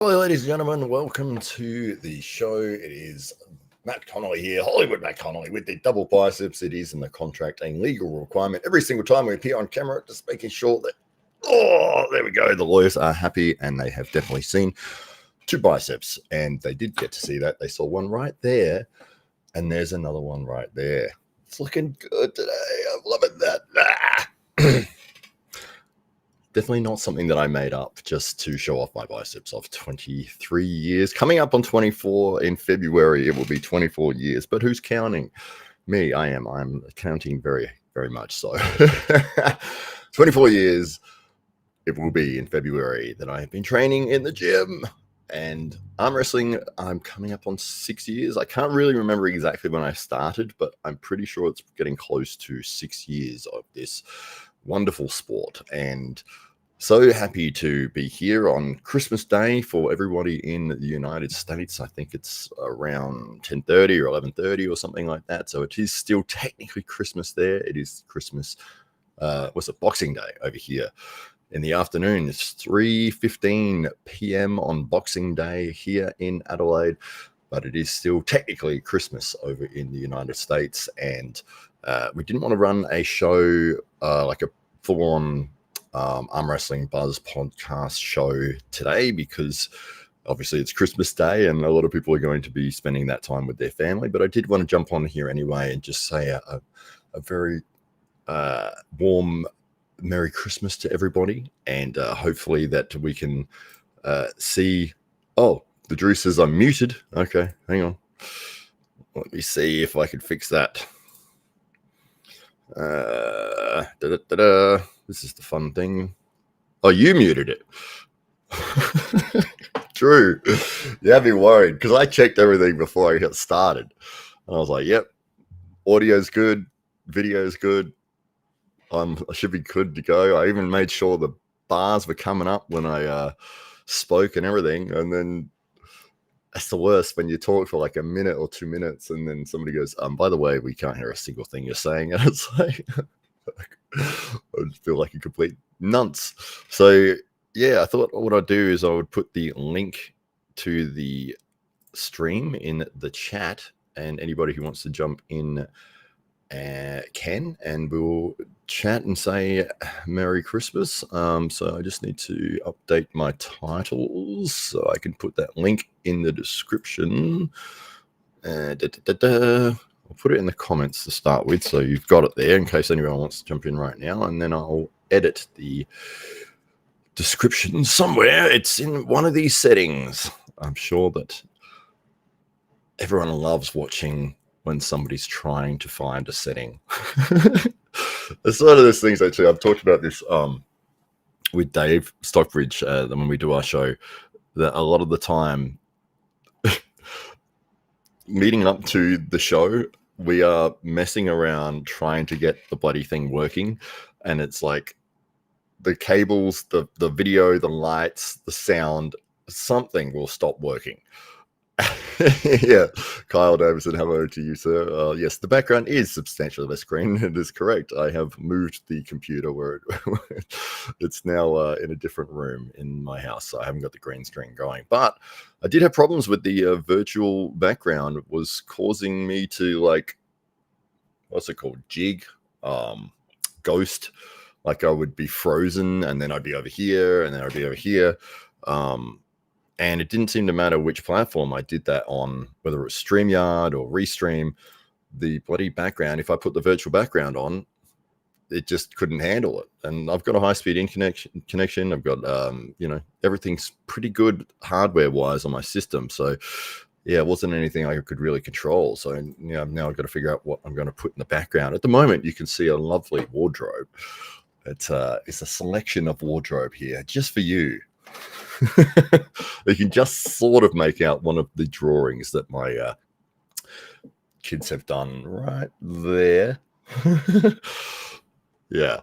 Hello, ladies and gentlemen. Welcome to the show. It is Matt Connolly here, Hollywood Matt Connolly, with the double biceps. It is in the contract a legal requirement every single time we appear on camera, just making sure that, there we go. The lawyers are happy, and they have definitely seen two biceps, and they did get to see that. They saw one right there, and there's another one right there. It's looking good today. I'm loving that. Definitely not something that I made up just to show off my biceps of 23 years. Coming up on 24 in February, it will be 24 years. But who's counting? Me, I am. I'm counting very, very much so. 24 years it will be in February that I have been training in the gym. And arm wrestling, I'm coming up on 6 years. I can't really remember exactly when I started, but I'm pretty sure it's getting close to 6 years of this wonderful sport. And so happy to be here on Christmas Day for everybody in the United States. I think it's around 10:30 or 11:30 or something like that. So it is still technically Christmas there. It is Christmas, Boxing Day over here in the afternoon. It's 3:15 p.m. on Boxing Day here in Adelaide, but it is still technically Christmas over in the United States. And we didn't want to run a show like a full-on arm wrestling buzz podcast show today, because obviously it's Christmas Day and a lot of people are going to be spending that time with their family. But I did want to jump on here anyway and just say a very warm Merry Christmas to everybody, and hopefully that we can see. Oh, the Drew says I'm muted. Okay, hang on. Let me see if I can fix that. This is the fun thing. Oh, you muted it. Drew, you had me worried because I checked everything before I got started. And I was like, yep, audio's good, video's good. I should be good to go. I even made sure the bars were coming up when I spoke and everything. And then that's the worst when you talk for like a minute or 2 minutes and then somebody goes, by the way, we can't hear a single thing you're saying. And it's like, I just feel like a complete nunce. So yeah, I thought what I'd do is I would put the link to the stream in the chat, and anybody who wants to jump in can, and we'll chat and say Merry Christmas. So I just need to update my titles so I can put that link in the description. I'll put it in the comments to start with, so you've got it there in case anyone wants to jump in right now, and then I'll edit the description somewhere. It's in one of these settings. I'm sure that everyone loves watching when somebody's trying to find a setting. It's one of those things, actually. I've talked about this with Dave Stockbridge when we do our show, that a lot of the time leading up to the show, we are messing around trying to get the bloody thing working. And it's like the cables, the video, the lights, the sound, something will stop working. Yeah, Kyle Davison, hello to you, sir. Yes, the background is substantially less green. It is correct. I have moved the computer where it's now in a different room in my house. So I haven't got the green screen going, but I did have problems with the virtual background. It was causing me to, like, what's it called? Jig, ghost. Like I would be frozen and then I'd be over here and then I'd be over here. And it didn't seem to matter which platform I did that on, whether it was StreamYard or Restream, the bloody background, if I put the virtual background on, it just couldn't handle it. And I've got a high-speed connection. I've got, everything's pretty good hardware-wise on my system. So, yeah, it wasn't anything I could really control. So, now I've got to figure out what I'm going to put in the background. At the moment, you can see a lovely wardrobe. It's a selection of wardrobe here just for you. You can just sort of make out one of the drawings that my kids have done right there. Yeah,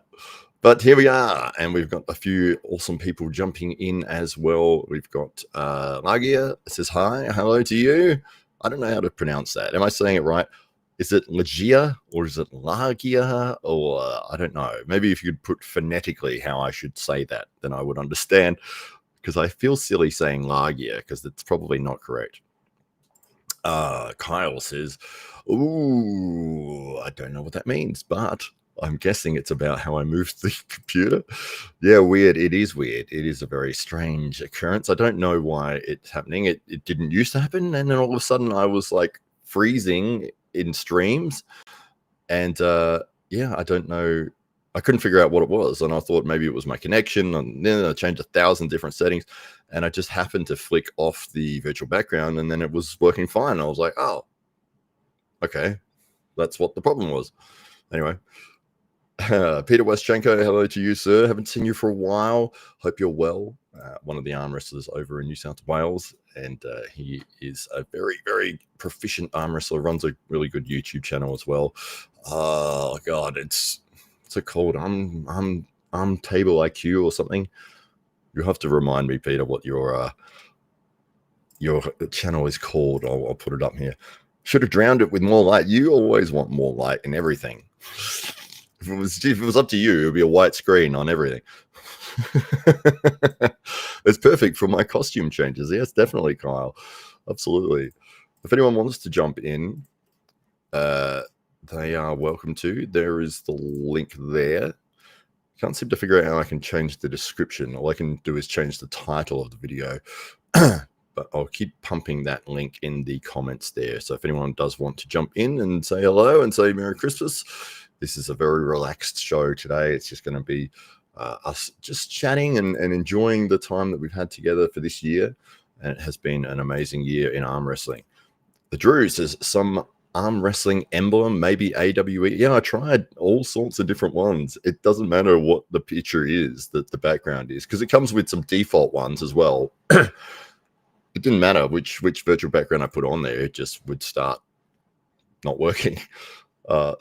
but here we are, and we've got a few awesome people jumping in as well. We've got Lagia says hi, hello to you. I don't know how to pronounce that. Am I saying it right? Is it Lagia or is it Lagia? Or I don't know. Maybe if you could put phonetically how I should say that, then I would understand. because I feel silly saying Lagia because it's probably not correct. Kyle says, ooh, I don't know what that means, but I'm guessing it's about how I moved the computer. Yeah, weird. It is weird. It is a very strange occurrence. I don't know why it's happening. It didn't used to happen. And then all of a sudden I was like freezing in streams. And yeah, I don't know. I couldn't figure out what it was. And I thought maybe it was my connection. And then I changed 1,000 different settings. And I just happened to flick off the virtual background. And then it was working fine. I was like, oh, okay. That's what the problem was. Anyway. Peter Westchenko, hello to you, sir. Haven't seen you for a while. Hope you're well. One of the arm wrestlers over in New South Wales, and he is a very, very proficient arm wrestler. Runs a really good YouTube channel as well. Oh God, it's a called arm table IQ or something. You have to remind me, Peter, what your channel is called. I'll put it up here. Should have drowned it with more light. You always want more light in everything. If it was up to you, it would be a white screen on everything. It's perfect for my costume changes. Yes, definitely, Kyle. Absolutely. If anyone wants to jump in, they are welcome to. There is the link there. Can't seem to figure out how I can change the description. All I can do is change the title of the video. But I'll keep pumping that link in the comments there. So if anyone does want to jump in and say hello and say Merry Christmas, this is a very relaxed show today. It's just going to be us just chatting and enjoying the time that we've had together for this year. And it has been an amazing year in arm wrestling. The Drew says some arm wrestling emblem, maybe AWE. Yeah, I tried all sorts of different ones. It doesn't matter what the picture is, that the background is, because it comes with some default ones as well. It didn't matter which virtual background I put on there. It just would start not working.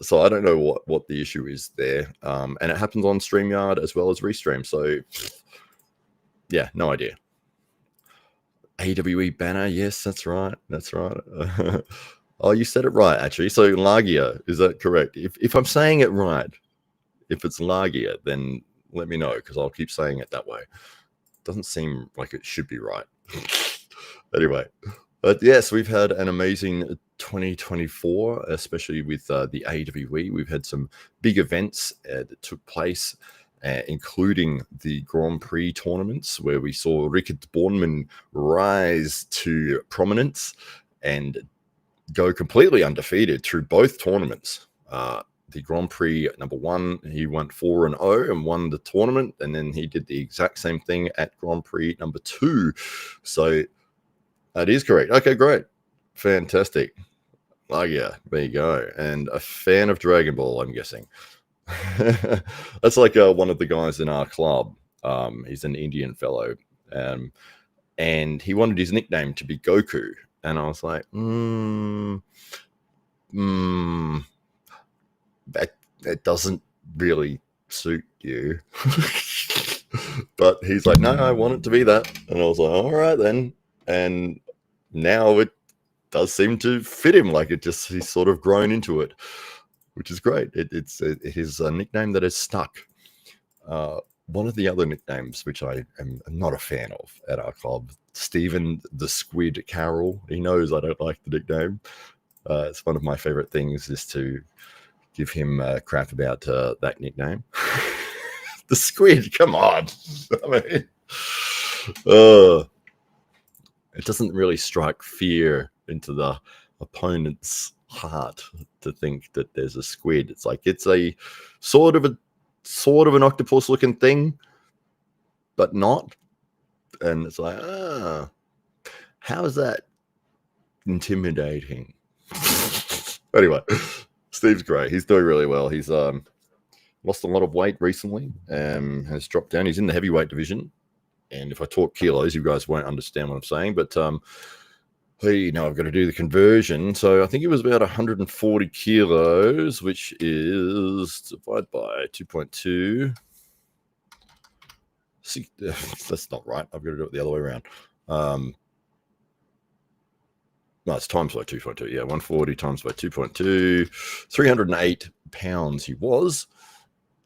So I don't know what the issue is there. And it happens on StreamYard as well as Restream. So yeah, no idea. AWE banner. Yes, that's right. That's right. Oh, you said it right, actually. So Lagia, is that correct? If I'm saying it right, if it's Lagia, then let me know, because I'll keep saying it that way. Doesn't seem like it should be right. Anyway. But yes, we've had an amazing 2024, especially with the AWE. We've had some big events that took place, including the Grand Prix tournaments, where we saw Rickard Bornman rise to prominence and go completely undefeated through both tournaments. The Grand Prix number 1, he went 4-0 and won the tournament, and then he did the exact same thing at Grand Prix number 2. So that is correct. Okay, great. Fantastic. Oh, yeah, there you go. And a fan of Dragon Ball, I'm guessing. That's like one of the guys in our club. He's an Indian fellow. And he wanted his nickname to be Goku. And I was like, that doesn't really suit you. But he's like, no, I want it to be that. And I was like, all right then. And now it does seem to fit him. Like he's sort of grown into it, which is great. It is a nickname that has stuck. One of the other nicknames, which I am not a fan of at our club, Stephen the Squid Carroll. He knows I don't like the nickname. It's one of my favorite things is to give him crap about that nickname. The Squid, come on. I mean, it doesn't really strike fear into the opponent's heart to think that there's a squid. It's like it's a sort of an octopus looking thing, but not. And it's like, how is that intimidating? Anyway, Steve's great. He's doing really well. He's lost a lot of weight recently, has dropped down. He's in the heavyweight division. And if I talk kilos, you guys won't understand what I'm saying. But I've got to do the conversion. So I think it was about 140 kilos, which is divided by 2.2. See, that's not right. I've got to do it the other way around. No, it's times by 2.2. Yeah, 140 times by 2.2. 308 pounds he was.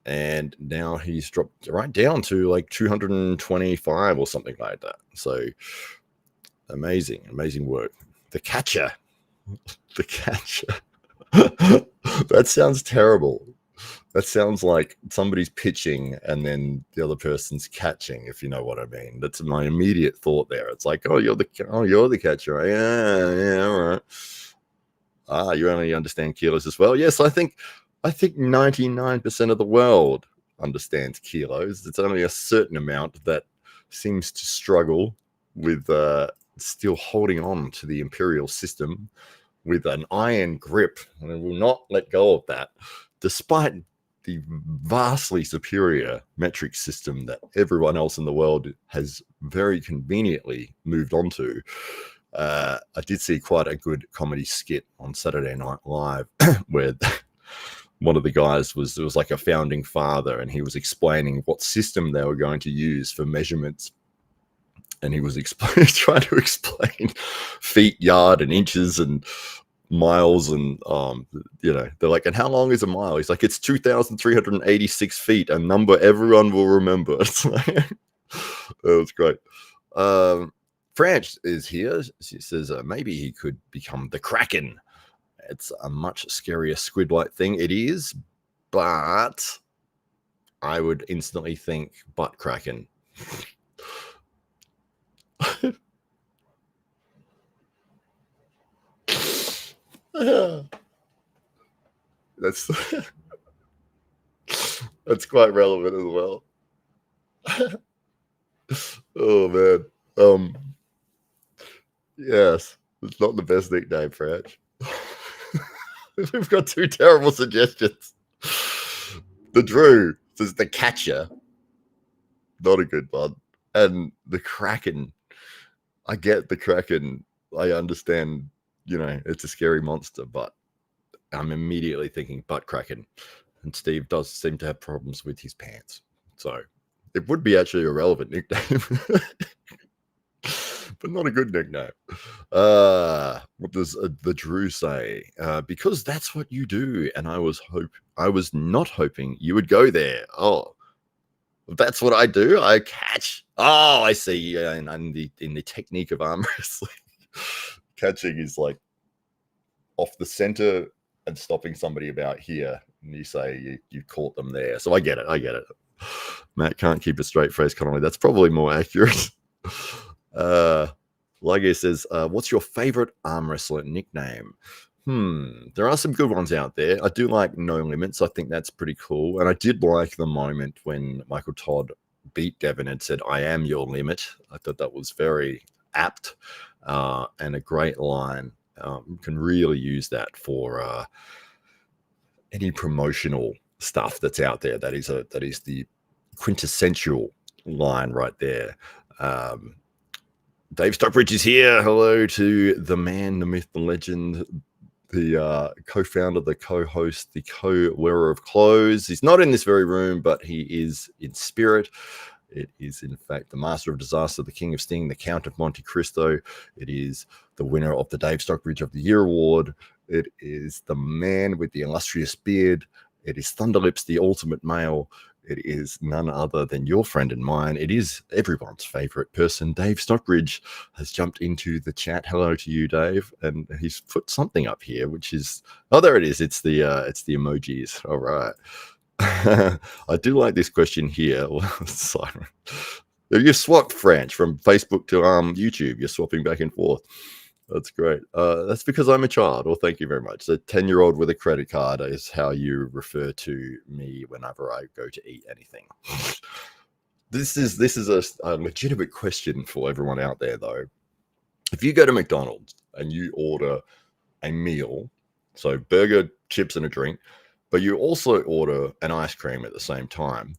and now he's dropped right down to like 225 or something like that. So amazing work. The catcher. That sounds terrible. That sounds like somebody's pitching and then the other person's catching, if you know what I mean. That's my immediate thought there. It's like, you're the catcher. Yeah, all right. You only understand kilos as well. Yes, I think 99% of the world understands kilos. It's only a certain amount that seems to struggle with still holding on to the imperial system with an iron grip, and will not let go of that, despite the vastly superior metric system that everyone else in the world has very conveniently moved on to. I did see quite a good comedy skit on Saturday Night Live where one of the guys was like a founding father, and he was explaining what system they were going to use for measurements. And he was trying to explain feet, yard, and inches, and miles, and they're like, and how long is a mile? He's like, it's 2,386 feet, a number everyone will remember. It's like, that was great. Franch is here. She says maybe he could become the Kraken. It's a much scarier squid-like thing. It is, but I would instantly think butt Kraken. That's quite relevant as well. Oh man. Yes, it's not the best nickname, French. We've got two terrible suggestions. The Drew says the catcher. Not a good one. And the Kraken. I get the Kraken. I understand, it's a scary monster, but I'm immediately thinking butt Kraken. And Steve does seem to have problems with his pants. So it would be actually a relevant nickname. But not a good nickname. What does the Drew say? Because that's what you do, and I was not hoping you would go there. Oh, that's what I do. I catch. Oh, I see. In the technique of arm wrestling, catching is like off the center and stopping somebody about here, and you say you caught them there. So I get it. Matt can't keep a straight face, Connolly. That's probably more accurate. Lage says, what's your favorite arm wrestler nickname? There are some good ones out there. I do like No Limits. I think that's pretty cool. And I did like the moment when Michael Todd beat Devin and said, I am your limit. I thought that was very apt and a great line. Can really use that for any promotional stuff that's out there. That is the quintessential line right there. Dave Stockbridge is here. Hello to the man, the myth, the legend, the co-founder, the co-host, the co-wearer of clothes. He's not in this very room, but he is in spirit. It is, in fact, the master of disaster, the king of sting, the Count of Monte Cristo. It is the winner of the Dave Stockbridge of the Year award. It is the man with the illustrious beard. It is Thunderlips, the ultimate male. It is none other than your friend and mine. It is everyone's favorite person. Dave Stockbridge has jumped into the chat. Hello to you, Dave. And he's put something up here, which is, there it is. It's the emojis. All right. I do like this question here. Simon, you swapped French from Facebook to YouTube. You're swapping back and forth. That's great. That's because I'm a child. Well, thank you very much. So 10-year-old with a credit card is how you refer to me whenever I go to eat anything. This is a legitimate question for everyone out there, though. If you go to McDonald's and you order a meal, so burger, chips, and a drink, but you also order an ice cream at the same time,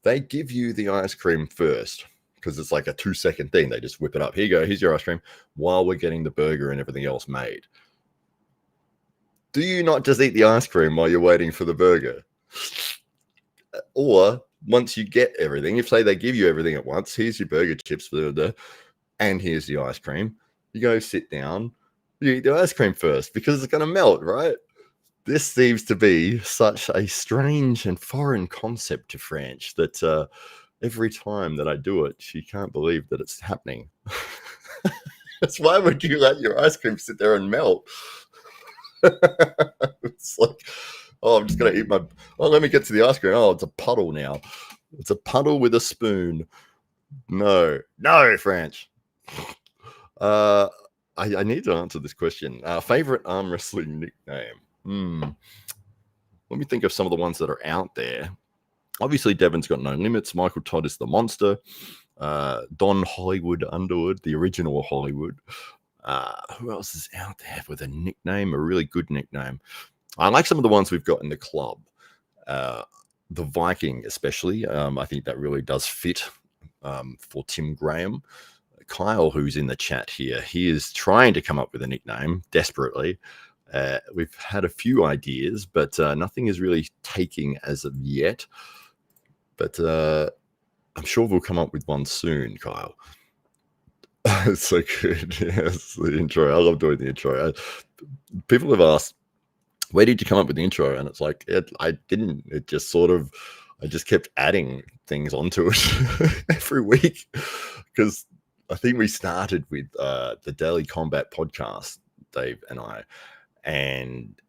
they give you the ice cream first, because it's like a 2-second thing. They just whip it up. Here you go. Here's your ice cream while we're getting the burger and everything else made. Do you not just eat the ice cream while you're waiting for the burger? Or once you get everything, if say they give you everything at once, here's your burger, chips, and here's the ice cream. You go sit down. You eat the ice cream first because it's going to melt, right? this seems to be such a strange and foreign concept to French that every time that I do it, she can't believe that it's happening. That's why would you let your ice cream sit there and melt? It's like, oh, I'm just going to eat my... Oh, let me get to the ice cream. Oh, it's a puddle now. It's a puddle with a spoon. No, French. I need to answer this question. Favorite arm wrestling nickname? Let me think of some of the ones that are out there. Obviously, Devon's got no limits. Michael Todd is the monster. Don Hollywood Underwood, the original Hollywood. Who else is out there with a nickname, a really good nickname? I like some of the ones we've got in the club. The Viking, especially. I think that really does fit for Tim Graham. Kyle, who's in the chat here, he is trying to come up with a nickname desperately. We've had a few ideas, but nothing is really taking as of yet. But I'm sure we'll come up with one soon, Kyle. It's so good. Yes, the intro. I love doing the intro. People have asked, where did you come up with the intro? And it's like, I didn't. It just sort of, I just kept adding things onto it every week. Because I think we started with the Daily Combat podcast, Dave and I. And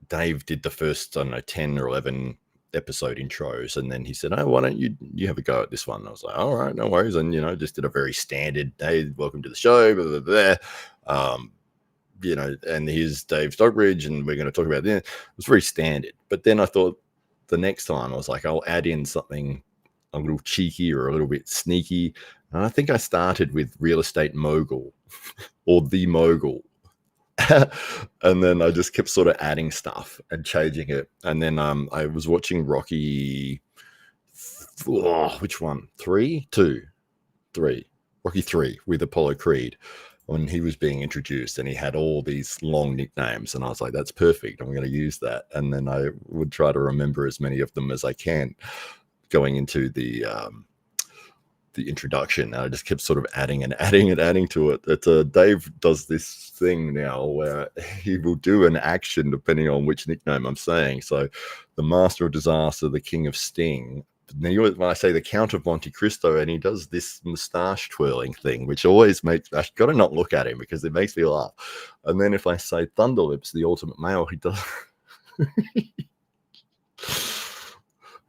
Dave did the first, I don't know, 10 or 11 episode intros, and then he said, oh, why don't you have a go at this one? And I was like, all right, no worries. And just did a very standard, hey, welcome to the show, blah, blah, blah. And here's Dave Stockbridge, and we're going to talk about this. It was very standard. But then I thought the next time I was like, I'll add in something a little cheeky or a little bit sneaky. And I think I started with Real Estate Mogul or The Mogul. And then I just kept sort of adding stuff and changing it. And then I was watching Rocky. Which one? 3? 2? 3. Rocky 3 with Apollo Creed when he was being introduced, and he had all these long nicknames. And I was like, that's perfect. I'm going to use that. And then I would try to remember as many of them as I can going into the introduction. I just kept sort of adding to it. Dave does this thing now where he will do an action depending on which nickname I'm saying. So the Master of Disaster, the King of Sting. Then when I say the Count of Monte Cristo, and he does this moustache twirling thing, which always makes, I've got to not look at him because it makes me laugh. And then if I say Thunderlips, the Ultimate Male, he does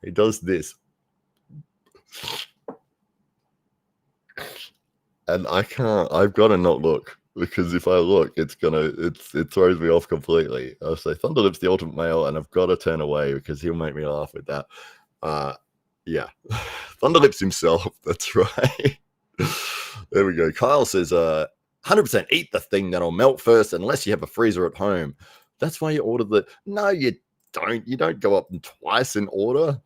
he does this. And I've got to not look, because if I look, it throws me off completely. I'll say Thunderlips, the Ultimate Male, and I've got to turn away because he'll make me laugh with that. Yeah. Thunderlips himself. That's right. There we go. Kyle says, 100% eat the thing that'll melt first unless you have a freezer at home. That's why you order no, you don't. You don't go up twice in order.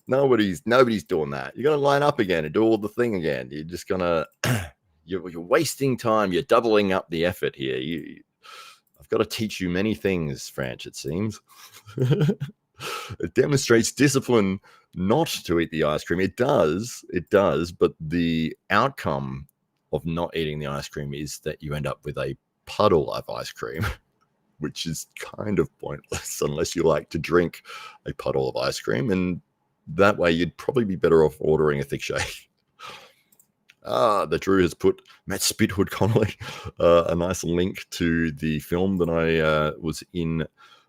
Nobody's doing that. You're going to line up again and do all the thing again. You're just going to, you're wasting time. You're doubling up the effort here. I've got to teach you many things, French, it seems. It demonstrates discipline not to eat the ice cream. It does. But the outcome of not eating the ice cream is that you end up with a puddle of ice cream, which is kind of pointless unless you like to drink a puddle of ice cream. And that way you'd probably be better off ordering a thick shake. That Drew has put Matt Spithood Connolly a nice link to the film that I was in,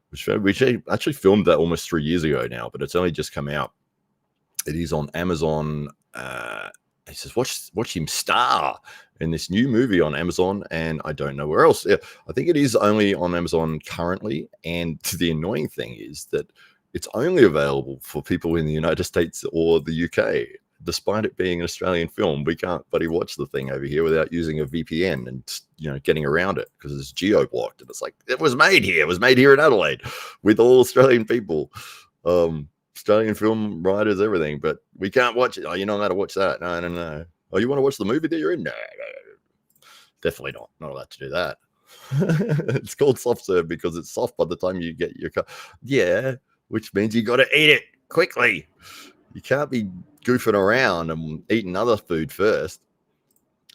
which I actually filmed that almost 3 years ago now, but it's only just come out. It is on Amazon. He says, watch him star in this new movie on Amazon, and I don't know where else. Yeah, I think it is only on Amazon currently, and the annoying thing is that it's only available for people in the United States or the UK. Despite it being an Australian film, we can't buddy watch the thing over here without using a VPN and getting around it because it's geo-blocked. And it's like, it was made here. It was made here in Adelaide with all Australian people, Australian film writers, everything. But we can't watch it. Oh, you're not allowed to watch that. No. Oh, you want to watch the movie that you're in? No. Definitely not. Not allowed to do that. It's called soft serve because it's soft by the time you get your car. Yeah, which means you got to eat it quickly. You can't be goofing around and eating other food first.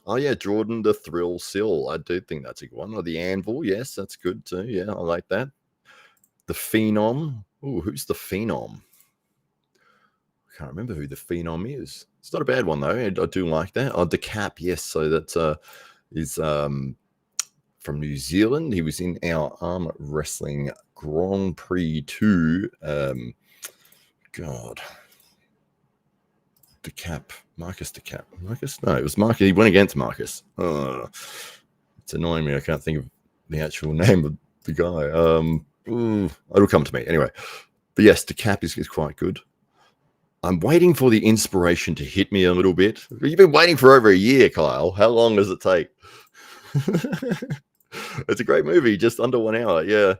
Oh, yeah, Jordan, the Thrill Sill. I do think that's a good one. Or the Anvil. Yes, that's good too. Yeah, I like that. The Phenom. Oh, who's the Phenom? I can't remember who the Phenom is. It's not a bad one, though. I do like that. Oh, the Cap, yes. So that is from New Zealand. He was in our arm wrestling Grand Prix 2. God. DeCap. Marcus DeCap. Marcus? No, it was Marcus. He went against Marcus. It's annoying me. I can't think of the actual name of the guy. It'll come to me. Anyway. But yes, DeCap is quite good. I'm waiting for the inspiration to hit me a little bit. You've been waiting for over a year, Kyle. How long does it take? It's a great movie, just under 1 hour. Yeah,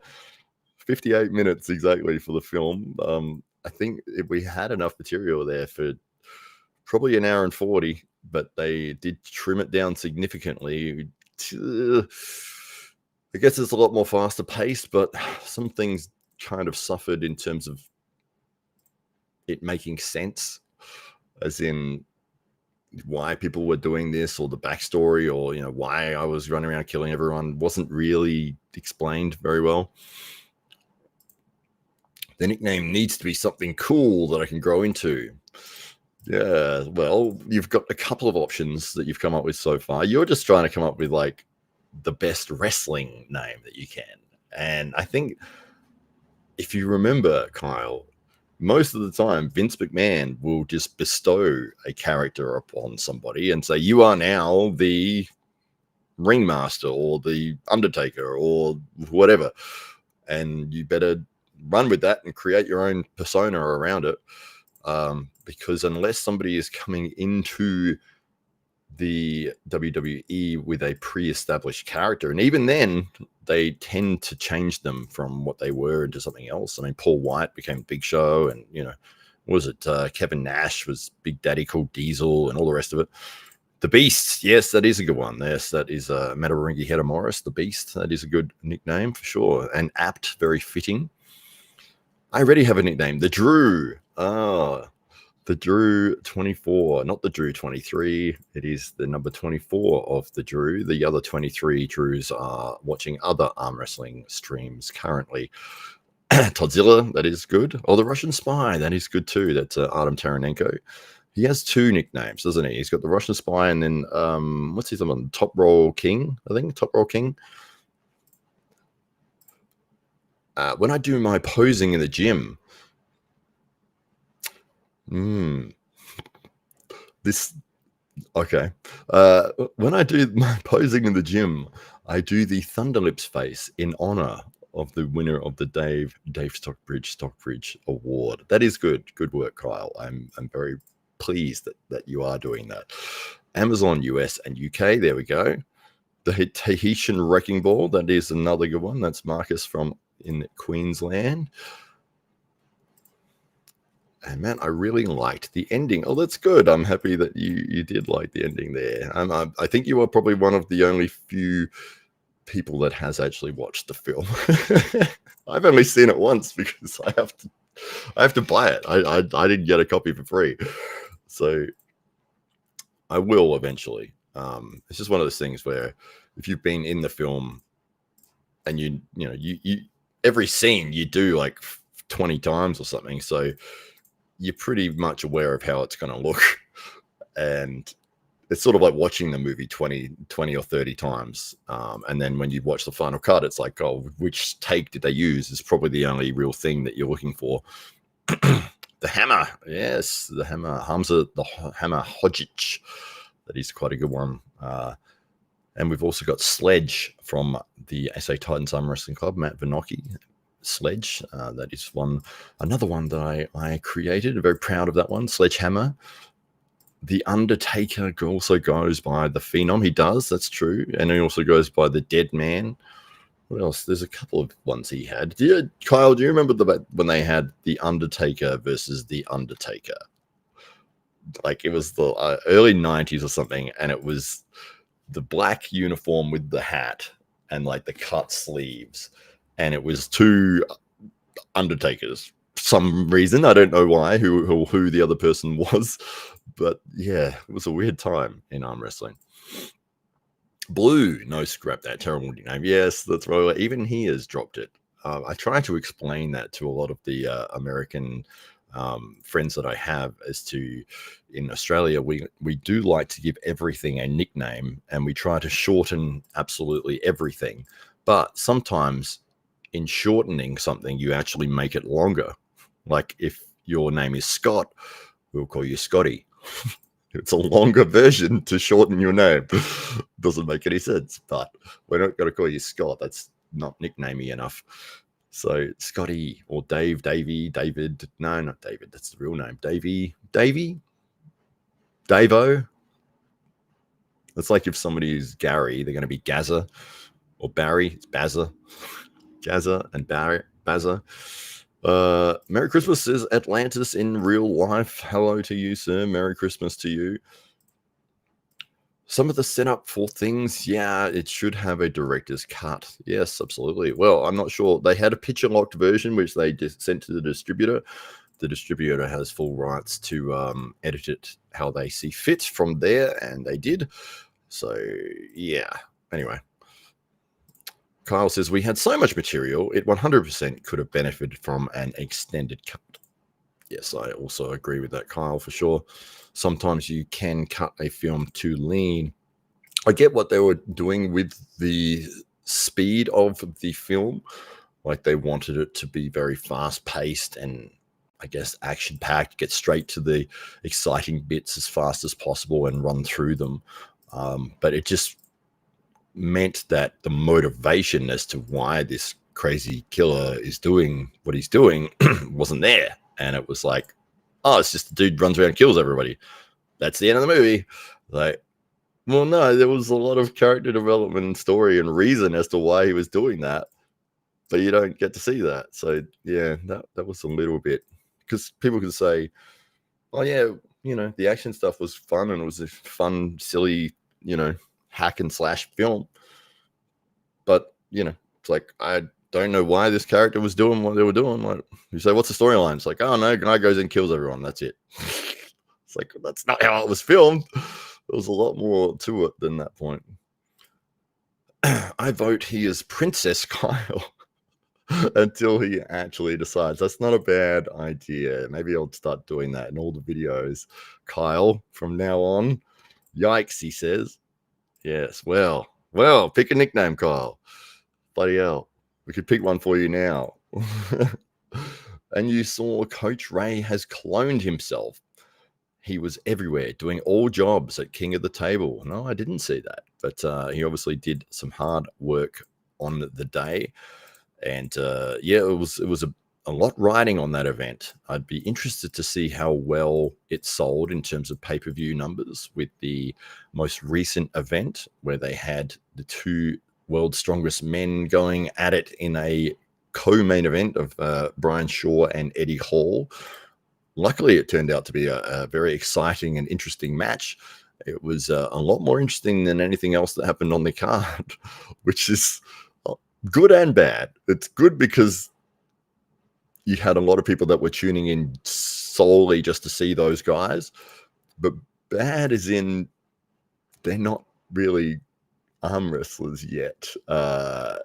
58 minutes exactly for the film. I think if we had enough material there for probably 1 hour and 40, but they did trim it down significantly. I guess it's a lot more faster paced, but some things kind of suffered in terms of it making sense, as in why people were doing this, or the backstory, or why I was running around killing everyone wasn't really explained very well. The nickname needs to be something cool that I can grow into. Yeah, well, you've got a couple of options that you've come up with so far. You're just trying to come up with like the best wrestling name that you can. And I think if you remember, Kyle, most of the time, Vince McMahon will just bestow a character upon somebody and say, you are now the Ringmaster or the Undertaker or whatever. And you better run with that and create your own persona around it. Because unless somebody is coming into the WWE with a pre-established character, and even then they tend to change them from what they were into something else. I mean, Paul White became Big Show, and Kevin Nash was Big Daddy called Diesel, and all the rest of it. The Beast, yes, that is a good one. Yes, that is Mataringi Heda Morris, the Beast. That is a good nickname for sure, and apt, very fitting. I already have a nickname, the Drew. The Drew 24, not the Drew 23. It is the number 24 of the Drew. The other 23 Drews are watching other arm wrestling streams currently. Todzilla, that is good. Oh, the Russian Spy, that is good too. That's Artem Taranenko. He has 2 nicknames, doesn't he? He's got the Russian Spy, and then what's his other one? Top Roll King, I think. Top Roll King. When I do my posing in the gym, okay. When I do my posing in the gym, I do the Thunderlips face in honor of the winner of the Dave Stockbridge Award. That is good. Good work, Kyle. I'm very pleased that you are doing that. Amazon US and UK. There we go. The Tahitian Wrecking Ball. That is another good one. That's Marcus from in Queensland. And man, I really liked the ending. Oh, that's good. I'm happy that you did like the ending there. I think you are probably one of the only few people that has actually watched the film. I've only seen it once because I have to buy it. I didn't get a copy for free, so I will eventually. It's just one of those things where if you've been in the film and you every scene you do like 20 times or something, so you're pretty much aware of how it's going to look. And it's sort of like watching the movie 20 or 30 times. And then when you watch the final cut, it's like, oh, which take did they use? Is probably the only real thing that you're looking for. The Hammer. Yes, the Hammer. Hamza, the Hammer Hodgic. That is quite a good one. And we've also got Sledge from the SA Titans Arm Wrestling Club, Matt Vinocchi. Sledge, that is another one that I created. I'm very proud of that one. Sledgehammer. The Undertaker also goes by the Phenom. He does, that's true. And he also goes by the Dead Man. What else? There's a couple of ones he had. Kyle, do you remember when they had the Undertaker versus the Undertaker? Like it was the early 90s or something, and it was the black uniform with the hat and like the cut sleeves. And it was 2 Undertakers. For some reason, I don't know why, who the other person was, but yeah, it was a weird time in arm wrestling. Blue, no, scrap that terrible name. Yes, that's right. Even he has dropped it. I try to explain that to a lot of the American friends that I have as to in Australia, we do like to give everything a nickname and we try to shorten absolutely everything. But sometimes in shortening something, you actually make it longer. Like if your name is Scott, we'll call you Scotty. It's a longer version to shorten your name. Doesn't make any sense, but we're not going to call you Scott. That's not nicknamey enough. So Scotty or Dave, Davey, David. No, not David. That's the real name. Davey, Davo. It's like if somebody is Gary, they're going to be Gaza, or Barry. It's Bazza. Gaza and Barry, Bazza. Merry Christmas, says Atlantis in real life. Hello to you, sir. Merry Christmas to you. Some of the setup for things, yeah, it should have a director's cut. Yes, absolutely. Well, I'm not sure. They had a picture locked version, which they just sent to the distributor. The distributor has full rights to edit it how they see fit from there, and they did. So, yeah. Anyway. Kyle says, we had so much material, it 100% could have benefited from an extended cut. Yes, I also agree with that, Kyle, for sure. Sometimes you can cut a film too lean. I get what they were doing with the speed of the film. Like they wanted it to be very fast-paced and, I guess, action-packed, get straight to the exciting bits as fast as possible and run through them. But it just meant that the motivation as to why this crazy killer is doing what he's doing wasn't there. And it was like, oh, it's just a dude runs around and kills everybody. That's the end of the movie. Like, well, no, there was a lot of character development and story and reason as to why he was doing that. But you don't get to see that. So, yeah, that was a little bit, because people could say, oh, yeah, the action stuff was fun and it was a fun, silly, hack and slash film. But, it's like, I don't know why this character was doing what they were doing. Like, you say, what's the storyline? It's like, oh, no, guy goes and kills everyone. That's it. It's like, that's not how it was filmed. There was a lot more to it than that point. I vote he is Princess Kyle until he actually decides. That's not a bad idea. Maybe I'll start doing that in all the videos. Kyle, from now on. Yikes, he says. Yes, well, pick a nickname, Kyle. Bloody hell. We could pick one for you now. And you saw Coach Ray has cloned himself. He was everywhere, doing all jobs at King of the Table. No, I didn't see that. But he obviously did some hard work on the day. And yeah, it was a lot riding on that event. I'd be interested to see how well it sold in terms of pay-per-view numbers with the most recent event where they had the two World's Strongest Men going at it in a co-main event of Brian Shaw and Eddie Hall. Luckily, it turned out to be a very exciting and interesting match. It was a lot more interesting than anything else that happened on the card, which is good and bad. It's good because you had a lot of people that were tuning in solely just to see those guys, but bad as in they're not really arm wrestlers yet. Of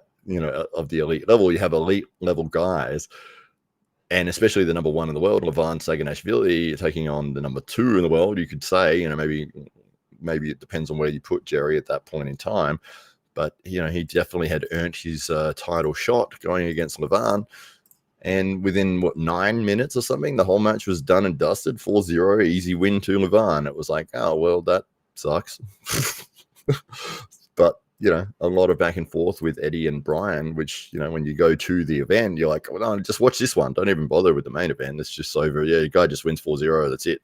the elite level, you have elite level guys, and especially the number one in the world, Levan Saganashvili, taking on the number two in the world. You could say, maybe it depends on where you put Jerry at that point in time, but he definitely had earned his title shot going against Levan. And within 9 minutes or something, the whole match was done and dusted. 4-0, easy win to Levan. It was like, oh well, that sucks. But a lot of back and forth with Eddie and Brian, which, when you go to the event, you're like, well, no, just watch this one. Don't even bother with the main event. It's just over. Yeah, the guy just wins 4-0. That's it.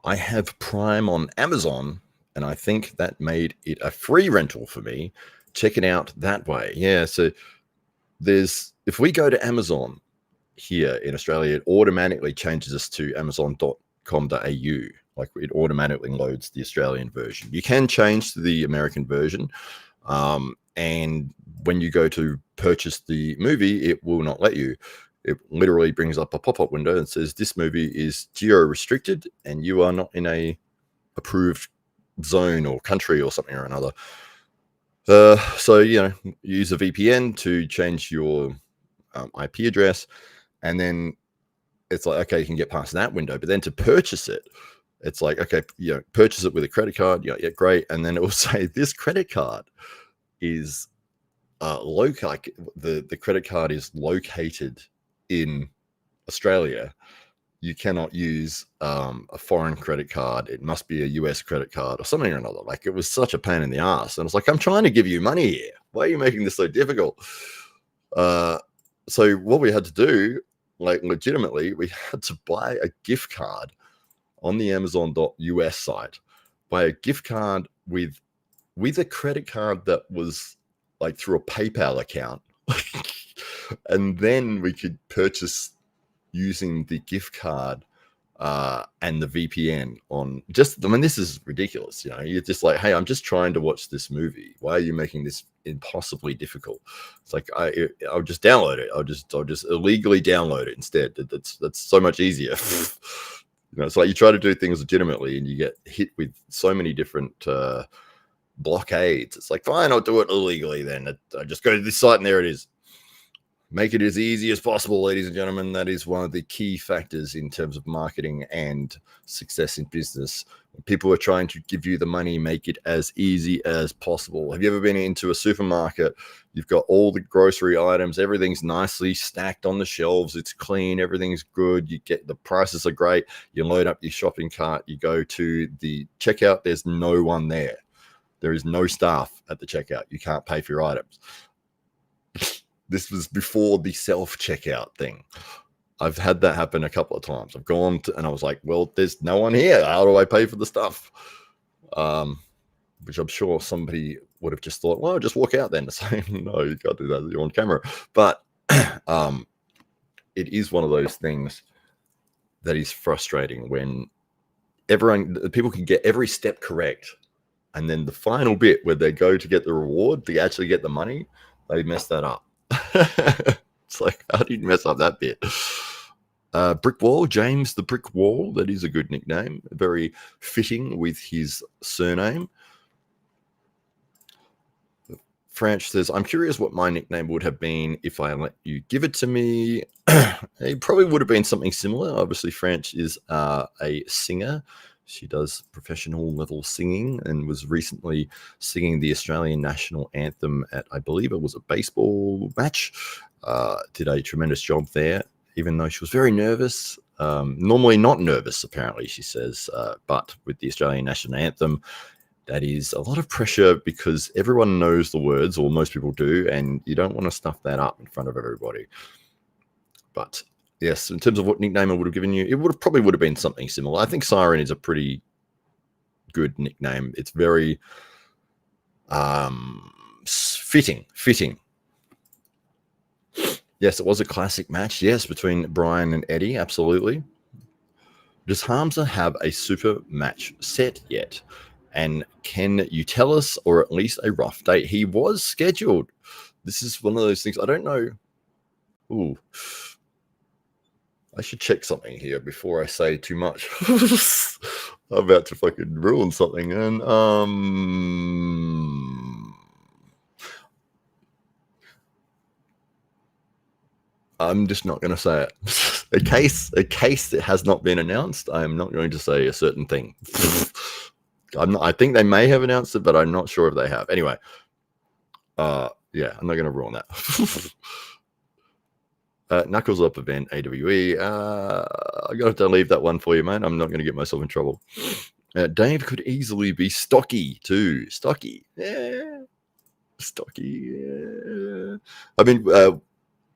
I have Prime on Amazon, and I think that made it a free rental for me. Check it out that way. Yeah, so if we go to Amazon here in Australia, it automatically changes us to amazon.com.au. Like it automatically loads the Australian version. You can change to the American version. And when you go to purchase the movie, it will not let you. It literally brings up a pop-up window and says, this movie is geo-restricted and you are not in a approved zone or country or something or another. So, use a VPN to change your IP address, and then it's like, okay, you can get past that window. But then to purchase it, it's like, okay, purchase it with a credit card. Yeah, great. And then it will say this credit card is the credit card is located in Australia. You cannot use a foreign credit card. It must be a US credit card or something or another. Like, it was such a pain in the ass. And it's like, I'm trying to give you money here. Why are you making this so difficult? So what we had to do, like, legitimately, we had to buy a gift card on the Amazon.us site, buy a gift card with a credit card that was like through a PayPal account. And then we could purchase using the gift card and the VPN on this is ridiculous. You're just like, hey, I'm just trying to watch this movie. Why are you making this impossibly difficult? It's like, I'll just download it. I'll just illegally download it instead. That's so much easier. It's like you try to do things legitimately and you get hit with so many different blockades. It's like, fine, I'll do it illegally then. I just go to this site and there it is. Make it as easy as possible, ladies and gentlemen. That is one of the key factors in terms of marketing and success in business. When people are trying to give you the money, make it as easy as possible. Have you ever been into a supermarket? You've got all the grocery items. Everything's nicely stacked on the shelves. It's clean. Everything's good. The prices are great. You load up your shopping cart. You go to the checkout. There's no one there. There is no staff at the checkout. You can't pay for your items. This was before the self-checkout thing. I've had that happen a couple of times. I've gone and I was like, well, there's no one here. How do I pay for the stuff? Which I'm sure somebody would have just thought, well, just walk out then. Saying, no, you can't do that. You're on camera. But it is one of those things that is frustrating when people can get every step correct. And then the final bit where they go to get the reward, to actually get the money, they mess that up. It's like, how do you mess up that bit? Brick Wall, James the Brick Wall. That is a good nickname. Very fitting with his surname. French says, I'm curious what my nickname would have been if I let you give it to me. It probably would have been something similar. Obviously, French is a singer. She does professional level singing and was recently singing the Australian national anthem at, I believe it was a baseball match. Did a tremendous job there, even though she was very nervous. Normally not nervous, apparently, she says. But with the Australian national anthem, that is a lot of pressure because everyone knows the words, or most people do, and you don't want to stuff that up in front of everybody. But yes, in terms of what nickname I would have given you, it probably would have been something similar. I think Siren is a pretty good nickname. It's very fitting. Yes, it was a classic match. Yes, between Brian and Eddie, absolutely. Does Hamza have a super match set yet? And can you tell us, or at least a rough date? He was scheduled. This is one of those things. I don't know. Ooh. I should check something here before I say too much. I'm about to fucking ruin something. And I'm just not going to say it. A case that has not been announced, I am not going to say a certain thing. I think they may have announced it, but I'm not sure if they have. Anyway, yeah, I'm not going to ruin that. Knuckles Up event, AWE. I got to leave that one for you, man. I'm not going to get myself in trouble. Dave could easily be Stocky too. Stocky, yeah. Stocky, yeah. I mean,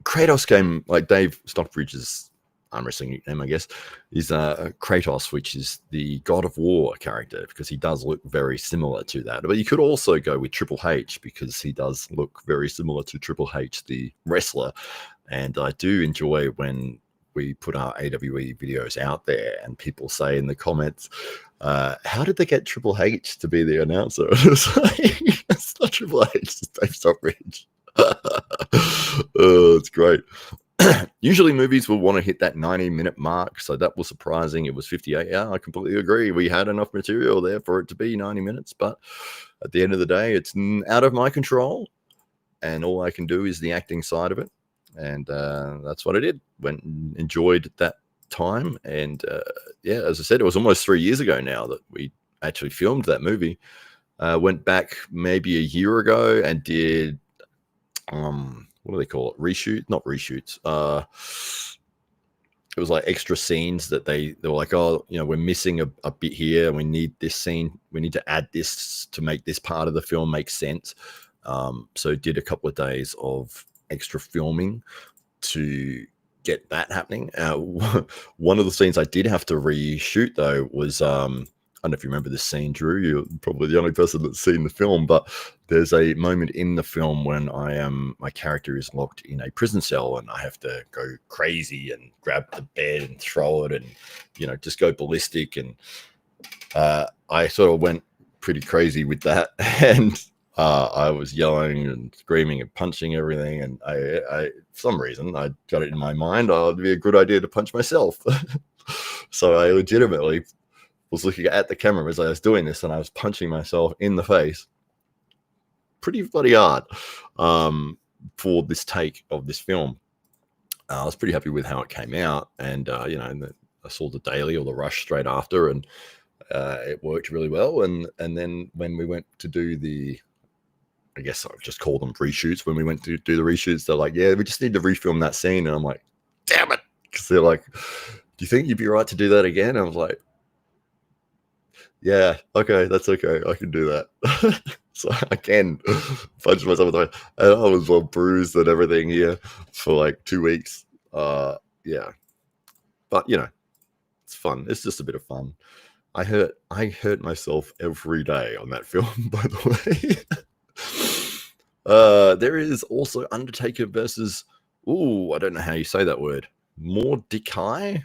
Kratos came, like Dave Stockbridge's arm wrestling nickname, I guess, is Kratos, which is the God of War character, because he does look very similar to that. But you could also go with Triple H, because he does look very similar to Triple H, the wrestler. And I do enjoy when we put our AWE videos out there and people say in the comments, how did they get Triple H to be the announcer? It's not Triple H, it's Dave Stockbridge. Oh, it's great. Usually movies will want to hit that 90-minute mark, so that was surprising. It was 58. Yeah, I completely agree. We had enough material there for it to be 90 minutes, but at the end of the day, it's out of my control, and all I can do is the acting side of it, and that's what I did. Went and enjoyed that time, and yeah, as I said, it was almost 3 years ago now that we actually filmed that movie. Went back maybe a year ago and did what do they call it? Not reshoots. It was like extra scenes that they were like, oh, we're missing a bit here, and we need this scene. We need to add this to make this part of the film make sense. So did a couple of days of extra filming to get that happening. One of the scenes I did have to reshoot though was I don't know if you remember this scene, Drew. You're probably the only person that's seen the film, but there's a moment in the film when my character is locked in a prison cell, and I have to go crazy and grab the bed and throw it, and just go ballistic. And I sort of went pretty crazy with that, and I was yelling and screaming and punching everything. And I for some reason, I got it in my mind, oh, it'd be a good idea to punch myself. So I legitimately was looking at the camera as I was doing this, and I was punching myself in the face pretty bloody hard for this take of this film. I was pretty happy with how it came out, and I saw the Daily or the Rush straight after, and it worked really well. And then when we went to do I guess I'll just call them reshoots. When we went to do the reshoots, they're like, yeah, we just need to refilm that scene. And I'm like, damn it. Because they're like, do you think you'd be right to do that again? I was like, yeah, okay, that's okay. I can do that. So I can punch myself in the face. And I was all bruised and everything here for like 2 weeks. Yeah. But, it's fun. It's just a bit of fun. I hurt myself every day on that film, by the way. There is also Undertaker versus, I don't know how you say that word. Mordecai?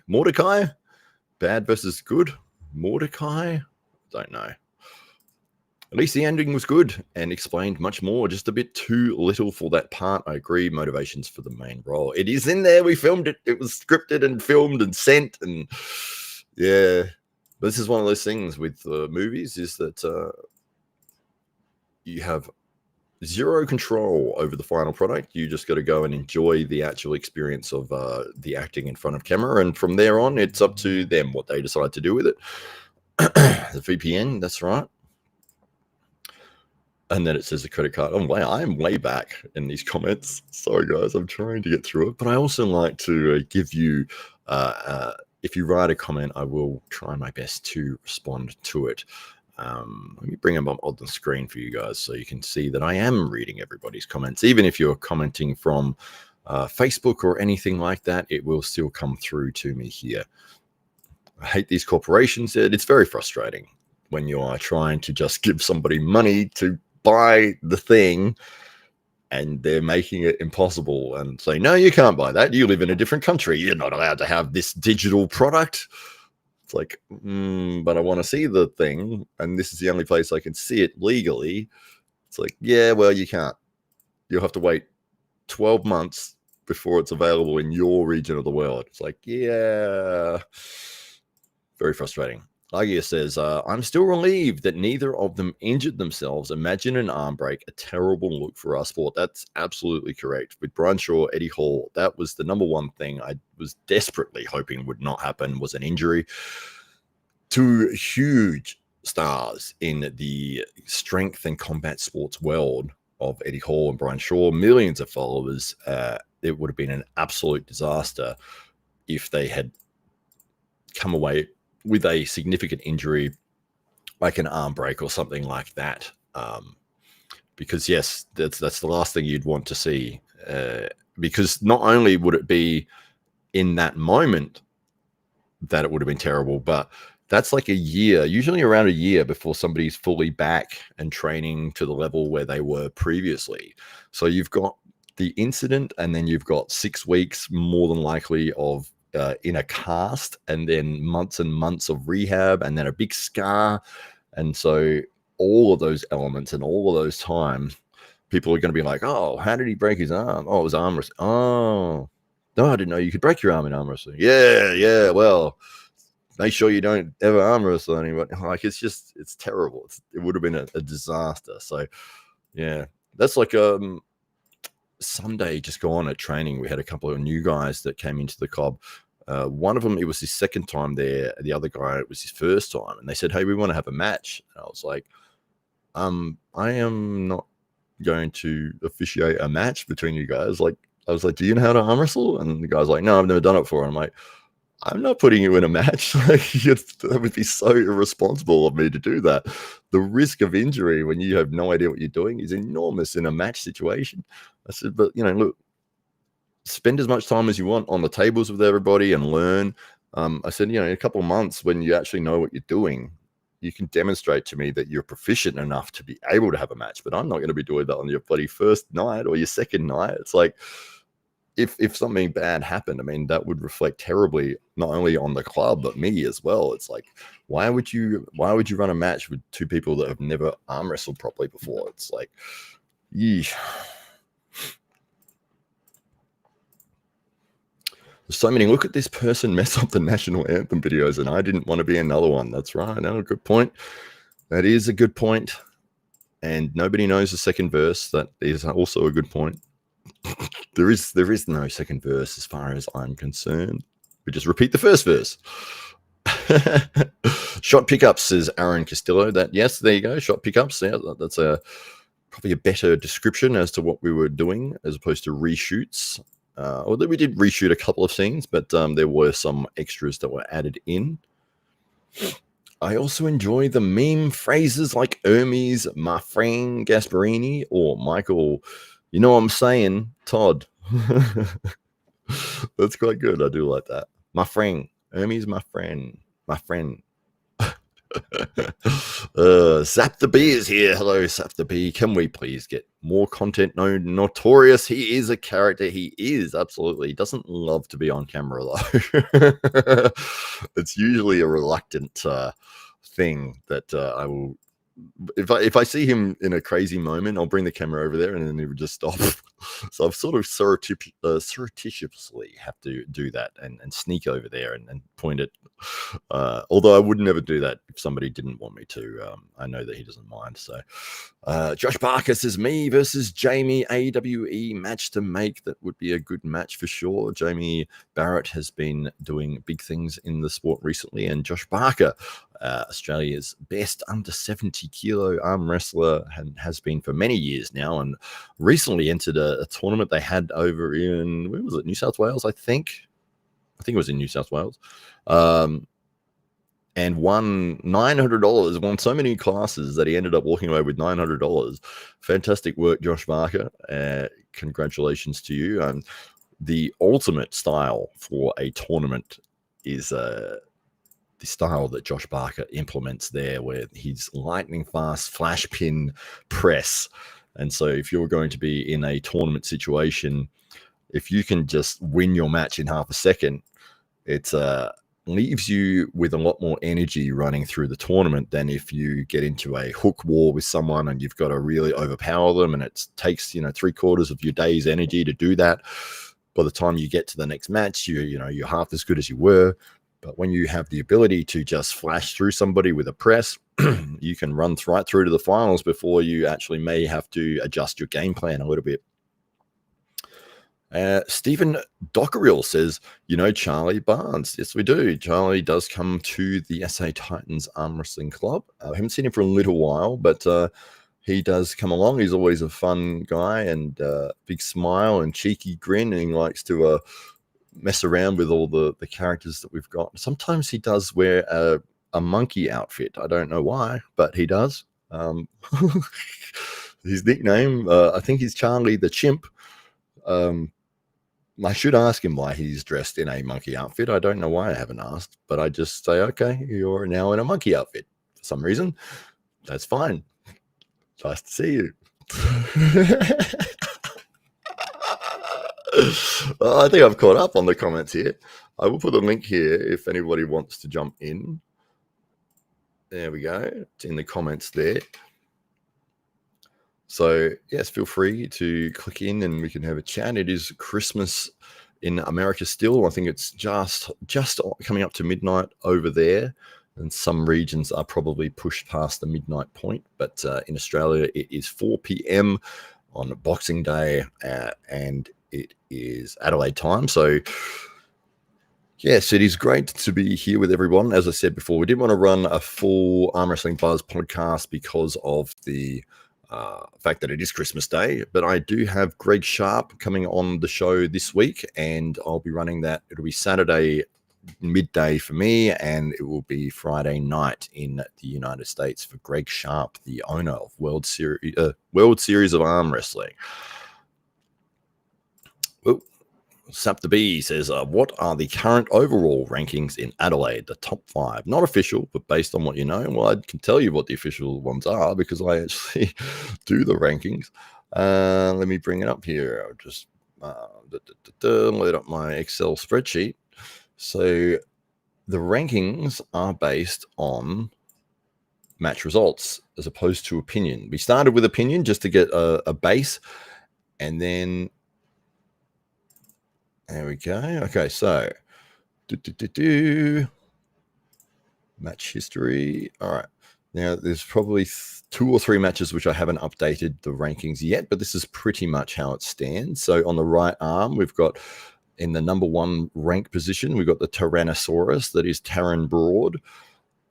Bad versus good? Mordecai? Don't know. At least the ending was good and explained much more. Just a bit too little for that part. I agree. Motivations for the main role. It is in there. We filmed it. It was scripted and filmed and sent. And yeah. But this is one of those things with movies, is that you have zero control over the final product. You just got to go and enjoy the actual experience of the acting in front of camera. And from there on, it's up to them what they decide to do with it. The VPN, that's right. And then it says the credit card. I'm way back in these comments. Sorry, guys. I'm trying to get through it. But I also like to give you, if you write a comment, I will try my best to respond to it. Let me bring them up on the screen for you guys so you can see that I am reading everybody's comments. Even if you're commenting from Facebook or anything like that, it will still come through to me here. I hate these corporations. It's very frustrating when you are trying to just give somebody money to buy the thing, and they're making it impossible and say, no, you can't buy that. You live in a different country. You're not allowed to have this digital product. It's like, but I want to see the thing, and this is the only place I can see it legally. It's like, yeah, well, you can't. You'll have to wait 12 months before it's available in your region of the world. It's like, yeah, very frustrating. Agia says, I'm still relieved that neither of them injured themselves. Imagine an arm break, a terrible look for our sport. That's absolutely correct. With Brian Shaw, Eddie Hall, that was the number one thing I was desperately hoping would not happen, was an injury. Two huge stars in the strength and combat sports world of Eddie Hall and Brian Shaw, millions of followers. It would have been an absolute disaster if they had come away with a significant injury like an arm break or something like that. Because yes, that's the last thing you'd want to see. Because not only would it be in that moment that it would have been terrible, but that's like a year, usually around a year before somebody's fully back and training to the level where they were previously. So you've got the incident, and then you've got 6 weeks more than likely of in a cast, and then months and months of rehab, and then a big scar. And so all of those elements and all of those times, people are going to be like, oh, how did he break his arm? Oh, his arm was, No, I didn't know you could break your arm in arm wrestling. Yeah. Well, make sure you don't ever arm wrestle anyone. Like, it's terrible. It would have been a disaster. So, yeah, that's like Sunday just gone at training. We had a couple of new guys that came into the cob. One of them, it was his second time there. The other guy, it was his first time. And they said, hey, we want to have a match. And I was like, I am not going to officiate a match between you guys. Like, I was like, do you know how to arm wrestle? And the guy's like, no, I've never done it before. I'm like, I'm not putting you in a match. Like, that would be so irresponsible of me to do that. The risk of injury when you have no idea what you're doing is enormous in a match situation. I said, but look, spend as much time as you want on the tables with everybody and learn. I said, in a couple of months when you actually know what you're doing, you can demonstrate to me that you're proficient enough to be able to have a match. But I'm not going to be doing that on your bloody first night or your second night. It's like, if something bad happened, I mean, that would reflect terribly not only on the club but me as well. It's like, why would you run a match with two people that have never arm wrestled properly before? It's like, yeesh. There's so many. Look at this person mess up the national anthem videos, and I didn't want to be another one. That's right. No, good point. That is a good point. And nobody knows the second verse. That is also a good point. There is no second verse as far as I'm concerned. We just repeat the first verse. Shot pickups, says Aaron Castillo. Yes, there you go. Shot pickups. Yeah, that's probably a better description as to what we were doing as opposed to reshoots. Although we did reshoot a couple of scenes, but there were some extras that were added in. I also enjoy the meme phrases like Hermes, my friend Gasparini, or Michael, you know what I'm saying, Todd. That's quite good. I do like that. My friend. Hermes, my friend. Zap the B is here. Hello, Zap the B. Can we please get more content? No, Notorious. He is a character. He is, absolutely. He doesn't love to be on camera, though. It's usually a reluctant thing that I will. If I see him in a crazy moment, I'll bring the camera over there and then he would just stop. So I've sort of surreptitiously have to do that and sneak over there and point it. Although I would never do that if somebody didn't want me to. I know that he doesn't mind. So Josh Barker says, me versus Jamie AWE match to make. That would be a good match for sure. Jamie Barrett has been doing big things in the sport recently, and Josh Barker, Australia's best under 70 kilo arm wrestler, has been for many years now, and recently entered a tournament they had over in, where was it, New South Wales, I think it was in New South Wales, and won $900, won so many classes that he ended up walking away with $900. Fantastic work, Josh Barker. Congratulations to you. The ultimate style for a tournament is the style that Josh Barker implements there, where he's lightning fast flash pin press. And so if you're going to be in a tournament situation, if you can just win your match in half a second, it leaves you with a lot more energy running through the tournament than if you get into a hook war with someone and you've got to really overpower them, and it takes 3/4 of your day's energy to do that. By the time you get to the next match, you're half as good as you were. But when you have the ability to just flash through somebody with a press, you can run right through to the finals before you actually may have to adjust your game plan a little bit. Stephen Dockerill says, Charlie Barnes. Yes, we do. Charlie does come to the SA Titans Arm Wrestling Club. I haven't seen him for a little while, but he does come along. He's always a fun guy and big smile and cheeky grin, and he likes to mess around with all the characters that we've got. Sometimes he does wear a monkey outfit. I don't know why, but he does. His nickname, I think he's Charlie the Chimp. I should ask him why he's dressed in a monkey outfit. I don't know why I haven't asked, but I just say, okay, you're now in a monkey outfit for some reason. That's fine. Nice to see you. I think I've caught up on the comments here. I will put a link here if anybody wants to jump in. There we go. It's in the comments there. So, yes, feel free to click in and we can have a chat. It is Christmas in America still. I think it's just coming up to midnight over there, and some regions are probably pushed past the midnight point. But in Australia, it is 4 p.m. on Boxing Day, and it is Adelaide time. So yes, it is great to be here with everyone. As I said before, we didn't want to run a full Arm Wrestling Buzz podcast because of the fact that it is Christmas Day, but I do have Greg Sharp coming on the show this week, and I'll be running that. It'll be Saturday midday for me, and it will be Friday night in the United States for Greg Sharp, the owner of World Series of Arm Wrestling. Well, Sap the Bee says, what are the current overall rankings in Adelaide? The top 5, not official, but based on what you know. Well, I can tell you what the official ones are because I actually do the rankings. Let me bring it up here. I'll just load up my Excel spreadsheet. So the rankings are based on match results as opposed to opinion. We started with opinion just to get a base, and then there we go. Okay, so match history. All right. Now, there's probably 2 or 3 matches which I haven't updated the rankings yet, but this is pretty much how it stands. So on the right arm, we've got in the number 1 rank position, we've got the Tyrannosaurus, that is Taran Broad.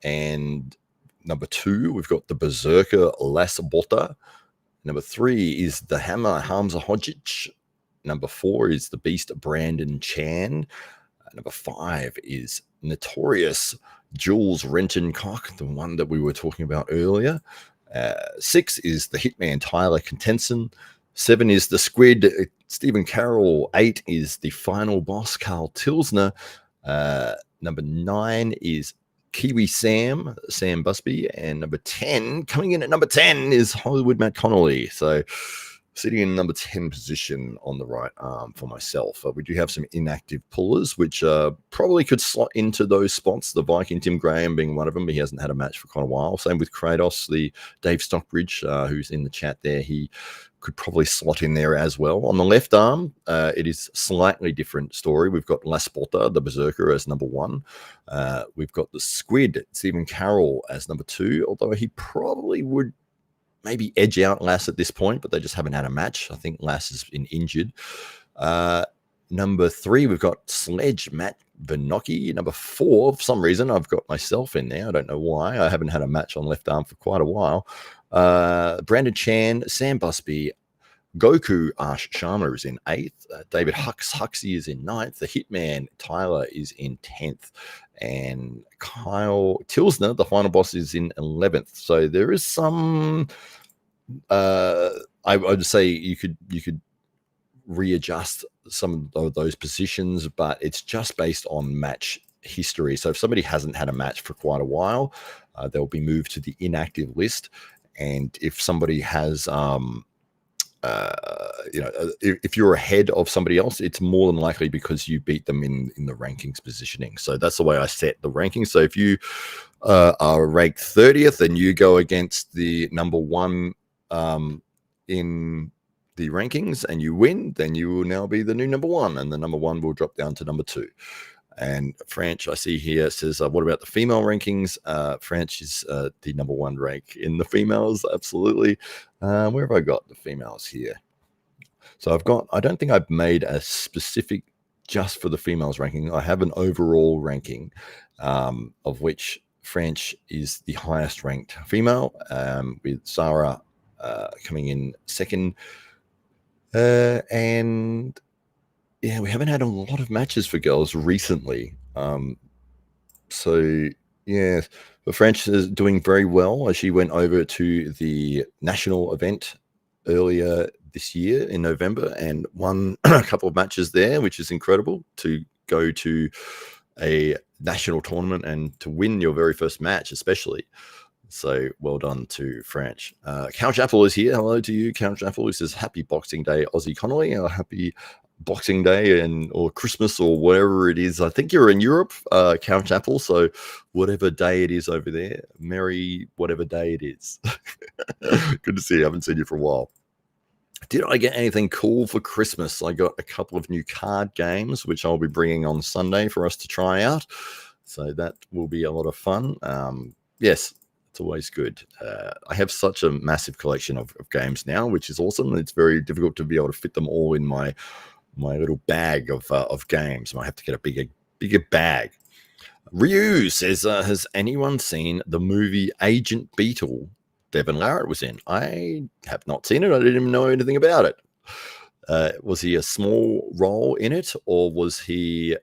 And number 2, we've got the Berserker Las Botta. Number 3 is the Hammer Hamza Hodzic. Number 4 is the Beast Brandon Chan. Number 5 is Notorious Jules Renton-Cock, the one that we were talking about earlier. 6 is the Hitman Tyler Contenson. 7 is the Squid Stephen Carroll. 8 is the Final Boss Carl Tilsner. Number 9 is Kiwi Sam Busby. And number 10, coming in at number 10, is Hollywood Matt Connolly. So sitting in number 10 position on the right arm for myself. We do have some inactive pullers, which probably could slot into those spots. The Viking Tim Graham being one of them. He hasn't had a match for quite a while. Same with Kratos, the Dave Stockbridge, who's in the chat there. He could probably slot in there as well. On the left arm, it is slightly different story. We've got Las Botta, the Berserker, as number 1. We've got the Squid, Stephen Carroll, as number 2, although he probably would maybe edge out Lass at this point, but they just haven't had a match. I think Lass has been injured. Number 3, we've got Sledge Matt Vernocki. Number 4, for some reason, I've got myself in there. I don't know why. I haven't had a match on left arm for quite a while. Brandon Chan, Sam Busby, Goku Ash Sharma is in 8th. David Huxley is in 9th. The Hitman Tyler is in 10th. And Kyle Tilsner, the Final Boss, is in 11th. So there is some. I would say you could readjust some of those positions, but it's just based on match history. So if somebody hasn't had a match for quite a while, they'll be moved to the inactive list. And if somebody has, if you're ahead of somebody else, it's more than likely because you beat them in the rankings positioning. So that's the way I set the rankings. So if you are ranked 30th and you go against the number 1 in the rankings and you win, then you will now be the new number 1, and the number 1 will drop down to number 2. And French, I see here, says, what about the female rankings? French is the number 1 rank in the females. Absolutely. Where have I got the females here? So I don't think I've made a specific just for the females ranking. I have an overall ranking of which French is the highest ranked female, with Sarah coming in 2nd. And yeah, we haven't had a lot of matches for girls recently. So yeah, but French is doing very well. She went over to the national event earlier this year in November and won a couple of matches there, which is incredible to go to a national tournament and to win your very first match, especially. So well done to French. Couch Apple is here. Hello to you, Couch Apple, who says happy Boxing Day, Aussie Connolly. Happy Boxing Day or Christmas or whatever it is. I think you're in Europe, Couch Apple. So whatever day it is over there, merry whatever day it is. Good to see you. I haven't seen you for a while. Did I get anything cool for Christmas? I got a couple of new card games, which I'll be bringing on Sunday for us to try out. So that will be a lot of fun. Yes, it's always good. I have such a massive collection of games now, which is awesome. It's very difficult to be able to fit them all in my little bag of games. I have to get a bigger bag. Ryu says, has anyone seen the movie Agent Beetle Devin Larratt was in? I have not seen it. I didn't even know anything about it. Was he a small role in it, or was he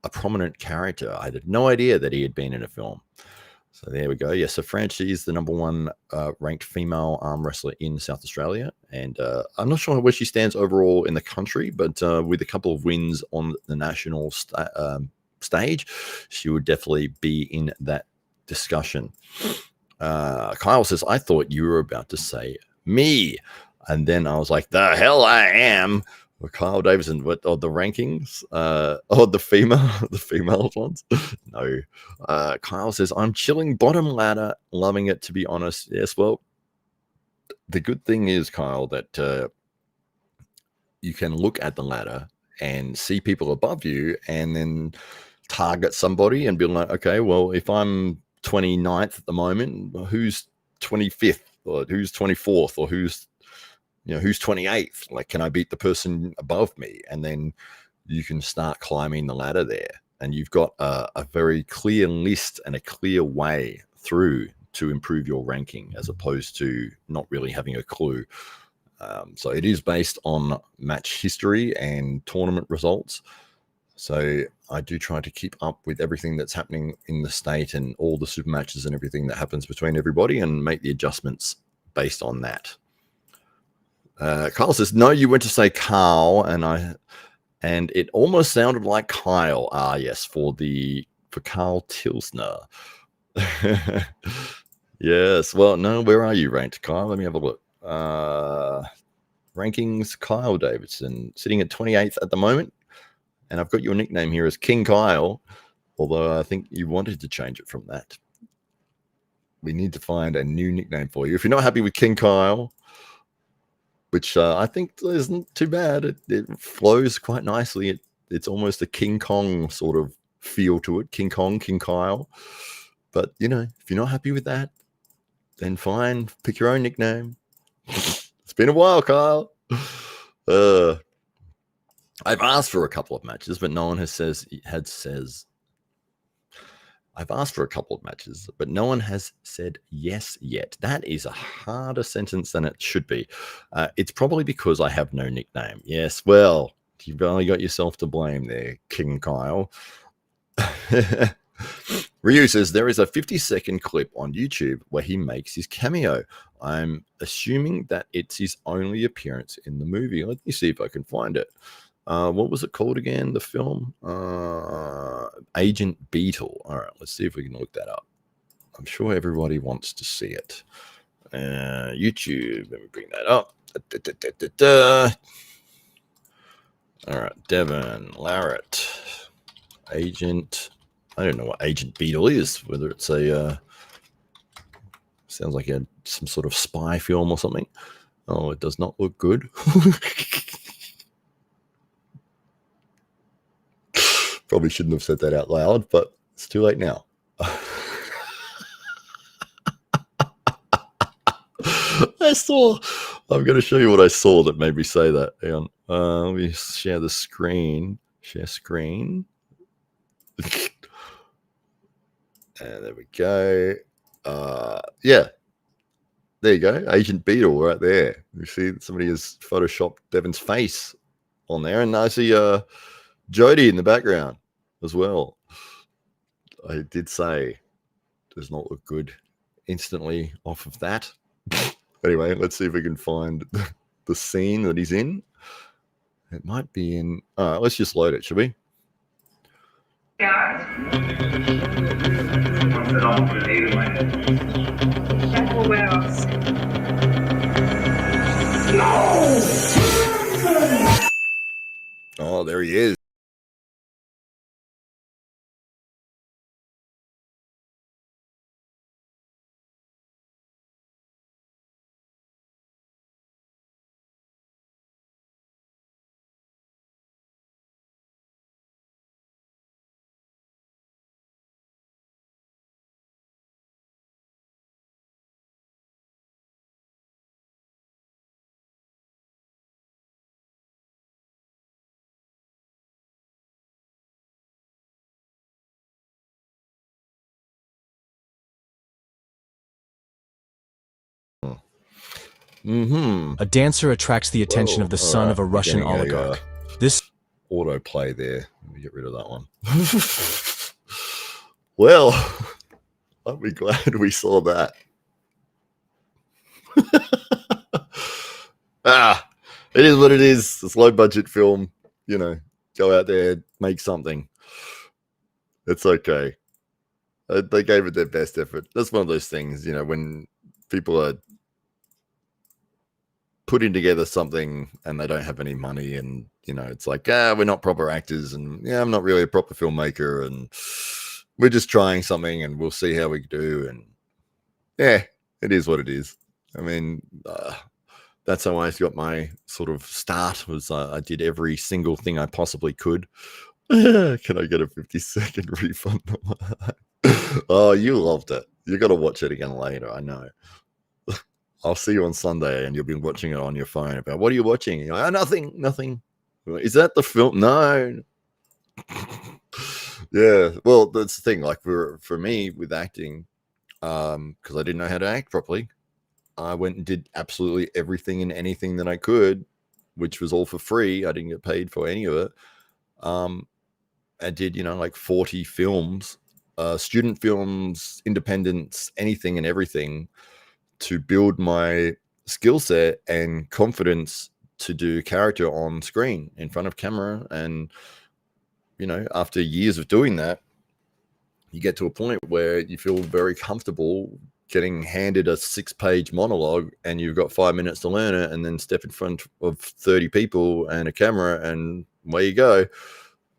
a prominent character? I had no idea that he had been in a film. So there we go. Yes, so Francie is the number one ranked female arm wrestler in South Australia. And I'm not sure where she stands overall in the country, but with a couple of wins on the national stage, she would definitely be in that discussion. Kyle says, I thought you were about to say me. And then I was like, the hell I am. Well, Kyle Davidson, what the rankings? The female ones? No. Kyle says, I'm chilling bottom ladder, loving it, to be honest. Yes, well, the good thing is, Kyle, that you can look at the ladder and see people above you and then target somebody and be like, okay, well, if I'm 29th at the moment, who's 25th or who's 24th or who's 28th? Like, can I beat the person above me? And then you can start climbing the ladder there. And you've got a very clear list and a clear way through to improve your ranking, as opposed to not really having a clue. So it is based on match history and tournament results. So I do try to keep up with everything that's happening in the state and all the super matches and everything that happens between everybody, and make the adjustments based on that. Kyle says, no, you went to say Carl, and it almost sounded like Kyle. Ah, yes, for Carl Tilsner. Yes. Well, no, where are you ranked, Kyle? Let me have a look. Rankings, Kyle Davidson, sitting at 28th at the moment. And I've got your nickname here as King Kyle, although I think you wanted to change it from that. We need to find a new nickname for you. If you're not happy with King Kyle, which I think isn't too bad, it flows quite nicely. It's almost a King Kong sort of feel to it. King Kong, King Kyle. But, if you're not happy with that, then fine. Pick your own nickname. It's been a while, Kyle. I've asked for a couple of matches, but no one I've asked for a couple of matches, but no one has said yes yet. That is a harder sentence than it should be. It's probably because I have no nickname. Yes, well, you've only got yourself to blame there, King Kyle. Ryu says, there is a 50-second clip on YouTube where he makes his cameo. I'm assuming that it's his only appearance in the movie. Let me see if I can find it. What was it called again? The film? Agent Beetle. All right, let's see if we can look that up. I'm sure everybody wants to see it. YouTube. Let me bring that up. All right, Devin Larratt. Agent. I don't know what Agent Beetle is. Whether it's sounds like some sort of spy film or something. Oh, it does not look good. Probably shouldn't have said that out loud, but it's too late now. I'm going to show you what I saw that made me say that. Hang on. Let me share the screen. Share screen. And there we go. Yeah. There you go. Agent Beetle right there. You see somebody has photoshopped Devin's face on there. And I see Jody in the background as well. I did say does not look good instantly off of that. Anyway, let's see if we can find the scene that he's in. It might be in. Let's just load it, should we? Oh, there he is. Mm-hmm. A dancer attracts the attention of the son of a Russian oligarch. This autoplay there. Let me get rid of that one. Well, I'll be glad we saw that. It is what it is. It's low budget film. You know, go out there, make something. It's okay. They gave it their best effort. That's one of those things, you know, when people are putting together something and they don't have any money, and you know, it's like, we're not proper actors, and yeah, I'm not really a proper filmmaker, and we're just trying something and we'll see how we do. And yeah, it is what it is. I mean, that's how I got my sort of start, was I did every single thing I possibly could. Can I get a 50-second refund? Oh, you loved it. You got to watch it again later, I know. I'll see you on Sunday and you'll be watching it on your phone. About, what are you watching? You're like, nothing. Is that the film? No. Yeah, well, that's the thing. Like for me with acting, because I didn't know how to act properly, I went and did absolutely everything and anything that I could, which was all for free. I didn't get paid for any of it. I did, like 40 films, student films, independents, anything and everything, to build my skill set and confidence to do character on screen in front of camera. And, after years of doing that, you get to a point where you feel very comfortable getting handed a 6-page monologue and you've got 5 minutes to learn it, and then step in front of 30 people and a camera and away you go.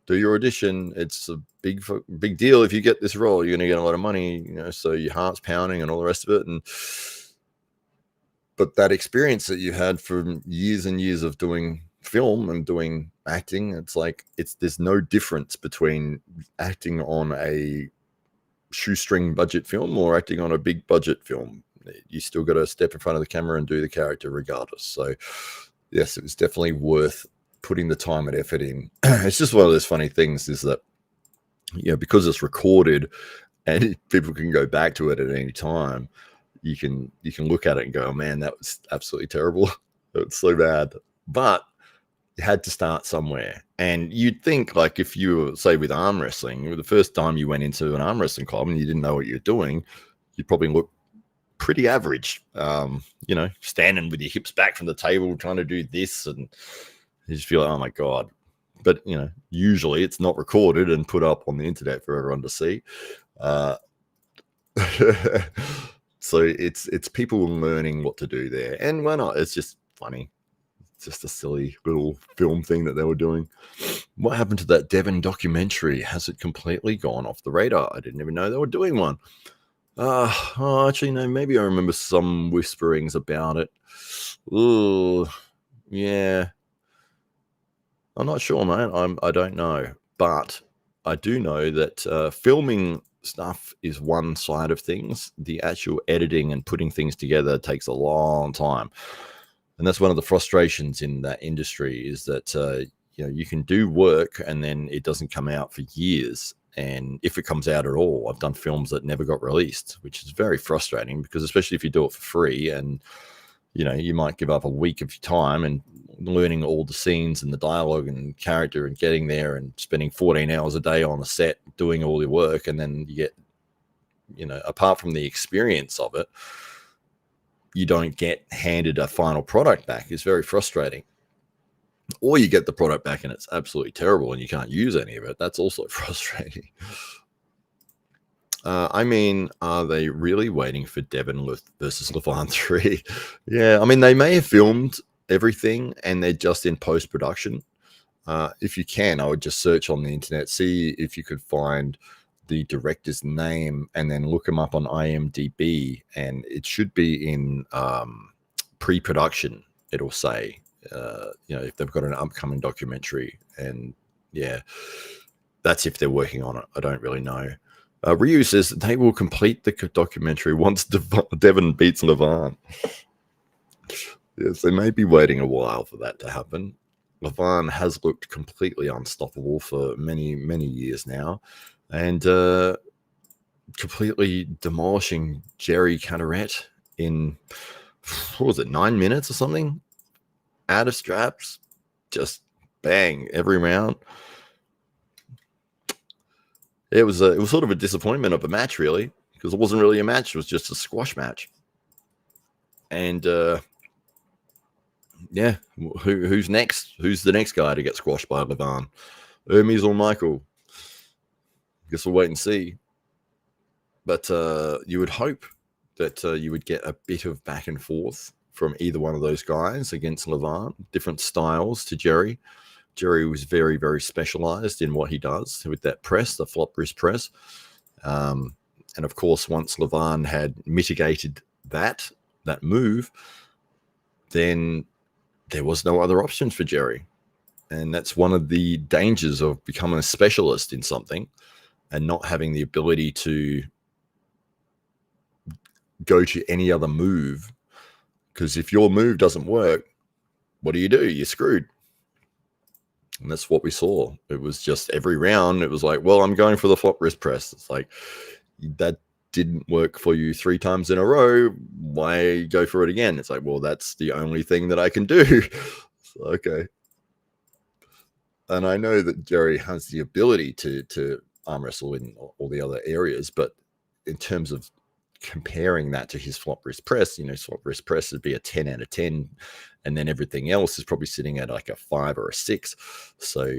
Do your audition. It's a big deal. If you get this role, you're going to get a lot of money, so your heart's pounding and all the rest of it. But that experience that you had from years and years of doing film and doing acting, it's like, there's no difference between acting on a shoestring budget film or acting on a big budget film. You still got to step in front of the camera and do the character regardless. So yes, it was definitely worth putting the time and effort in. It's just one of those funny things, is that, because it's recorded and people can go back to it at any time, you can look at it and go, oh man, that was absolutely terrible. It's so bad. But you had to start somewhere. And you'd think, like, if you were, say, with arm wrestling, the first time you went into an arm wrestling club and you didn't know what you're doing, you'd probably look pretty average, standing with your hips back from the table trying to do this, and you just feel like, oh my God. But, usually it's not recorded and put up on the internet for everyone to see. So it's people learning what to do there. And why not? It's just funny. It's just a silly little film thing that they were doing. What happened to that Devon documentary? Has it completely gone off the radar? I didn't even know they were doing one. Actually, no, maybe I remember some whisperings about it. Ooh, yeah. I'm not sure, man. I don't know. But I do know that filming stuff is one side of things. The actual editing and putting things together takes a long time. And that's one of the frustrations in that industry, is that, you can do work and then it doesn't come out for years. And if it comes out at all, I've done films that never got released, which is very frustrating, because especially if you do it for free, and, you might give up a week of your time and learning all the scenes and the dialogue and character and getting there and spending 14 hours a day on a set doing all your work. And then you get, apart from the experience of it, you don't get handed a final product back. It's very frustrating. Or you get the product back and it's absolutely terrible and you can't use any of it. That's also frustrating. Are they really waiting for Devon versus Levine 3? Yeah, they may have filmed everything and they're just in post-production. If you can, I would just search on the internet, see if you could find the director's name, and then look him up on IMDb, and it should be in pre-production. It'll say, if they've got an upcoming documentary, and yeah, that's if they're working on it. I don't really know. Ryu says they will complete the documentary once Devon beats Levine. Yes, they may be waiting a while for that to happen. Levine has looked completely unstoppable for many, many years now, and completely demolishing Jerry Cadorette in what was it, 9 minutes or something? Out of straps, just bang every round. It was sort of a disappointment of a match, really, because it wasn't really a match. It was just a squash match. And yeah, who's next? Who's the next guy to get squashed by Levan? Hermes or Michael? Guess we'll wait and see. But you would hope that you would get a bit of back and forth from either one of those guys against Levan. Different styles to Jerry. Jerry was very, very specialized in what he does with that press, the flop wrist press. And of course, once Levan had mitigated that move, then there was no other options for Jerry. And that's one of the dangers of becoming a specialist in something and not having the ability to go to any other move. Because if your move doesn't work, what do? You're screwed. And that's what we saw. It was just every round, it was like, well, I'm going for the flop wrist press. It's like, that didn't work for you 3 times in a row. Why go for it again? It's like, well, that's the only thing that I can do. So, okay. And I know that Jerry has the ability to arm wrestle in all the other areas, but in terms of comparing that to his flop wrist press, flop wrist press would be a 10 out of 10, and then everything else is probably sitting at like a 5 or a 6. So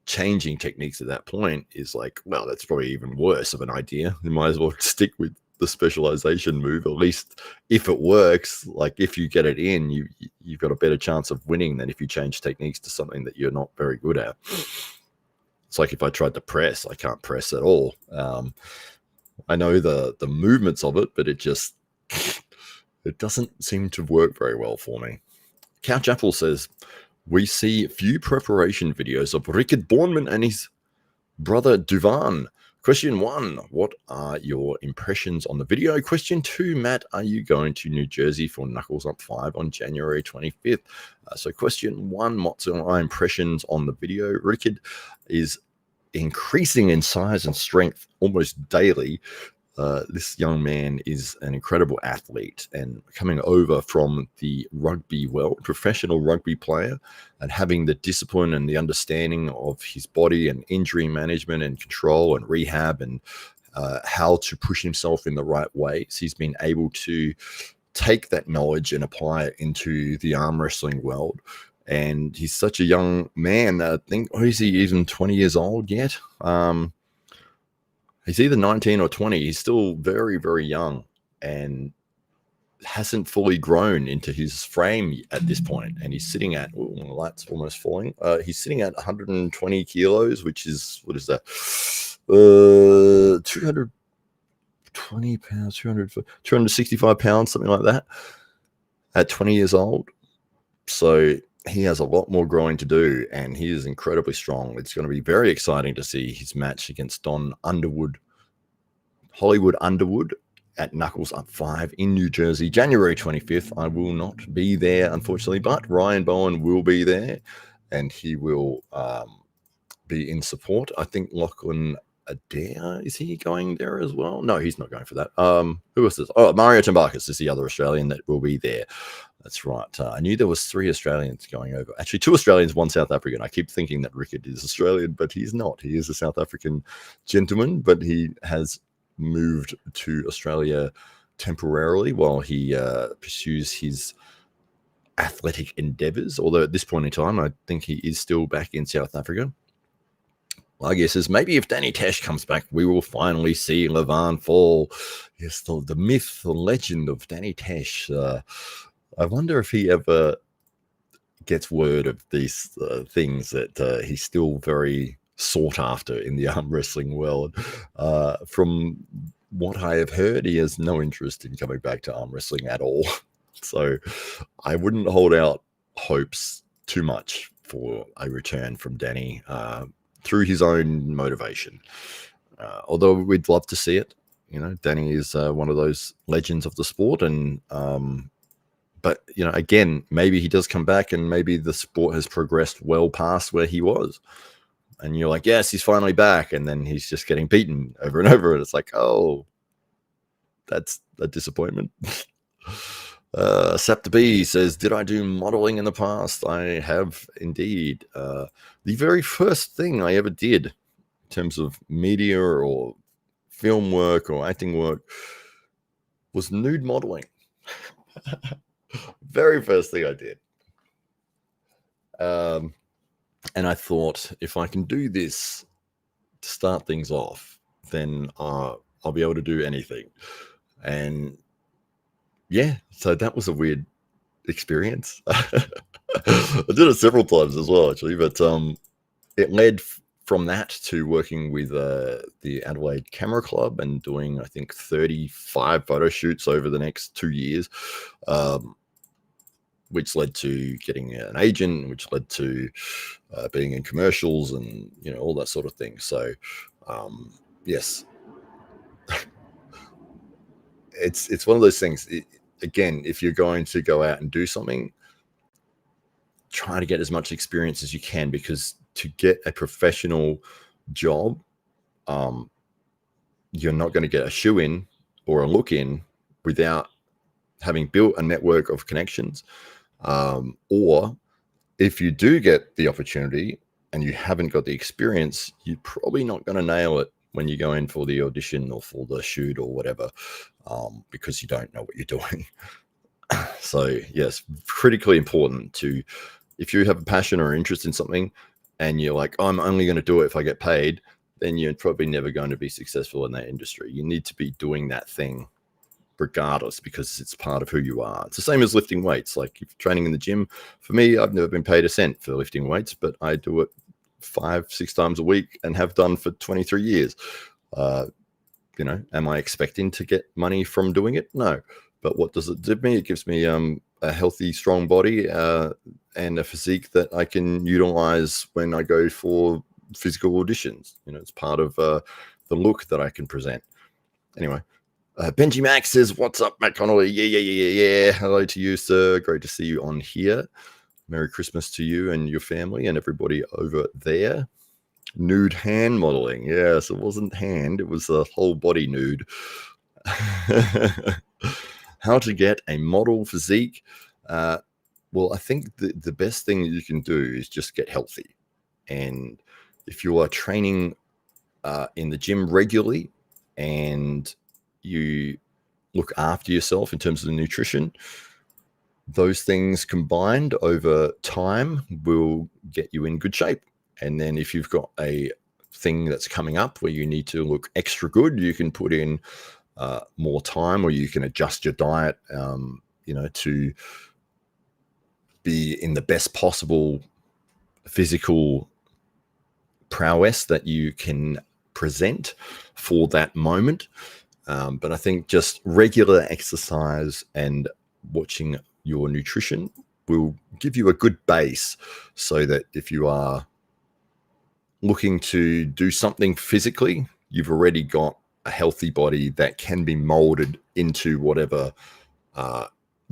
changing techniques at that point is like, well, that's probably even worse of an idea. You might as well stick with the specialization move. At least if it works, like if you get it in, you've got a better chance of winning than if you change techniques to something that you're not very good at. It's like if I tried to press, I can't press at all. I know the movements of it, but it doesn't seem to work very well for me. Couch Apple says, we see few preparation videos of Rickard Bornman and his brother Duvan. Question 1, what are your impressions on the video? Question 2, Matt, are you going to New Jersey for Knuckles Up 5 on January 25th? So question 1, what's my impressions on the video? Rickard is increasing in size and strength almost daily. This young man is an incredible athlete, and coming over from the rugby world, professional rugby player, and having the discipline and the understanding of his body and injury management and control and rehab and how to push himself in the right ways. He's been able to take that knowledge and apply it into the arm wrestling world. And he's such a young man. I think, is he even 20 years old yet? He's either 19 or 20. He's still very, very young and hasn't fully grown into his frame at this point. And he's sitting at, oh, the light's almost falling. He's sitting at 120 kilos, which is, what is that? 220 pounds, 265 pounds, something like that, at 20 years old. So he has a lot more growing to do, and he is incredibly strong. It's going to be very exciting to see his match against Don Underwood, Hollywood Underwood, at Knuckles Up 5 in New Jersey, January 25th. I will not be there, unfortunately, but Ryan Bowen will be there, and he will be in support. I think Lachlan Adair, is he going there as well? No, he's not going for that. Who is this? Oh, Mario Tambakis is the other Australian that will be there. That's right. I knew there was 3 Australians going over. Actually, 2 Australians, 1 South African. I keep thinking that Rickard is Australian, but he's not. He is a South African gentleman, but he has moved to Australia temporarily while he pursues his athletic endeavors. Although at this point in time, I think he is still back in South Africa. My guess is maybe if Danny Tesh comes back, we will finally see Levan fall. Yes, the myth, the legend of Danny Tesh. I wonder if he ever gets word of these things that he's still very sought after in the arm wrestling world. From what I have heard, he has no interest in coming back to arm wrestling at all. So I wouldn't hold out hopes too much for a return from Danny through his own motivation. Although we'd love to see it. Danny is one of those legends of the sport, and but, again, maybe he does come back and maybe the sport has progressed well past where he was. And you're like, yes, he's finally back. And then he's just getting beaten over and over. And it's like, oh, that's a disappointment. Sapta B says, did I do modeling in the past? I have indeed. The very first thing I ever did in terms of media or film work or acting work was nude modeling. Very first thing I did. And I thought, if I can do this to start things off, then I'll be able to do anything. And yeah, so that was a weird experience. I did it several times as well, actually, but it led from that to working with the Adelaide Camera Club and doing, I think, 35 photo shoots over the next 2 years, which led to getting an agent, which led to being in commercials and, you know, all that sort of thing. So, yes, it's one of those things. Again, if you're going to go out and do something, try to get as much experience as you can, because to get a professional job, you're not going to get a shoe in or a look in without having built a network of connections. Or if you do get the opportunity and you haven't got the experience, you're probably not going to nail it when you go in for the audition or for the shoot or whatever, because you don't know what you're doing. So yes, critically important to, if you have a passion or interest in something and you're like, I'm only going to do it if I get paid, then you're probably never going to be successful in that industry. You need to be doing that thing regardless, because it's part of who you are. It's the same as lifting weights. Like, if you're training in the gym, for me, I've never been paid a cent for lifting weights, but I do it 5-6 times a week and have done for 23 years. You know, am I expecting to get money from doing it? No. But what does it give me? It gives me a healthy, strong body and a physique that I can utilize when I go for physical auditions. You know, it's part of the look that I can present. Anyway, Benji Max says, what's up, Matt Connolly? Yeah. Hello to you, sir. Great to see you on here. Merry Christmas to you and your family and everybody over there. Nude hand modeling. Yes, it wasn't hand. It was a whole body nude. How to get a model physique. Well, I think the best thing that you can do is just get healthy. And if you are training in the gym regularly and you look after yourself in terms of the nutrition, those things combined over time will get you in good shape. And then if you've got a thing that's coming up where you need to look extra good, you can put in more time, or you can adjust your diet, you know, to be in the best possible physical prowess that you can present for that moment. But I think just regular exercise and watching your nutrition will give you a good base, so that if you are looking to do something physically, you've already got a healthy body that can be molded into whatever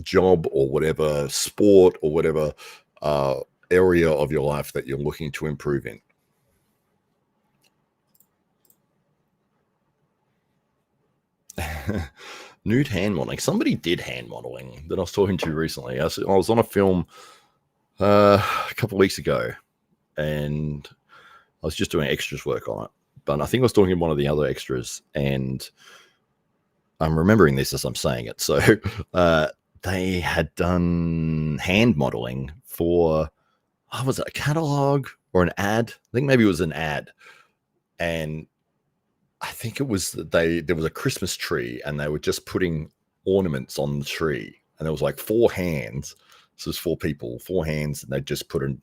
job or whatever sport or whatever area of your life that you're looking to improve in. Nude hand modeling. Somebody did hand modeling that I was talking to recently. I was on a film a couple of weeks ago, and I was just doing extras work on it. But I think I was talking to one of the other extras, and I'm remembering this as I'm saying it. So they had done hand modeling for, was it a catalog or an ad? I think maybe it was an ad. And I think it was there was a Christmas tree, and they were just putting ornaments on the tree, and there was like 4 hands. So there's 4 people, 4 hands, and they just put an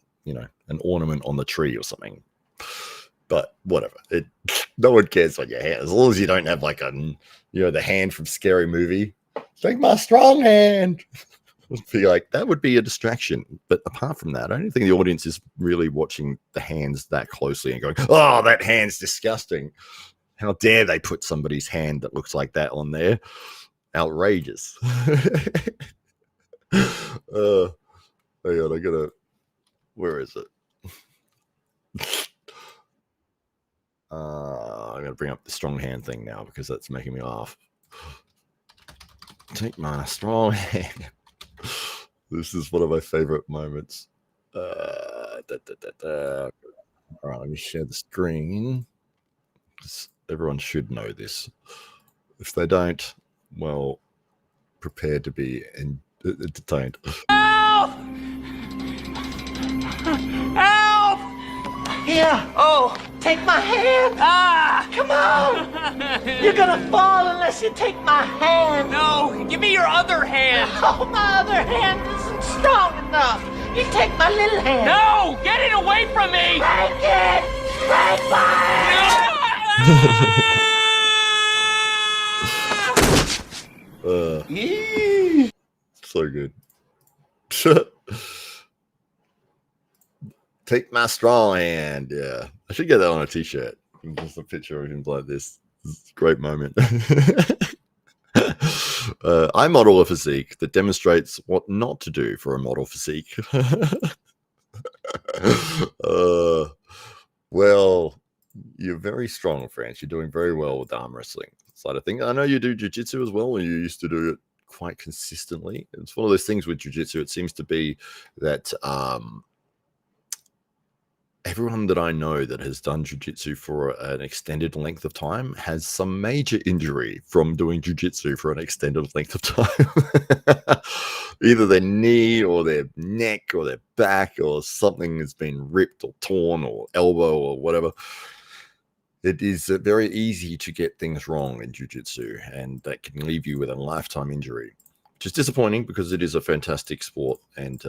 ornament on the tree or something. But whatever, no one cares what your hand, as long as you don't have like the hand from Scary Movie. Take my strong hand. Be like, that would be a distraction. But apart from that, I don't think the audience is really watching the hands that closely and going, oh, that hand's disgusting. How dare they put somebody's hand that looks like that on there? Outrageous. Hang on, where is it? I'm gonna bring up the strong hand thing now because that's making me laugh. Take my strong hand. This is one of my favorite moments. All right, let me share the screen. Everyone should know this. If they don't, well, prepare to be entertained. Help! Help! Here. Oh, take my hand. Ah! Come on. You're gonna fall unless you take my hand. No, give me your other hand. Oh, my other hand isn't strong enough. You take my little hand. No, get it away from me. Break it. Break mine. So good. Take my strong hand. Yeah, I should get that on a t-shirt. Just a picture of him like this. It's a great moment. I model a physique that demonstrates what not to do for a model physique. Well, you're very strong, France. You're doing very well with the arm wrestling side of things. I know you do jiu-jitsu as well, and you used to do it quite consistently. It's one of those things with jiu-jitsu. It seems to be that everyone that I know that has done jiu-jitsu for an extended length of time has some major injury from doing jiu-jitsu for an extended length of time. Either their knee or their neck or their back or something has been ripped or torn or elbow or whatever. It is very easy to get things wrong in jiu-jitsu, and that can leave you with a lifetime injury, which is disappointing because it is a fantastic sport and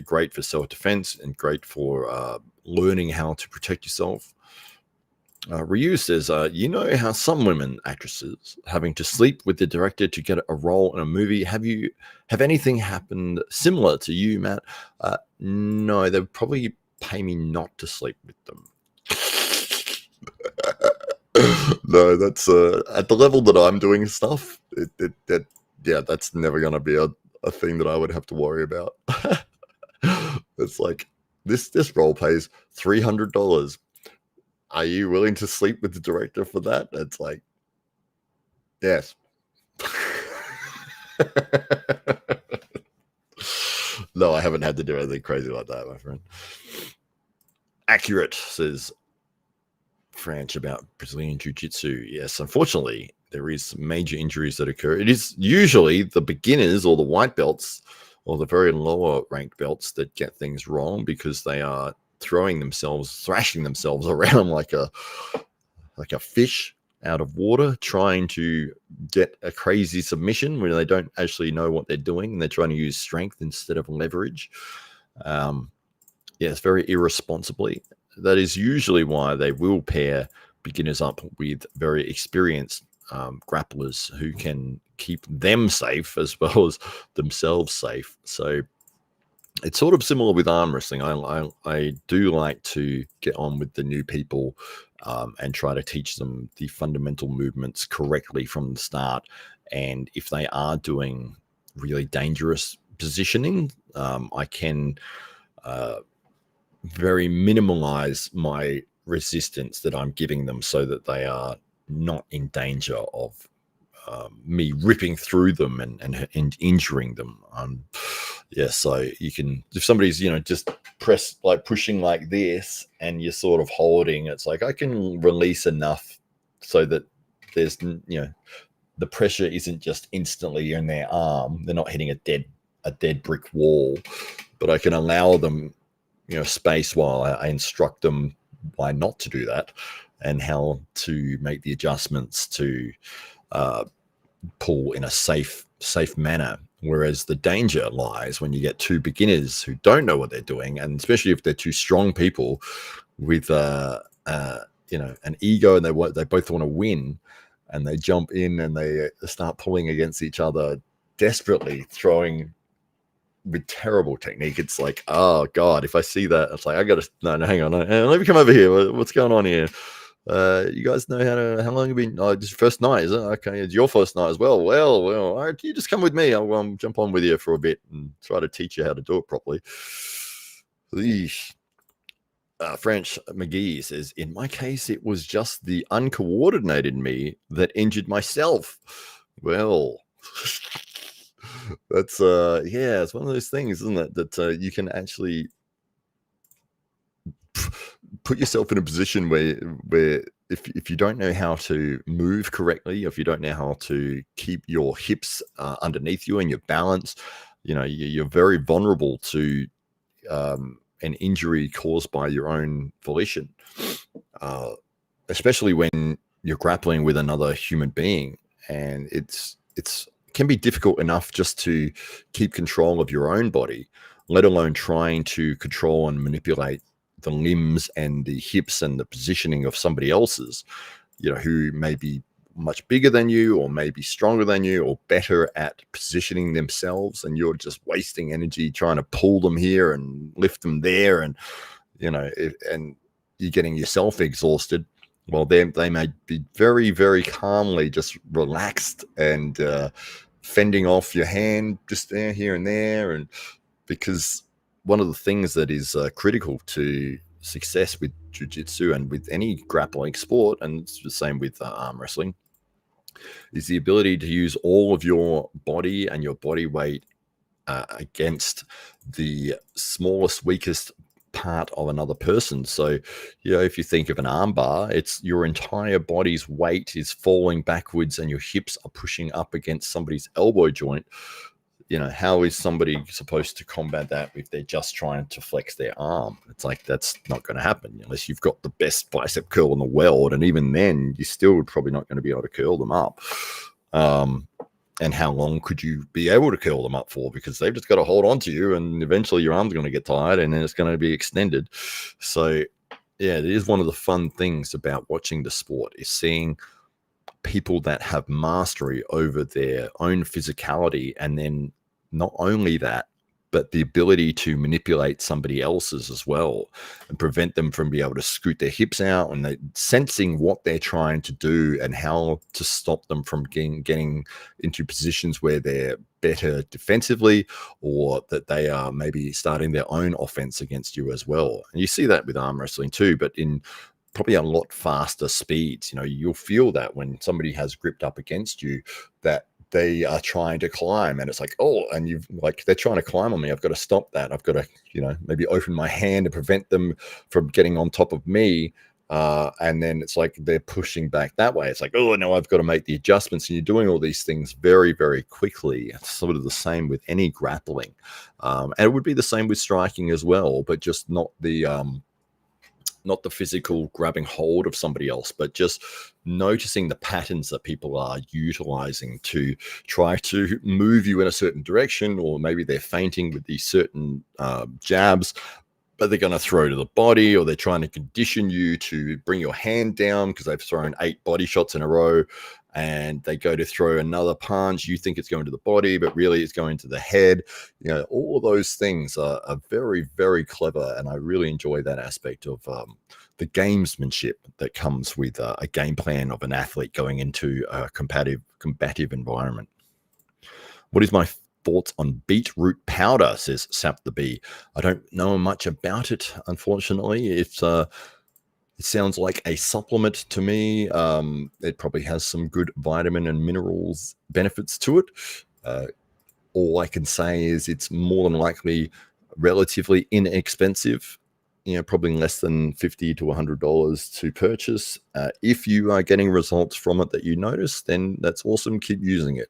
great for self-defense and great for learning how to protect yourself. Ryu says, you know how some women actresses having to sleep with the director to get a role in a movie. Have anything happened similar to you, Matt? No, they would probably pay me not to sleep with them. No, that's at the level that I'm doing stuff. That's never going to be a thing that I would have to worry about. It's like this role pays $300. Are you willing to sleep with the director for that? It's like, yes. No, I haven't had to do anything crazy like that, my friend. Accurate, says French about Brazilian Jiu-Jitsu. Yes, unfortunately, there is major injuries that occur. It is usually the beginners or the white belts or the very lower ranked belts that get things wrong because they are thrashing themselves around like a fish out of water, trying to get a crazy submission when they don't actually know what they're doing and they're trying to use strength instead of leverage. Yes, very irresponsibly. That is usually why they will pair beginners up with very experienced grapplers who can keep them safe as well as themselves safe. So it's sort of similar with arm wrestling. I do like to get on with the new people and try to teach them the fundamental movements correctly from the start. And if they are doing really dangerous positioning, I can very minimalize my resistance that I'm giving them so that they are not in danger of me ripping through them and injuring them. So you can, if somebody's, just pushing like this and you're sort of holding, it's like I can release enough so that there's, the pressure isn't just instantly in their arm. They're not hitting a dead brick wall, but I can allow them, space while I instruct them why not to do that and how to make the adjustments to pull in a safe manner. Whereas the danger lies when you get two beginners who don't know what they're doing, and especially if they're two strong people with an ego and they both want to win, and they jump in and they start pulling against each other desperately, throwing with terrible technique. It's like, oh god, if I see that, it's like I gotta hang on, let me come over here. What's going on here? You guys know how long have you been? Oh, just first night, is it? Okay, it's your first night as well. Well, all right, you just come with me. I'll jump on with you for a bit and try to teach you how to do it properly. French McGee says, in my case, it was just the uncoordinated me that injured myself. Well, That's it's one of those things, isn't it? That you can actually put yourself in a position where if you don't know how to move correctly, if you don't know how to keep your hips underneath you and your balance, you're very vulnerable to an injury caused by your own volition, especially when you're grappling with another human being. And it can be difficult enough just to keep control of your own body, let alone trying to control and manipulate the limbs and the hips and the positioning of somebody else's, who may be much bigger than you or maybe stronger than you or better at positioning themselves, and you're just wasting energy trying to pull them here and lift them there, and and you're getting yourself exhausted. Well, they may be very, very calmly just relaxed and fending off your hand just there, here and there. And because one of the things that is critical to success with jiu-jitsu and with any grappling sport, and it's the same with arm wrestling, is the ability to use all of your body and your body weight against the smallest, weakest part of another person. So, if you think of an arm bar, it's your entire body's weight is falling backwards and your hips are pushing up against somebody's elbow joint. How is somebody supposed to combat that if they're just trying to flex their arm? It's like, that's not going to happen unless you've got the best bicep curl in the world. And even then, you're still probably not going to be able to curl them up. And how long could you be able to curl them up for? Because they've just got to hold on to you, and eventually your arm's going to get tired and then it's going to be extended. So, it is one of the fun things about watching the sport, is seeing people that have mastery over their own physicality, and then not only that, but the ability to manipulate somebody else's as well and prevent them from being able to scoot their hips out, and they sensing what they're trying to do and how to stop them from getting into positions where they're better defensively, or that they are maybe starting their own offense against you as well. And you see that with arm wrestling too, but in probably a lot faster speeds. You'll feel that when somebody has gripped up against you, that they are trying to climb, and it's like, and they're trying to climb on me. I've got to stop that. I've got to, maybe open my hand to prevent them from getting on top of me. And then it's like they're pushing back that way. It's like, no, I've got to make the adjustments. And you're doing all these things very, very quickly. It's sort of the same with any grappling. And it would be the same with striking as well, but just not the physical grabbing hold of somebody else, but just noticing the patterns that people are utilizing to try to move you in a certain direction, or maybe they're feinting with these certain jabs, but they're going to throw to the body, or they're trying to condition you to bring your hand down because they've thrown 8 body shots in a row, and they go to throw another punch. You think it's going to the body, but really it's going to the head. All of those things are very, very clever. And I really enjoy that aspect of the gamesmanship that comes with a game plan of an athlete going into a combative environment. What is my thoughts on beetroot powder, says Sap the Bee. I don't know much about it, unfortunately. It sounds like a supplement to me. It probably has some good vitamin and minerals benefits to it. All I can say is it's more than likely relatively inexpensive, probably less than $50 to $100 to purchase. If you are getting results from it that you notice, then that's awesome. Keep using it.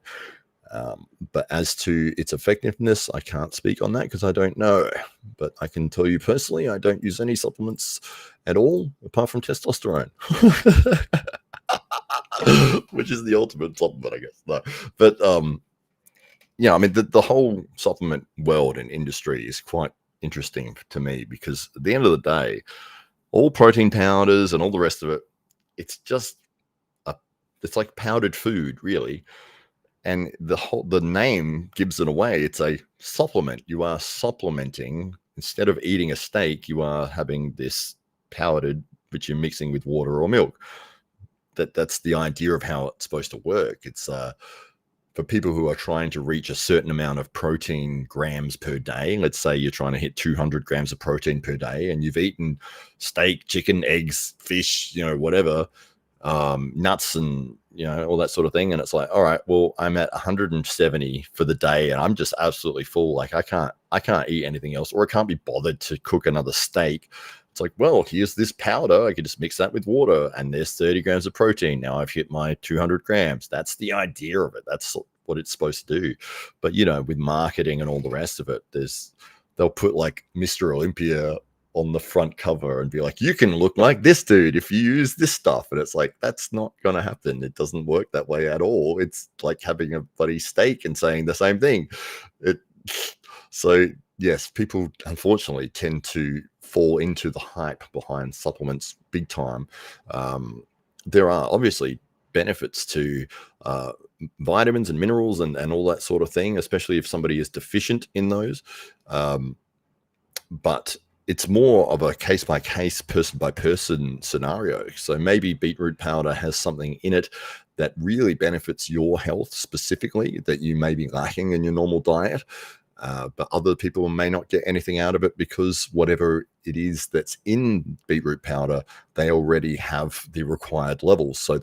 But as to its effectiveness, I can't speak on that because I don't know. But I can tell you personally, I don't use any supplements at all apart from testosterone, which is the ultimate supplement, I guess. No. But the whole supplement world and industry is quite interesting to me, because at the end of the day, all protein powders and all the rest of it, it's just it's like powdered food, really. And the name gives it away. It's a supplement. You are supplementing. Instead of eating a steak, you are having this powdered, which you're mixing with water or milk. That's the idea of how it's supposed to work. It's for people who are trying to reach a certain amount of protein grams per day. Let's say you're trying to hit 200 grams of protein per day, and you've eaten steak, chicken, eggs, fish, whatever. nuts and, you know, all that sort of thing. And it's like, all right, well, I'm at 170 for the day and I'm just absolutely full. Like I can't eat anything else, or I can't be bothered to cook another steak. It's like, well, here's this powder. I can just mix that with water and there's 30 grams of protein. Now I've hit my 200 grams. That's the idea of it. That's what it's supposed to do. But, you know, with marketing and all the rest of it, they'll put like Mr. Olympia on the front cover and be like, you can look like this dude if you use this stuff. And it's like, that's not going to happen. It doesn't work that way at all. It's like having a bloody steak and saying the same thing. So yes, people unfortunately tend to fall into the hype behind supplements big time. There are obviously benefits to vitamins and minerals and all that sort of thing, especially if somebody is deficient in those. But it's more of a case-by-case, person-by-person scenario. So maybe beetroot powder has something in it that really benefits your health specifically that you may be lacking in your normal diet. But other people may not get anything out of it because whatever it is that's in beetroot powder, they already have the required levels. So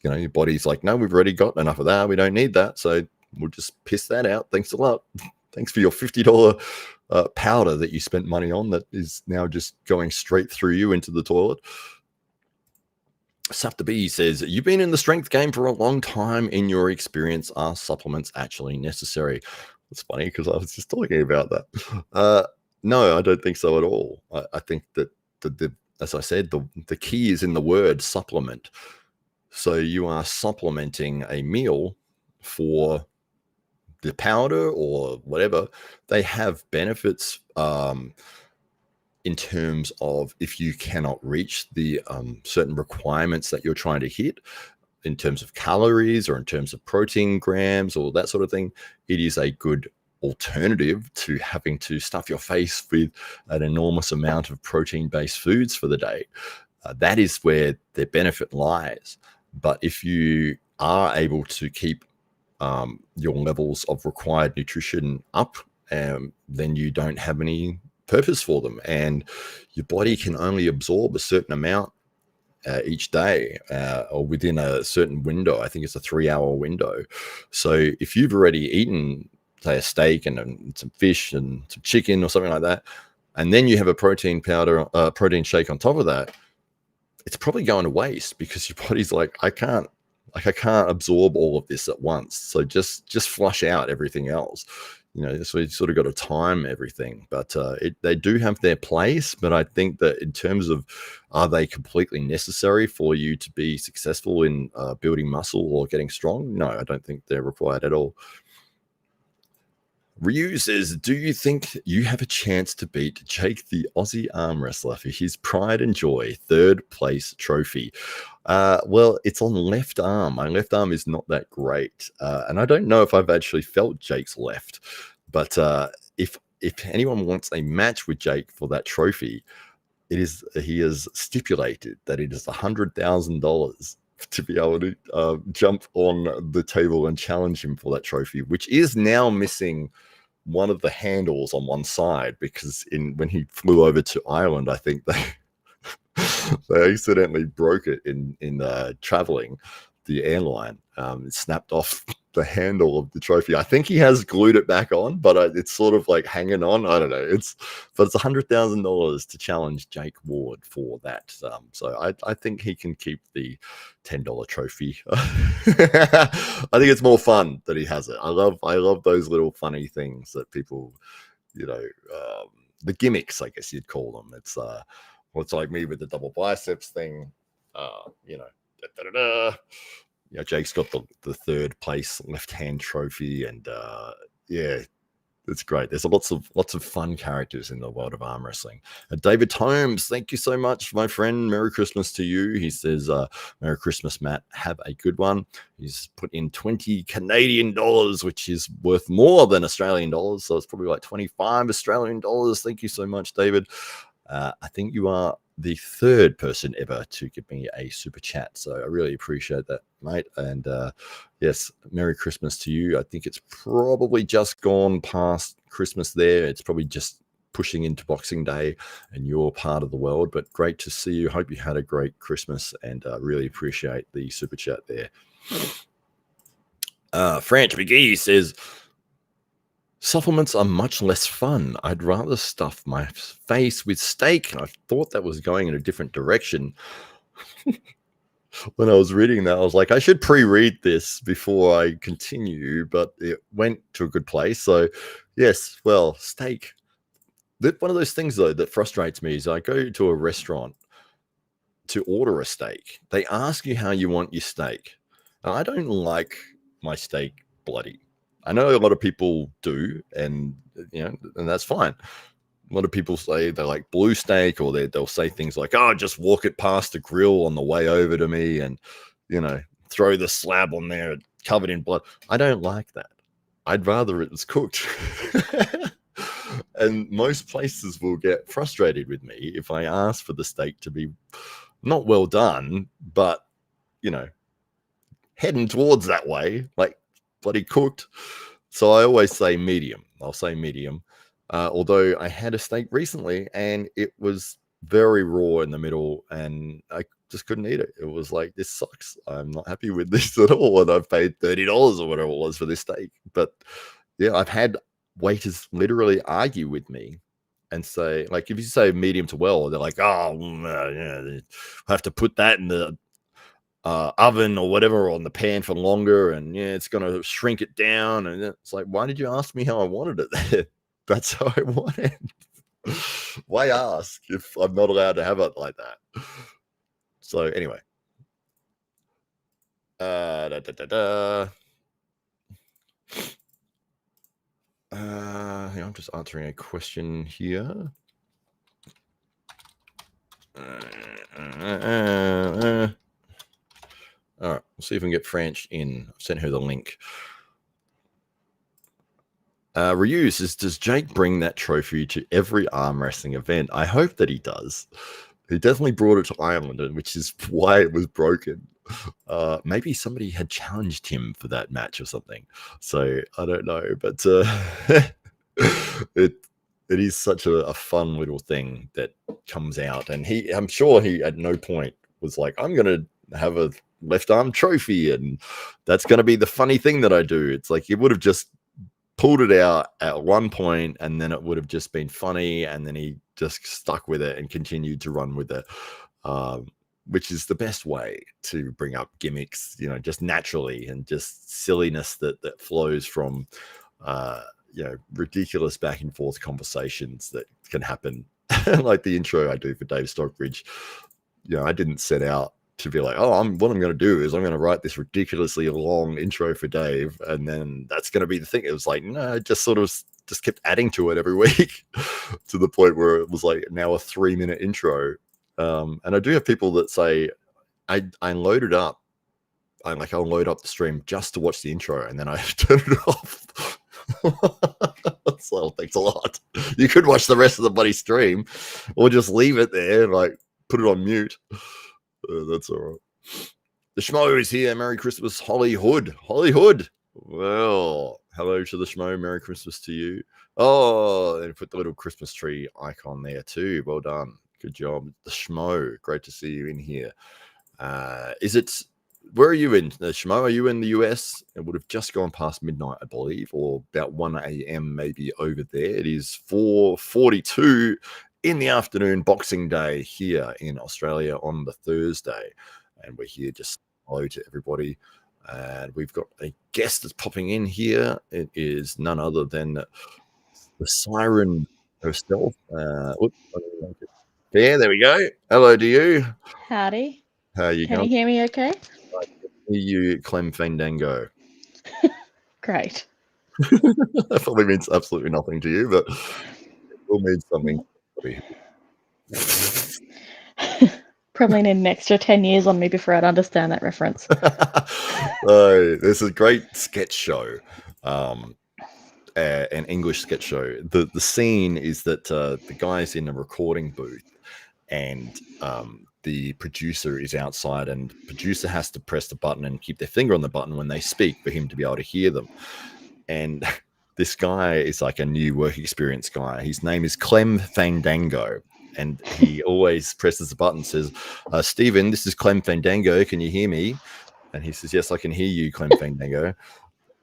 your body's like, no, we've already got enough of that. We don't need that. So we'll just piss that out. Thanks a lot. Thanks for your $50 powder that you spent money on that is now just going straight through you into the toilet. Safta B says, you've been in the strength game for a long time. In your experience, are supplements actually necessary? It's funny because I was just talking about that. No, I don't think so at all. I think that, as I said, the key is in the word supplement. So you are supplementing a meal for the powder or whatever. They have benefits in terms of if you cannot reach the certain requirements that you're trying to hit in terms of calories or in terms of protein grams or that sort of thing. It is a good alternative to having to stuff your face with an enormous amount of protein-based foods for the day. That is where their benefit lies. But if you are able to keep your levels of required nutrition up, then you don't have any purpose for them, and your body can only absorb a certain amount each day or within a certain window. I think it's a 3-hour window. So if you've already eaten, say, a steak and some fish and some chicken or something like that, and then you have a protein powder, protein shake on top of that, it's probably going to waste because your body's like, I can't absorb all of this at once. So just flush out everything else. So you sort of got to time everything. But they do have their place. But I think that in terms of, are they completely necessary for you to be successful in building muscle or getting strong? No, I don't think they're required at all. Ryu says, do you think you have a chance to beat Jake the Aussie arm wrestler for his pride and joy 3rd place trophy? Well, it's on left arm. My left arm is not that great. And I don't know if I've actually felt Jake's left. But if anyone wants a match with Jake for that trophy, he has stipulated that it is $100,000 to be able to jump on the table and challenge him for that trophy, which is now missing one of the handles on one side because when he flew over to Ireland, I think they accidentally broke it in traveling the airline. It snapped off the handle of the trophy. I think he has glued it back on, but it's sort of like hanging on. I don't know. It's $100,000 to challenge Jake Ward for that. So I think he can keep the $10 trophy. I think it's more fun that he has it. I love those little funny things that people, the gimmicks, I guess you'd call them. It's like me with the double biceps thing. Jake's got the 3rd place left-hand trophy, and it's great. There's lots of fun characters in the world of arm wrestling. David Holmes, thank you so much, my friend. Merry Christmas to you. He says, Merry Christmas, Matt. Have a good one. He's put in 20 Canadian dollars, which is worth more than Australian dollars. So it's probably like 25 Australian dollars. Thank you so much, David. I think you are the 3rd person ever to give me a super chat. So I really appreciate that, mate. And yes, Merry Christmas to you. I think it's probably just gone past Christmas there. It's probably just pushing into Boxing Day and your part of the world. But great to see you. Hope you had a great Christmas, and really appreciate the super chat there. French McGee says, supplements are much less fun. I'd rather stuff my face with steak. I thought that was going in a different direction. When I was reading that, I was like, I should pre-read this before I continue, but it went to a good place. So yes, well, steak. One of those things, though, that frustrates me is I go to a restaurant to order a steak. They ask you how you want your steak. And I don't like my steak bloody. I know a lot of people do, and and that's fine. A lot of people say they like blue steak, or they'll say things like, "Oh, just walk it past the grill on the way over to me, and throw the slab on there covered in blood." I don't like that. I'd rather it was cooked. And most places will get frustrated with me if I ask for the steak to be not well done, but heading towards that way, like bloody cooked. So I always say medium. I'll say medium. Although I had a steak recently and it was very raw in the middle and I just couldn't eat it. It was like, this sucks. I'm not happy with this at all. And I've paid $30 or whatever it was for this steak. But yeah, I've had waiters literally argue with me and say, like, if you say medium to well, they're like, oh, I have to put that in the oven or whatever, or on the pan for longer, and it's going to shrink it down. And it's like, why did you ask me how I wanted it there? That's how I want it. Why ask if I'm not allowed to have it like that? So anyway, I'm just answering a question here. All right, we'll see if we can get French in. I've sent her the link. Ryu says, does Jake bring that trophy to every arm wrestling event? I hope that he does. He definitely brought it to Ireland, which is why it was broken. Maybe somebody had challenged him for that match or something. So I don't know, but it is such a fun little thing that comes out. And I'm sure he at no point was like, I'm going to have a left arm trophy and that's going to be the funny thing that I do. It's like he would have just pulled it out at one point and then it would have just been funny, and then he just stuck with it and continued to run with it, which is the best way to bring up gimmicks, just naturally, and just silliness that flows from ridiculous back and forth conversations that can happen. Like the intro I do for Dave Stockbridge, I didn't set out to be like, what I'm going to do is I'm going to write this ridiculously long intro for Dave, and then that's going to be the thing. It was like, no, just sort of just kept adding to it every week to the point where it was like now a 3-minute intro. And I do have people that say, I load it up. I'll load up the stream just to watch the intro, and then I turn it off. So thanks a lot. You could watch the rest of the bloody stream, or just leave it there, like put it on mute. That's all right. The Schmo is here. Merry Christmas, Hollywood. Hollywood. Well, hello to the Schmo. Merry Christmas to you. Oh, and put the little Christmas tree icon there too. Well done. Good job. The Schmo. Great to see you in here. Where are you in, the Schmo? Are you in the US? It would have just gone past midnight, I believe, or about 1 a.m. maybe over there. It is 4:42 in the afternoon, Boxing Day here in Australia on the Thursday. And we're here just hello to everybody. And we've got a guest that's popping in here. It is none other than the Siren herself. There we go. Hello to you. Howdy. How are you Can going? you hear me okay? I can hear you, Clem Fandango. Great. That probably means absolutely nothing to you, but it will mean something. Probably need an extra 10 years on me before I'd understand that reference. There's a great sketch show, an English sketch show. The scene is that the guy's in a recording booth, and the producer is outside, and the producer has to press the button and keep their finger on the button when they speak for him to be able to hear them. And this guy is like a new work experience guy. His name is Clem Fandango. And he always presses the button, says, Stephen, this is Clem Fandango. Can you hear me? And he says, yes, I can hear you, Clem Fandango.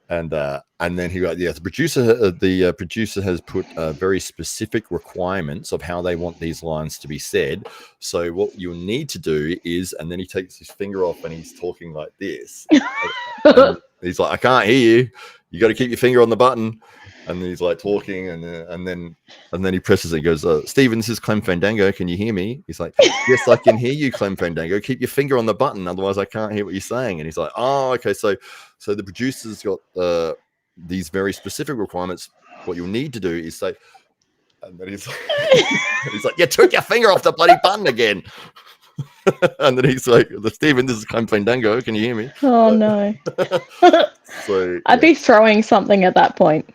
And then he got, the producer has put very specific requirements of how they want these lines to be said. So what you'll need to do is, and then he takes his finger off and he's talking like this. And he's like, I can't hear you. You got to keep your finger on the button. And then he's like talking, and then he presses it and goes, Stephen, this is Clem Fandango. Can you hear me? He's like, yes, I can hear you, Clem Fandango. Keep your finger on the button, otherwise I can't hear what you're saying. And he's like, oh, okay. So the producer's got these very specific requirements. What you'll need to do is say, and then he's like, you took your finger off the bloody button again. And then he's like, Stephen, this is Clem Fandango. Can you hear me? Oh no. So I'd be throwing something at that point.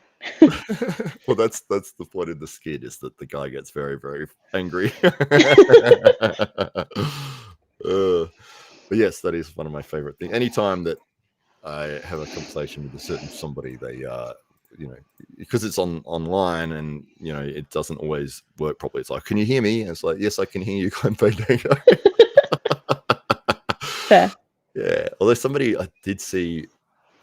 Well, that's the point of the skit, is that the guy gets very, very angry. But yes, that is one of my favorite things. Anytime that I have a conversation with a certain somebody, they because it's online and it doesn't always work properly. It's like, can you hear me? And it's like, yes, I can hear you, Clem Fandango. Fair. Yeah. Although somebody I did see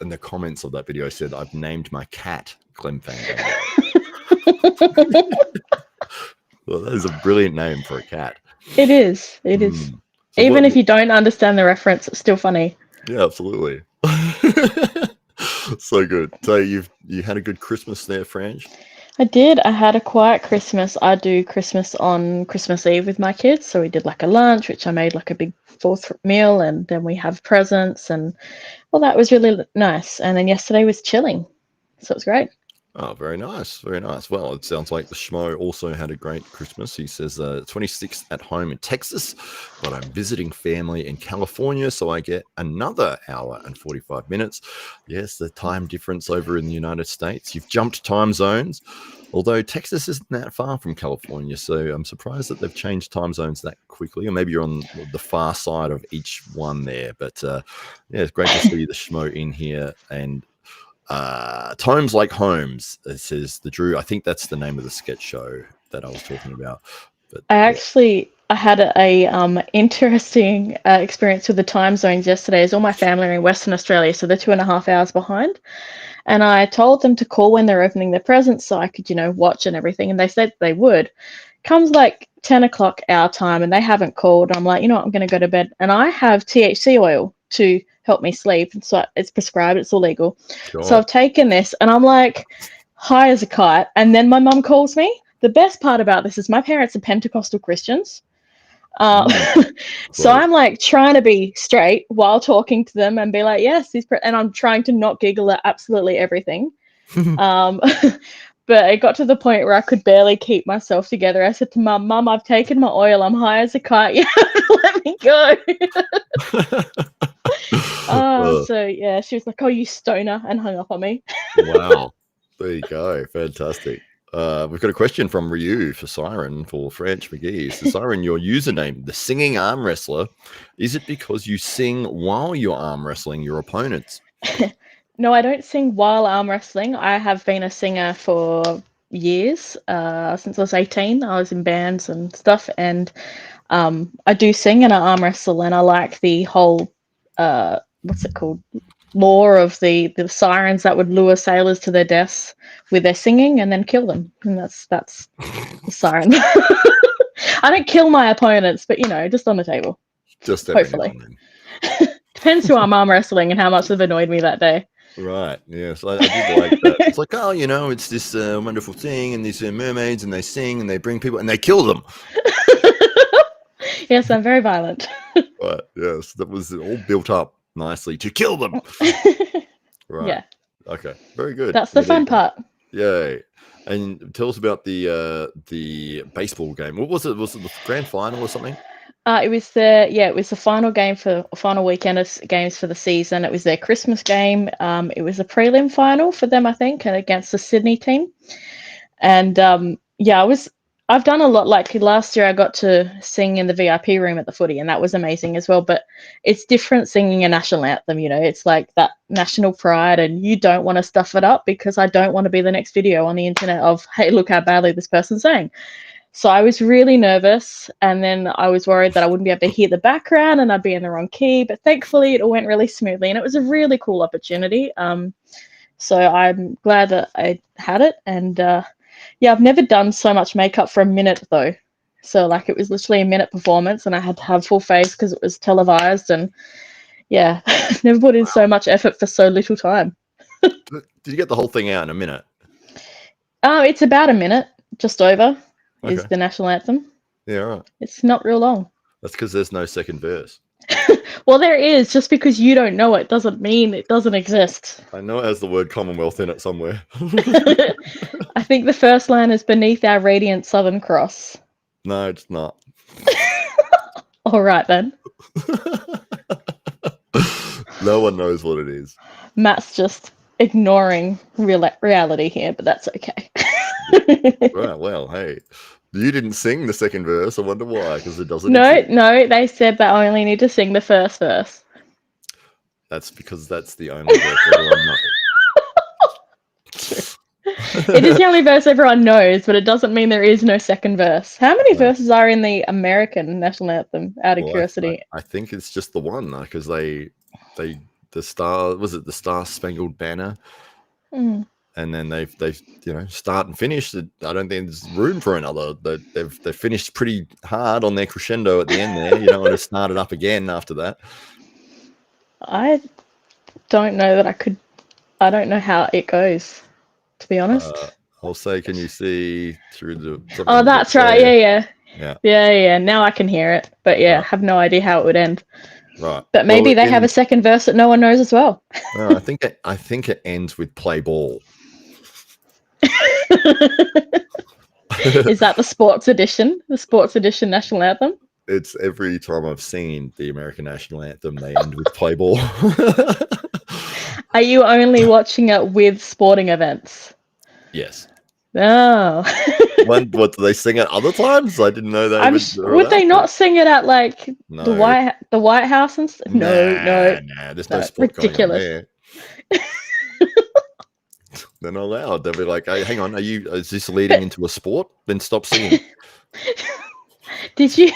in the comments of that video said, I've named my cat Clem Fandango. Well, that is a brilliant name for a cat. It is. It is. So even if you don't understand the reference, it's still funny. Yeah, absolutely. So good. So you had a good Christmas there, Franch? I did. I had a quiet Christmas. I do Christmas on Christmas Eve with my kids. So we did like a lunch, which I made like a big fourth meal, and then we have presents, and well, that was really nice. And then yesterday was chilling. So it was great. Oh, very nice. Very nice. Well, it sounds like the Schmo also had a great Christmas. He says 26th at home in Texas, but I'm visiting family in California, so I get another hour and 45 minutes. Yes, the time difference over in the United States. You've jumped time zones, although Texas isn't that far from California, so I'm surprised that they've changed time zones that quickly, or maybe you're on the far side of each one there. But yeah, it's great to see the Schmo in here. And Times Like Homes, it says the Drew. I think that's the name of the sketch show that I was talking about. But I had a interesting experience with the time zones yesterday. As all my family are in Western Australia, so they're 2.5 hours behind. And I told them to call when they're opening their presents so I could, watch and everything. And they said they would. Comes like 10 o'clock our time and they haven't called. I'm like, you know what, I'm going to go to bed. And I have THC oil to help me sleep. So it's prescribed, it's all legal. Sure. So I've taken this and I'm like high as a kite. And then my mum calls me. The best part about this is my parents are Pentecostal Christians. So I'm like trying to be straight while talking to them and be like, yes, and I'm trying to not giggle at absolutely everything. But it got to the point where I could barely keep myself together. I said to Mum, I've taken my oil. I'm high as a kite. You have to let me go. So yeah, she was like, oh, you stoner, and hung up on me. Wow. There you go. Fantastic. We've got a question from Ryu for Siren, for Franch McGee. So Siren, your username, the singing arm wrestler, is it because you sing while you're arm wrestling your opponents? No, I don't sing while arm wrestling. I have been a singer for years, since I was 18. I was in bands and stuff, and I do sing and I arm wrestle, and I like the whole, what's it called, lore of the sirens that would lure sailors to their deaths with their singing and then kill them. And that's the siren. I don't kill my opponents, but just on the table. Just hopefully. Depends who I'm arm wrestling and how much they've annoyed me that day. Right. Yes, I did like that. It's like, oh, it's this wonderful thing, and these mermaids, and they sing, and they bring people, and they kill them. Yes, I'm very violent. Right. Yes, that was all built up nicely to kill them. Right. Yeah. Okay. Very good. That's the fun part. Yay. And tell us about the baseball game. What was it? Was it the grand final or something? It was the final game final weekend of games for the season. It was their Christmas game. It was a prelim final for them, I think, against the Sydney team. And I I've done a lot. Like last year, I got to sing in the VIP room at the footy, and that was amazing as well. But it's different singing a national anthem. It's like that national pride, and you don't want to stuff it up because I don't want to be the next video on the internet of, hey, look how badly this person sang. So I was really nervous, and then I was worried that I wouldn't be able to hear the background and I'd be in the wrong key. But thankfully, it all went really smoothly, and it was a really cool opportunity. So I'm glad that I had it, and yeah, I've never done so much makeup for a minute though. So like it was literally a minute performance, and I had to have full face because it was televised, and yeah, never put in so much effort for so little time. Did you get the whole thing out in a minute? It's about a minute, just over, is Okay. the national anthem. Yeah, right. It's not real long. That's because there's no second verse. Well, there is. Just because you don't know it doesn't mean it doesn't exist. I know it has the word Commonwealth in it somewhere. I think the first line is beneath our radiant Southern Cross. No, it's not. All right then. No one knows what it is. Matt's just ignoring reality here, but that's okay. Right, well, hey. You didn't sing the second verse. I wonder why, because it doesn't No, exist. they said that I only need to sing the first verse. That's because that's the only verse everyone knows. It is the only verse everyone knows, but it doesn't mean there is no second verse. How many verses are in the American national anthem, out of Well, curiosity? I think it's just the one, because the Star Spangled Banner, Mm. and then they've start and finish. I don't think there's room for another. They've finished pretty hard on their crescendo at the end there. You don't want to start it up again after that. I don't know that I could. I don't know how it goes, to be honest. I'll say, can you see through the? Oh, that's right. Yeah. Now I can hear it, but yeah, I have no idea how it would end. Right. But maybe they have a second verse that no one knows as well. I think it ends with play ball. Is that the sports edition? The sports edition national anthem? It's every time I've seen the American national anthem, they end with play ball. Are you only watching it with sporting events? Yes. Oh. What do they sing at other times? I didn't know they would they not sing it at like No. the White House and stuff? No. There's no No, sport ridiculous. going on there. They're not allowed. They'll be like, hey, hang on, is this leading into a sport? Then stop singing. Did you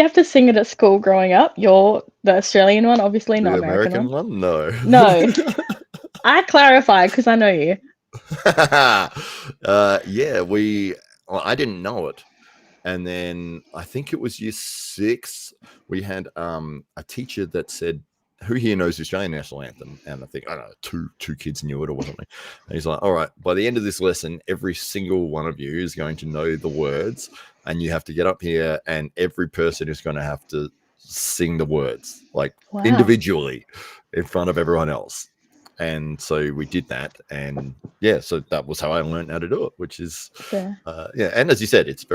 have to sing it at school growing up? The Australian one, obviously, not The American one? No. No. I clarify because I know you. Yeah, I didn't know it. And then I think it was year 6, we had a teacher that said, who here knows the Australian national anthem? And I think, I don't know, two kids knew it or something. And he's like, all right, by the end of this lesson, every single one of you is going to know the words, and you have to get up here, and every person is going to have to sing the words, like Wow. individually in front of everyone else. And so we did that, and yeah, so that was how I learned how to do it, which is Yeah. And as you said, it's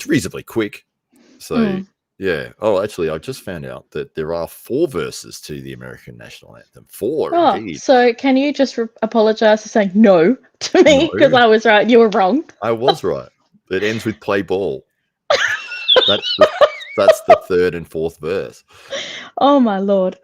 reasonably quick. So yeah. Oh, actually, I just found out that there are 4 verses to the American national anthem. 4, Oh, indeed. so can you just apologize for saying no to me No. because I was right, you were wrong? I was right. It ends with play ball. That's the 3rd and 4th verse. Oh my lord.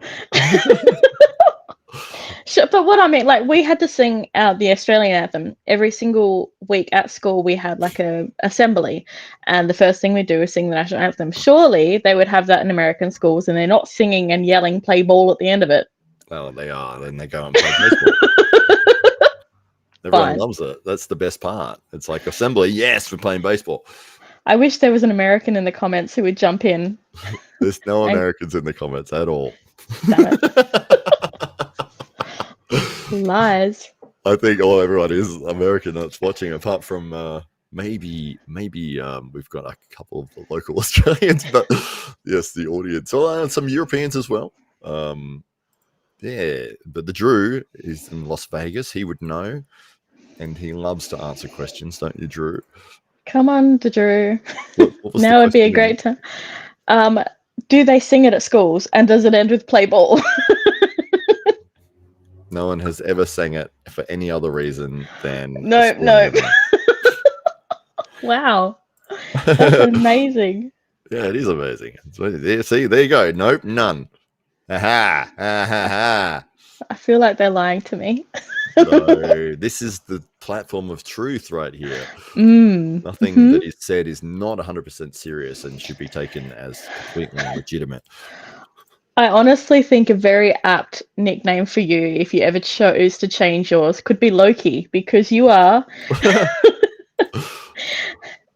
Sure, but what I mean, like, we had to sing out the Australian anthem every single week at school. We had like a assembly, and the first thing we do is sing the national anthem. Surely they would have that in American schools, and they're not singing and yelling "play ball" at the end of it. Well, they are. Then they go and play baseball. Everyone Fine. loves it. That's the best part. It's like assembly. Yes, we're playing baseball. I wish there was an American in the comments who would jump in. There's no And- Americans in the comments at all. Damn it. Lies. I think everyone is American that's watching, apart from maybe we've got a couple of the local Australians, but yes, the audience. So some Europeans as well. Yeah, but the Drew is in Las Vegas. He would know, and he loves to answer questions, don't you, Drew? Come on, Drew. What was the Now would be a question great time. Do they sing it at schools, and does it end with play ball? No one has ever sang it for any other reason than No. Wow. That's amazing. Yeah, it is amazing. See, there you go. Nope, none. Aha, ha. I feel like they're lying to me. So this is the platform of truth right here. Nothing that is said is not 100% serious and should be taken as completely legitimate. I honestly think a very apt nickname for you, if you ever chose to change yours, could be Loki, because you are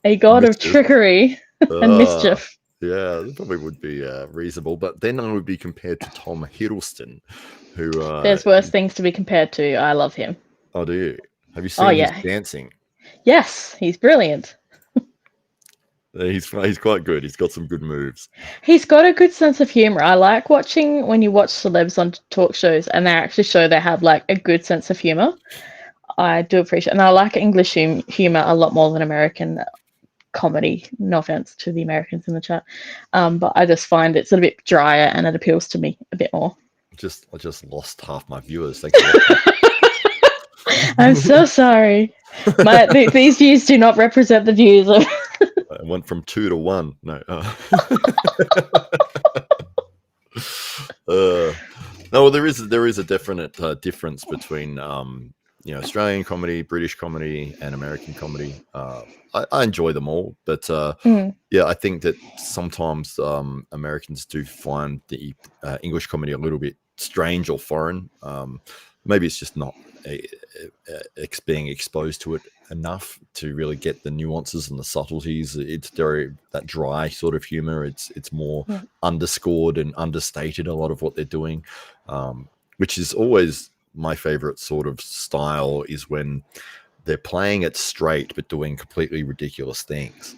a god of trickery and mischief. Yeah, that probably would be reasonable, but then I would be compared to Tom Hiddleston, who... There's worse things to be compared to. I love him. Oh, do you? Have you seen his dancing? Yes, he's brilliant. He's quite good. He's got some good moves. He's got a good sense of humor. I like watching when you watch celebs on talk shows and they actually show they have like a good sense of humor. I do appreciate, and I like English humor a lot more than American comedy. No offense to the Americans in the chat, but I just find it's a little bit drier and it appeals to me a bit more. I just lost half my viewers. Thank you. I'm so sorry. These views do not represent the views of. I went from 2 to 1. No. No, there is a definite difference between Australian comedy, British comedy, and American comedy. I enjoy them all, but I think that sometimes Americans do find the English comedy a little bit strange or foreign. Maybe it's just not being exposed to it enough to really get the nuances and the subtleties. It's very that dry sort of humor. It's more underscored and understated, a lot of what they're doing, which is always my favorite sort of style, is when they're playing it straight but doing completely ridiculous things.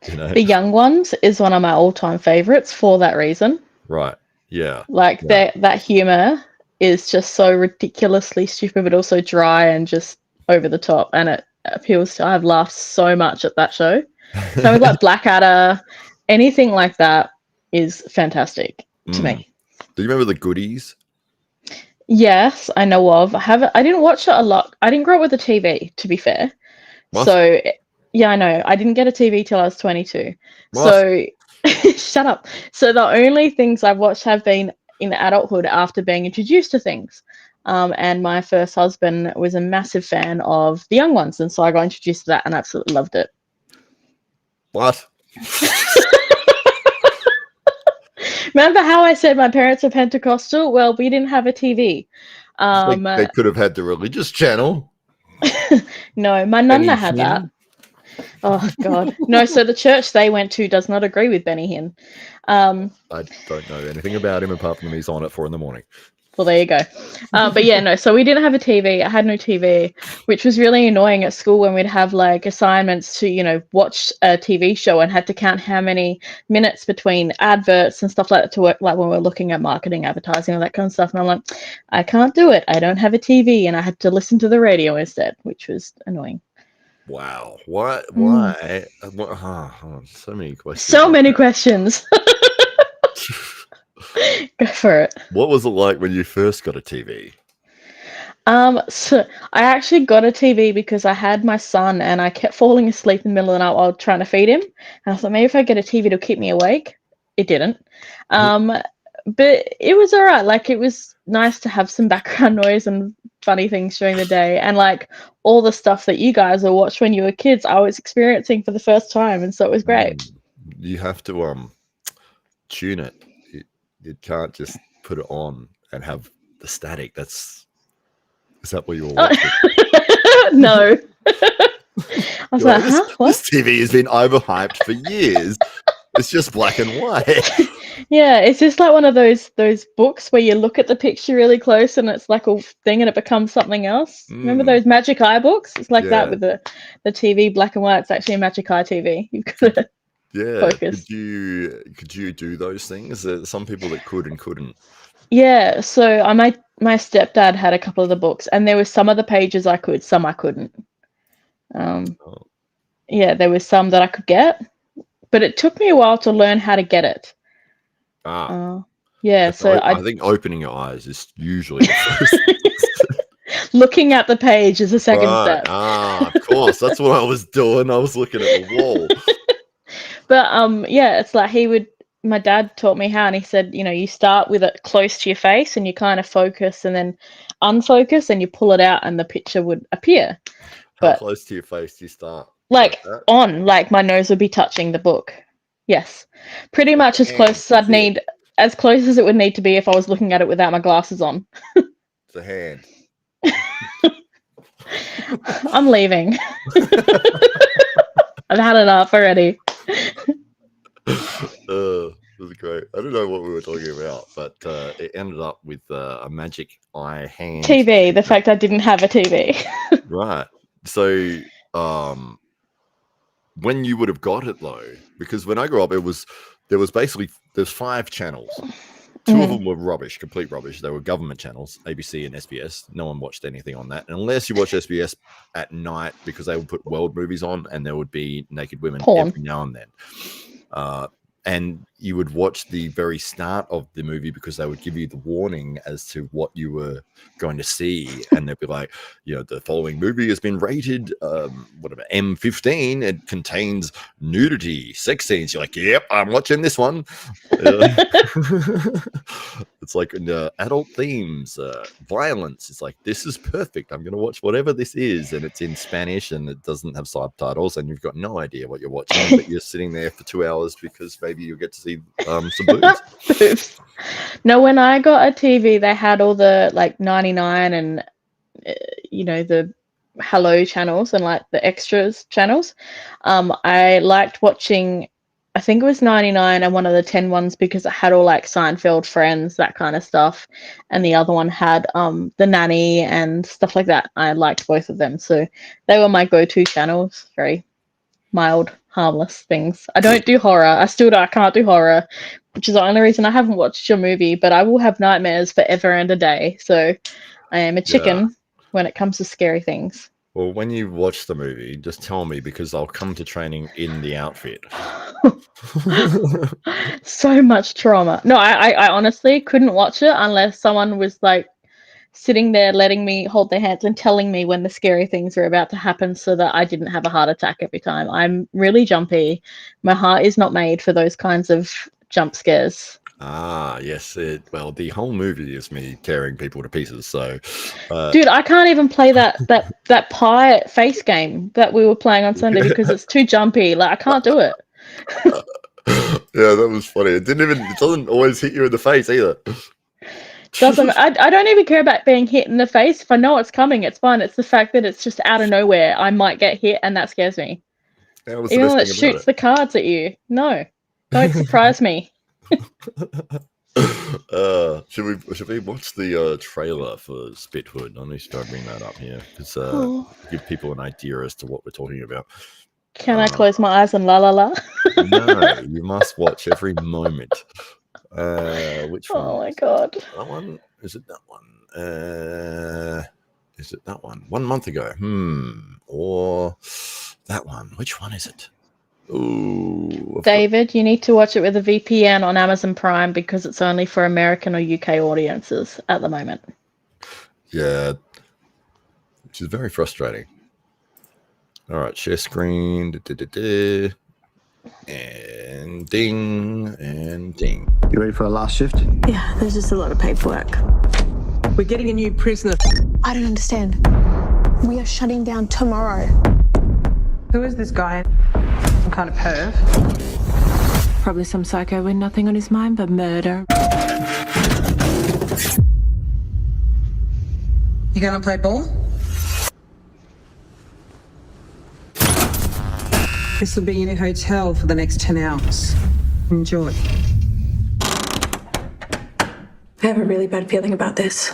The Young Ones is one of my all-time favorites for that reason. Right. Yeah. That humor is just so ridiculously stupid but also dry and just over the top, and it appeals to. I've laughed so much at that show. So with like Blackadder, anything like that is fantastic to me. Do you remember the Goodies? Yes, I know of. I didn't watch it a lot. I didn't grow up with a TV, to be fair. What? So yeah, I know. I didn't get a TV till I was 22. What? So shut up. So the only things I've watched have been in adulthood after being introduced to things. And my first husband was a massive fan of The Young Ones, and so I got introduced to that and absolutely loved it. What? Remember how I said my parents are Pentecostal? Well, we didn't have a TV. They could have had the religious channel. No, my nonna had that. Oh, God. No, so the church they went to does not agree with Benny Hinn. I don't know anything about him apart from he's on at 4 a.m. Well, there you go. But yeah, no, so we didn't have a TV. I had no TV, which was really annoying at school when we'd have like assignments to, watch a TV show and had to count how many minutes between adverts and stuff like that to work, like when we're looking at marketing, advertising, all that kind of stuff. And I'm like, I can't do it. I don't have a TV. And I had to listen to the radio instead, which was annoying. Wow. Why? So many questions. So many questions. Go for it. What was it like when you first got a TV? So I actually got a TV because I had my son and I kept falling asleep in the middle of the night while trying to feed him. And I thought maybe if I get a TV, it'll keep me awake. It didn't. But it was all right. Like, it was nice to have some background noise and funny things during the day. And like all the stuff that you guys will watch when you were kids, I was experiencing for the first time. And so it was great. You have to tune it. You can't just put it on and have the static. Is that what you were watching? No. I was like, huh? What? This TV has been overhyped for years. It's just black and white. Yeah, it's just like one of those books where you look at the picture really close and it's like a thing and it becomes something else. Remember those Magic Eye books? It's like that with the TV black and white. It's actually a Magic Eye TV. You've got to focus. Could you do those things? There's some people that could and couldn't. Yeah, so my stepdad had a couple of the books, and there were some of the pages I could, some I couldn't. Yeah, there was some that I could get, but it took me a while to learn how to get it. Yeah, so I think opening your eyes is usually the first. Looking at the page is the second step. Of course. That's what I was doing. I was looking at the wall. yeah, it's like my dad taught me how, and he said, you start with it close to your face and you kind of focus and then unfocus and you pull it out and the picture would appear. How But close to your face do you start? like that? like my nose would be touching the book. Yes. Pretty much as hands close as I'd is it? need, as close as it would need to be if I was looking at it without my glasses on. It's a hand. I'm leaving. I've had enough already. It was great. I don't know what we were talking about, but it ended up with a magic eye hand. TV, the fact I didn't have a TV. Right. So, when you would have got it though, because when I grew up, there's 5 channels. 2 of them were rubbish, complete rubbish. They were government channels, ABC and SBS. No one watched anything on that, and unless you watch SBS at night, because they would put world movies on, and there would be naked women Porn. every now and then. And you would watch the very start of the movie because they would give you the warning as to what you were going to see. And they'd be like, the following movie has been rated, M15. It contains nudity, sex scenes. You're like, yep, I'm watching this one. It's like adult themes, violence. It's like, this is perfect. I'm going to watch whatever this is. And it's in Spanish and it doesn't have subtitles. And you've got no idea what you're watching, but you're sitting there for 2 hours because maybe you'll get to see some boobs. Boobs. No, when I got a TV, they had all the 99 and the Hello channels and the extras channels. I liked watching, I think it was 99 and one of the 10 ones because it had all Seinfeld, Friends, that kind of stuff, and the other one had The Nanny and stuff like that. I liked both of them, so they were my go-to channels. Very mild, harmless things. I don't do horror. I can't do horror, which is the only reason I haven't watched your movie, but I will have nightmares forever and a day. So I am a chicken when it comes to scary things. Well, when you watch the movie, just tell me because I'll come to training in the outfit. So much trauma. No, I honestly couldn't watch it unless someone was sitting there letting me hold their hands and telling me when the scary things are about to happen so that I didn't have a heart attack every time. I'm really jumpy. My heart is not made for those kinds of jump scares. Ah, yes. Well, the whole movie is me tearing people to pieces. So, dude, I can't even play that pie face game that we were playing on Sunday because it's too jumpy. I can't do it. Yeah, that was funny. It doesn't always hit you in the face either. I don't even care about being hit in the face. If I know it's coming, it's fine. It's the fact that it's just out of nowhere. I might get hit, and that scares me. Even when it shoots the cards at you. No, don't surprise me. Should we watch the trailer for Spithood? I need to bring that up here because give people an idea as to what we're talking about. Can I close my eyes and la la la? No, you must watch every moment. Which one? Oh my god! That one? Is it that one? Is it that one? 1 month ago? Or that one? Which one is it? Ooh, David, you need to watch it with a VPN on Amazon Prime because it's only for American or UK audiences at the moment. Yeah, which is very frustrating. All right, share screen. And ding, and ding. You ready for a last shift? Yeah, there's just a lot of paperwork. We're getting a new prisoner. I don't understand. We are shutting down tomorrow. Who is this guy? Some kind of perv? Probably some psycho with nothing on his mind but murder. You gonna play ball? This will be in a hotel for the next 10 hours. Enjoy. I have a really bad feeling about this.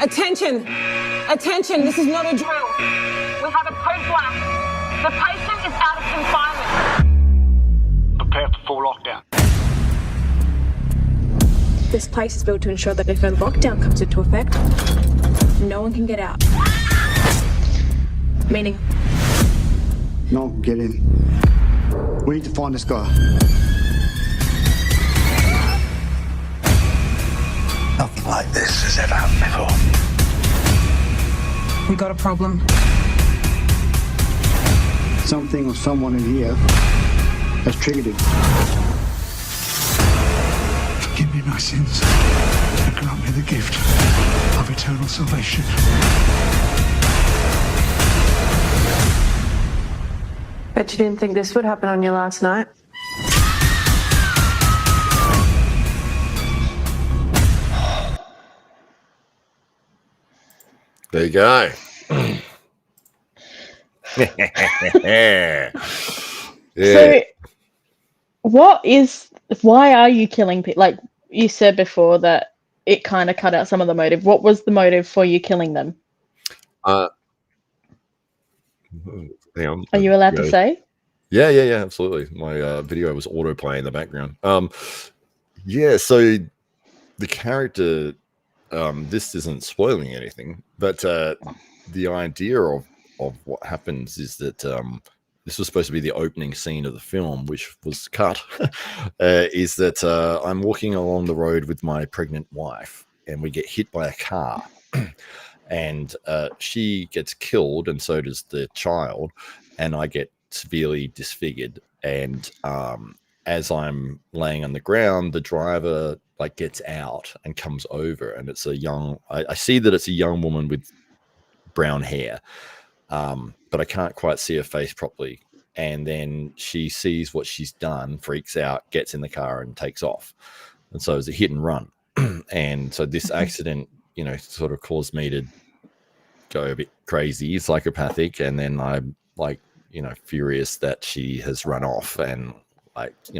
Attention! Attention, this is not a drill. We have a code black. The patient is out of confinement. Prepare for full lockdown. This place is built to ensure that if a lockdown comes into effect, no one can get out. Meaning? No one can get in. We need to find this guy. Nothing like this has ever happened before. We got a problem. Something or someone in here has triggered him. Forgive me my sins and grant me the gift of eternal salvation. Bet you didn't think this would happen on your last night. There you go. Yeah. So, why are you killing people? Like you said before that it kind of cut out some of the motive. What was the motive for you killing them? Hang on. Are you allowed to say? Yeah, absolutely. My video was autoplay in the background. Yeah, so the character, this isn't spoiling anything, but the idea of what happens is that this was supposed to be the opening scene of the film, which was cut, is that I'm walking along the road with my pregnant wife, and we get hit by a car. And she gets killed, and so does the child, and I get severely disfigured. And as I'm laying on the ground, the driver gets out and comes over, and it's a young. I see that it's a young woman with brown hair, but I can't quite see her face properly. And then she sees what she's done, freaks out, gets in the car, and takes off. And so it's a hit and run. And so this accident, sort of caused me to go a bit crazy, psychopathic, and then I'm furious that she has run off and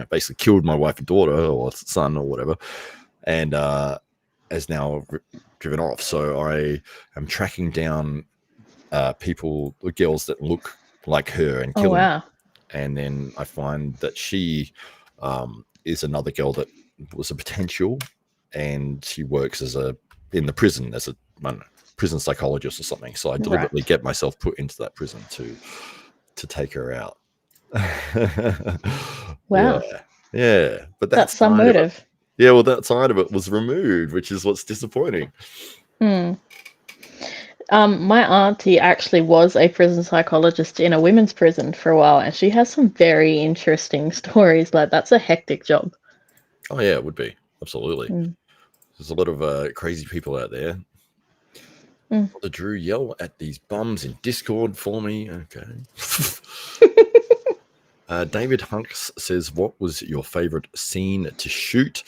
basically killed my wife and daughter or son or whatever, and has now driven off. So I am tracking down girls that look like her and kill them. And then I find that she is another girl that was a potential, and she works in the prison as a prison psychologist or something. So I deliberately get myself put into that prison to take her out. Wow. Yeah. But that's some motive. Yeah, well, that side of it was removed, which is what's disappointing. My auntie actually was a prison psychologist in a women's prison for a while, and she has some very interesting stories. That's a hectic job. Oh yeah, it would be. Absolutely. There's a lot of crazy people out there. The Drew, yell at these bums in Discord for me. Okay. David Hunks says, what was your favorite scene to shoot?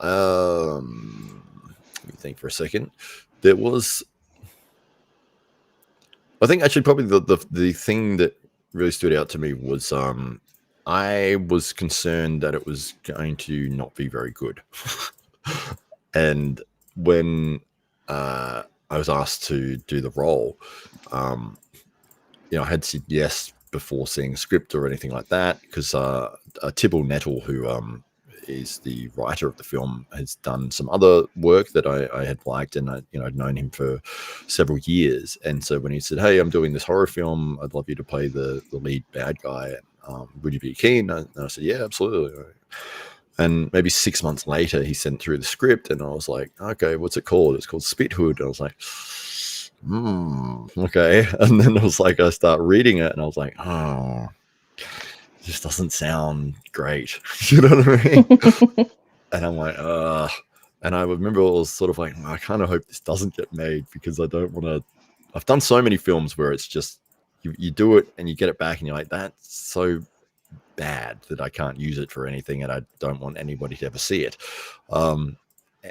Let me think for a second. There was, I think actually probably the thing that really stood out to me was I was concerned that it was going to not be very good. And when I was asked to do the role, I had said yes before seeing a script or anything like that, because Tibble Nettle, who is the writer of the film, has done some other work that I had liked, and I'd known him for several years. And so when he said, "Hey, I'm doing this horror film, I'd love you to play the lead bad guy. Would you be keen?" And I said, "Yeah, absolutely." And maybe 6 months later, he sent through the script, and I was like, "Okay, what's it called?" It's called Spit Hood. And I was like, okay. And then I start reading it, and I was like, oh, this doesn't sound great. You know what I mean? And I'm like, and I remember I was sort of like, I kind of hope this doesn't get made, because I don't want to. I've done so many films where it's just you do it and you get it back, and you're like, that's so bad that I can't use it for anything, and I don't want anybody to ever see it. And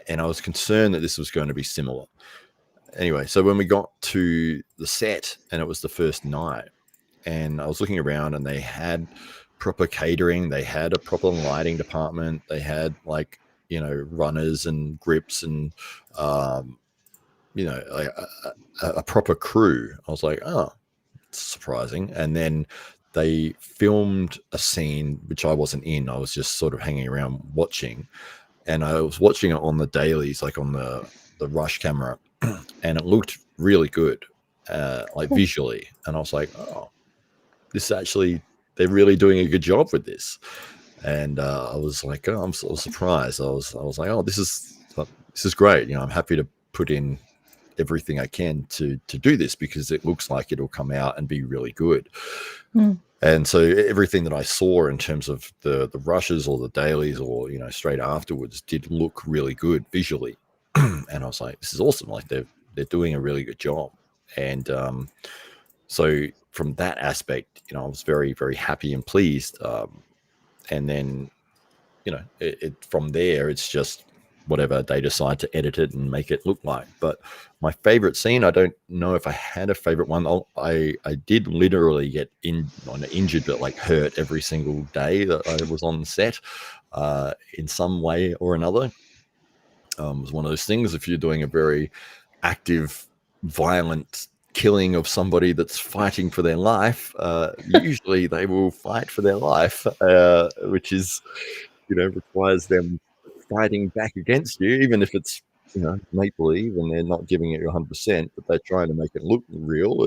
I was concerned that this was going to be similar. Anyway, so when we got to the set, and it was the first night, and I was looking around, and they had proper catering, they had a proper lighting department, they had runners and grips and a proper crew. I was like, oh, it's surprising. And then they filmed a scene which I wasn't in. I was just sort of hanging around watching, and I was watching it on the dailies, on the Rush camera, and it looked really good, visually. And I was like, oh, this actually, they're really doing a good job with this. And I was like, oh, I'm sort of surprised. I was like, oh, this is great. I'm happy to put in everything I can to do this because it looks like it'll come out and be really good. And so everything that I saw in terms of the rushes or the dailies or, you know, straight afterwards did look really good visually. And I was like, this is awesome. Like they're doing a really good job. And so from that aspect, you know, I was very, very happy and pleased. And then, you know, it from there, it's just whatever they decide to edit it and make it look like. But my favorite scene, I don't know if I had a favorite one. I did literally get not injured, but like hurt every single day that I was on set in some way or another. It was one of those things, if you're doing a very active, violent killing of somebody that's fighting for their life, usually they will fight for their life, which is, you know, requires them fighting back against you, even if it's, you know, make believe and they're not giving it 100%, but they're trying to make it look real.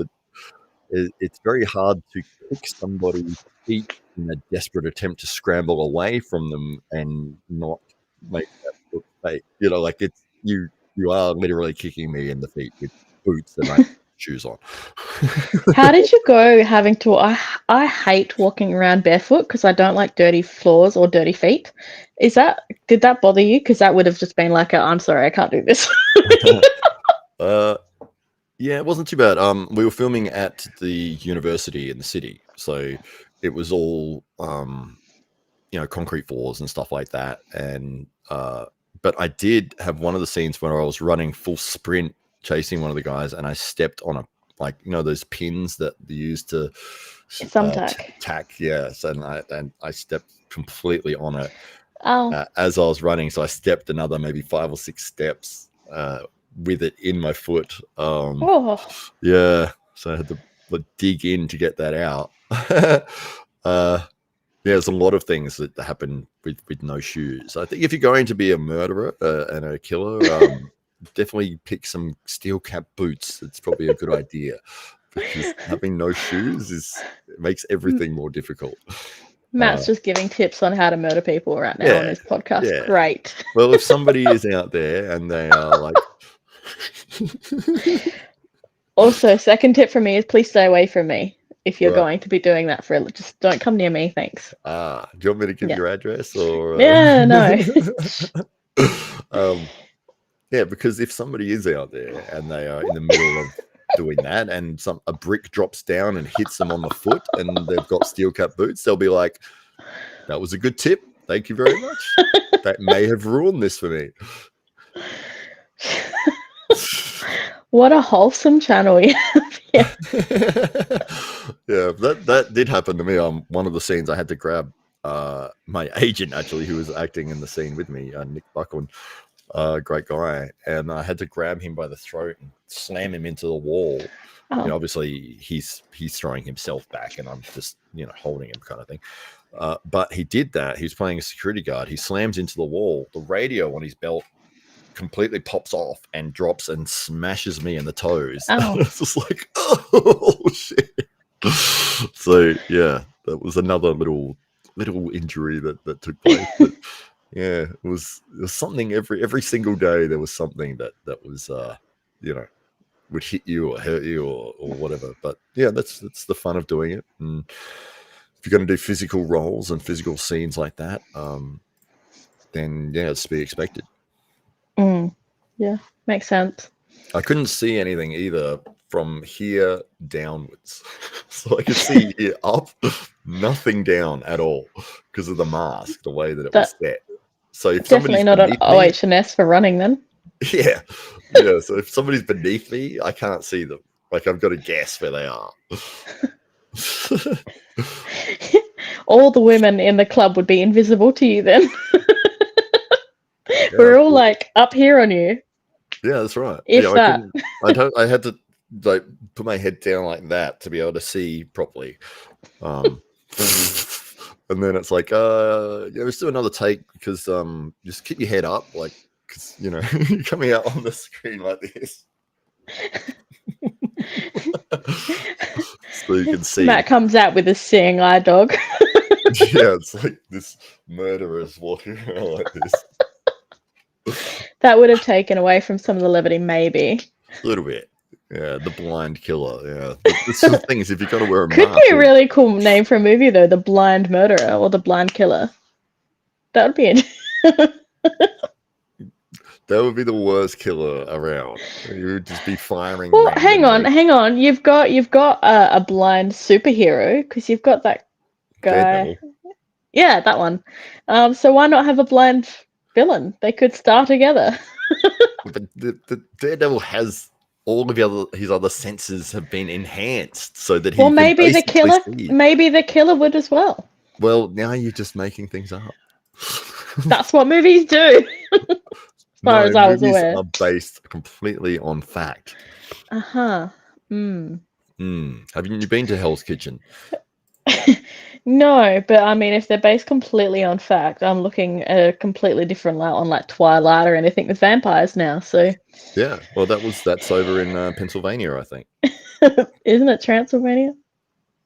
It's very hard to kick somebody's feet in a desperate attempt to scramble away from them and not make that look fake. You know, like it's you are literally kicking me in the feet with boots and I shoes on. How did you go having to? I hate walking around barefoot because I don't like dirty floors or dirty feet. Did that bother you? Because that would have just been like, I'm sorry, I can't do this. Yeah, it wasn't too bad. We were filming at the university in the city, so it was all you know, concrete floors and stuff like that. And but I did have one of the scenes where I was running full sprint chasing one of the guys, and I stepped on like, you know, those pins that they use to tack. Yes, and I stepped completely on it as I was running. So I stepped another maybe 5 or 6 steps with it in my foot. Yeah, so I had to dig in to get that out. Yeah, there's a lot of things that happen with no shoes. I think if you're going to be a murderer and a killer, definitely pick some steel cap boots. It's probably a good idea, because having no shoes makes everything more difficult. Matt's just giving tips on how to murder people right now on his podcast. Yeah. Great. Well, if somebody is out there and they are like... Also, second tip from me is please stay away from me. If you're going to be doing that just don't come near me, thanks. Do you want me to give your address or? Yeah, no. Yeah, because if somebody is out there and they are in the middle of doing that, and a brick drops down and hits them on the foot, and they've got steel cap boots, they'll be like, "That was a good tip. Thank you very much. That may have ruined this for me." What a wholesome channel you have here. Yeah, that did happen to me on one of the scenes. I had to grab my agent, actually, who was acting in the scene with me, Nick Buckland, great guy, and I had to grab him by the throat and slam him into the wall. You know, obviously, he's throwing himself back, and I'm just, you know, holding him, kind of thing. But he did that. He was playing a security guard. He slams into the wall. The radio on his belt completely pops off and drops and smashes me in the toes. It's just like, oh shit. So yeah, that was another little injury that took place. But yeah, it was something every single day. There was something that was you know, would hit you or hurt you or whatever. But yeah, that's the fun of doing it. And if you're going to do physical roles and physical scenes like that, then yeah, it's to be expected. Yeah, makes sense. I couldn't see anything either from here downwards. So I could see here up, nothing down at all because of the mask, the way that it was set. So if definitely not an OH&S for running then. Yeah. So if somebody's beneath me, I can't see them. Like, I've got to guess where they are. All the women in the club would be invisible to you then. We're all like up here on you. Yeah, that's right. If that. I had to like put my head down like that to be able to see properly. And then it's like, let's do another take, because just keep your head up, like, because, you know, you're coming out on the screen like this. So you can see. Matt comes out with a seeing eye dog. Yeah, it's like this murderer's walking around like this. That would have taken away from some of the levity, maybe. A little bit. Yeah, the blind killer. Yeah. The sort of thing is, if you've got to wear a Could mask. be a really cool name for a movie, though. The Blind Murderer or the Blind Killer. That would be it. That would be the worst killer around. You would just be firing. Well, hang randomly. on. You've got a blind superhero because you've got that guy. Daredevil. Yeah, that one. So why not have a blind villain? They could star together. But the Daredevil has all of his other senses have been enhanced so that he Well, can maybe the basically killer. see. Maybe the killer would as well. Well, now you're just making things up. That's what movies do. As far as I was movies aware. are based completely on fact. Uh-huh. Have you been to Hell's Kitchen? No, but I mean, if they're based completely on fact, I'm looking at a completely different light on like Twilight or anything with vampires now. So, Yeah, well, that's over in Pennsylvania, I think. isn't it Transylvania?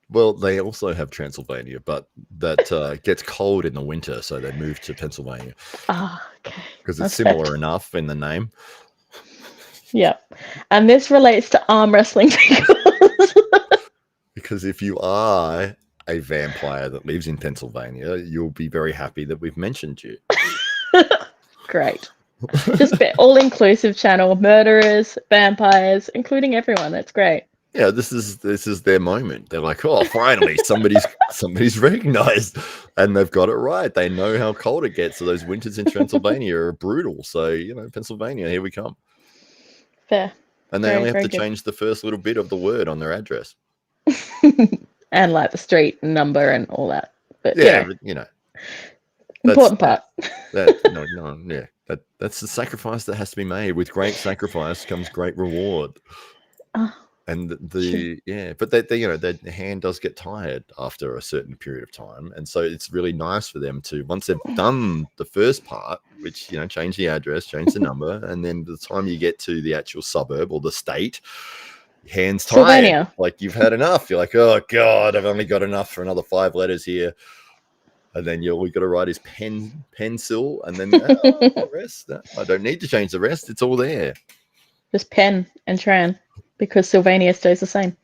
Well, they also have Transylvania, but that gets cold in the winter, so they moved to Pennsylvania Ah, okay. because That's it's similar enough in the name. Yep. And this relates to arm wrestling because Because if you are a vampire that lives in Pennsylvania, you'll be very happy that we've mentioned you. great. Just all inclusive channel, murderers, vampires, including everyone. That's great. Yeah, this is their moment. They're like, oh, finally, somebody's recognized, and they've got it right. They know how cold it gets. So those winters in Transylvania are brutal. So Pennsylvania, here we come. Fair. And they Very, only have very to good. change the first little bit of the word on their address. And like the street number and all that. But Yeah, yeah, but, important part. That's the sacrifice that has to be made. With great sacrifice comes great reward. Oh, And but their hand does get tired after a certain period of time, and so it's really nice for them to, once they've done the first part, which change the address, change the number, and then by the time you get to the actual suburb or the state, hands tired, Sylvania. like you've had enough. You're like, oh god, I've only got enough for another 5 letters here, and then we got to write his pencil, and then the rest. I don't need to change the rest; it's all there. Just Penn and Tran, because Sylvania stays the same.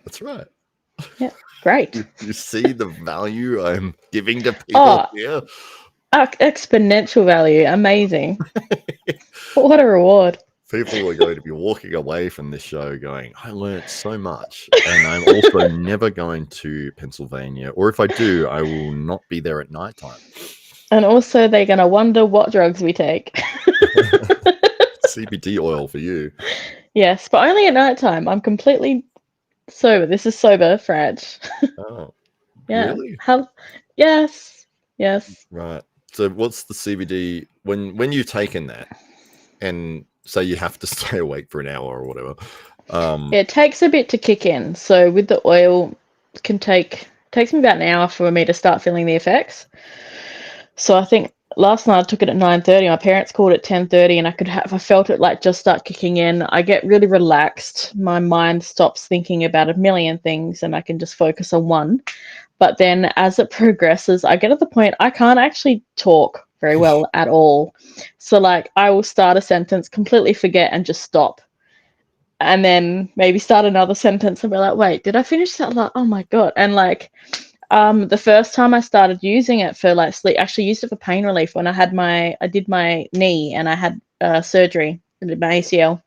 That's right. Yeah, great. You see the value I'm giving to people here? Exponential value. Amazing. What a reward. People are going to be walking away from this show going, I learned so much. And I'm also never going to Pennsylvania. Or if I do, I will not be there at nighttime. And also they're going to wonder what drugs we take. CBD oil for you. Yes, but only at nighttime. I'm completely sober. This is sober, Fraj. Oh, Yeah. really? Yes. Yes. Right. So what's the CBD when you've taken that and say you have to stay awake for an hour or whatever? It takes a bit to kick in. So with the oil, takes me about an hour for me to start feeling the effects. So I think last night I took it at 9:30. My parents called at 10:30, and I felt it like just start kicking in. I get really relaxed. My mind stops thinking about a million things, and I can just focus on one. But then as it progresses, I get to the point I can't actually talk very well at all. So like I will start a sentence, completely forget, and just stop. And then maybe start another sentence and be like, wait, did I finish that? Like, oh my God. And like the first time I started using it for like sleep, actually used it for pain relief when I did my knee and I had surgery. I did my ACL.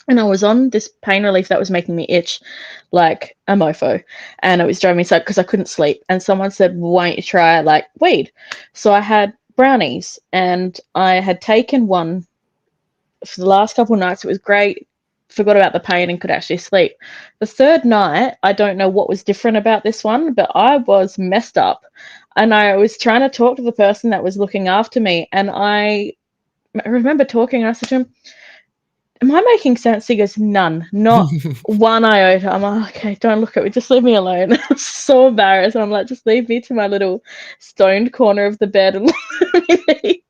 And I was on this pain relief that was making me itch like a mofo. And it was driving me so because I couldn't sleep. And someone said, why don't you try like weed? So I had brownies and I had taken one for the last couple of nights. It was great. Forgot about the pain and could actually sleep. The third night, I don't know what was different about this one, but I was messed up. And I was trying to talk to the person that was looking after me. And I remember talking and I said to him, am I making sense? He goes, none, not one iota. I'm like, okay, don't look at me. Just leave me alone. I'm so embarrassed. I'm like, just leave me to my little stoned corner of the bed and let me be.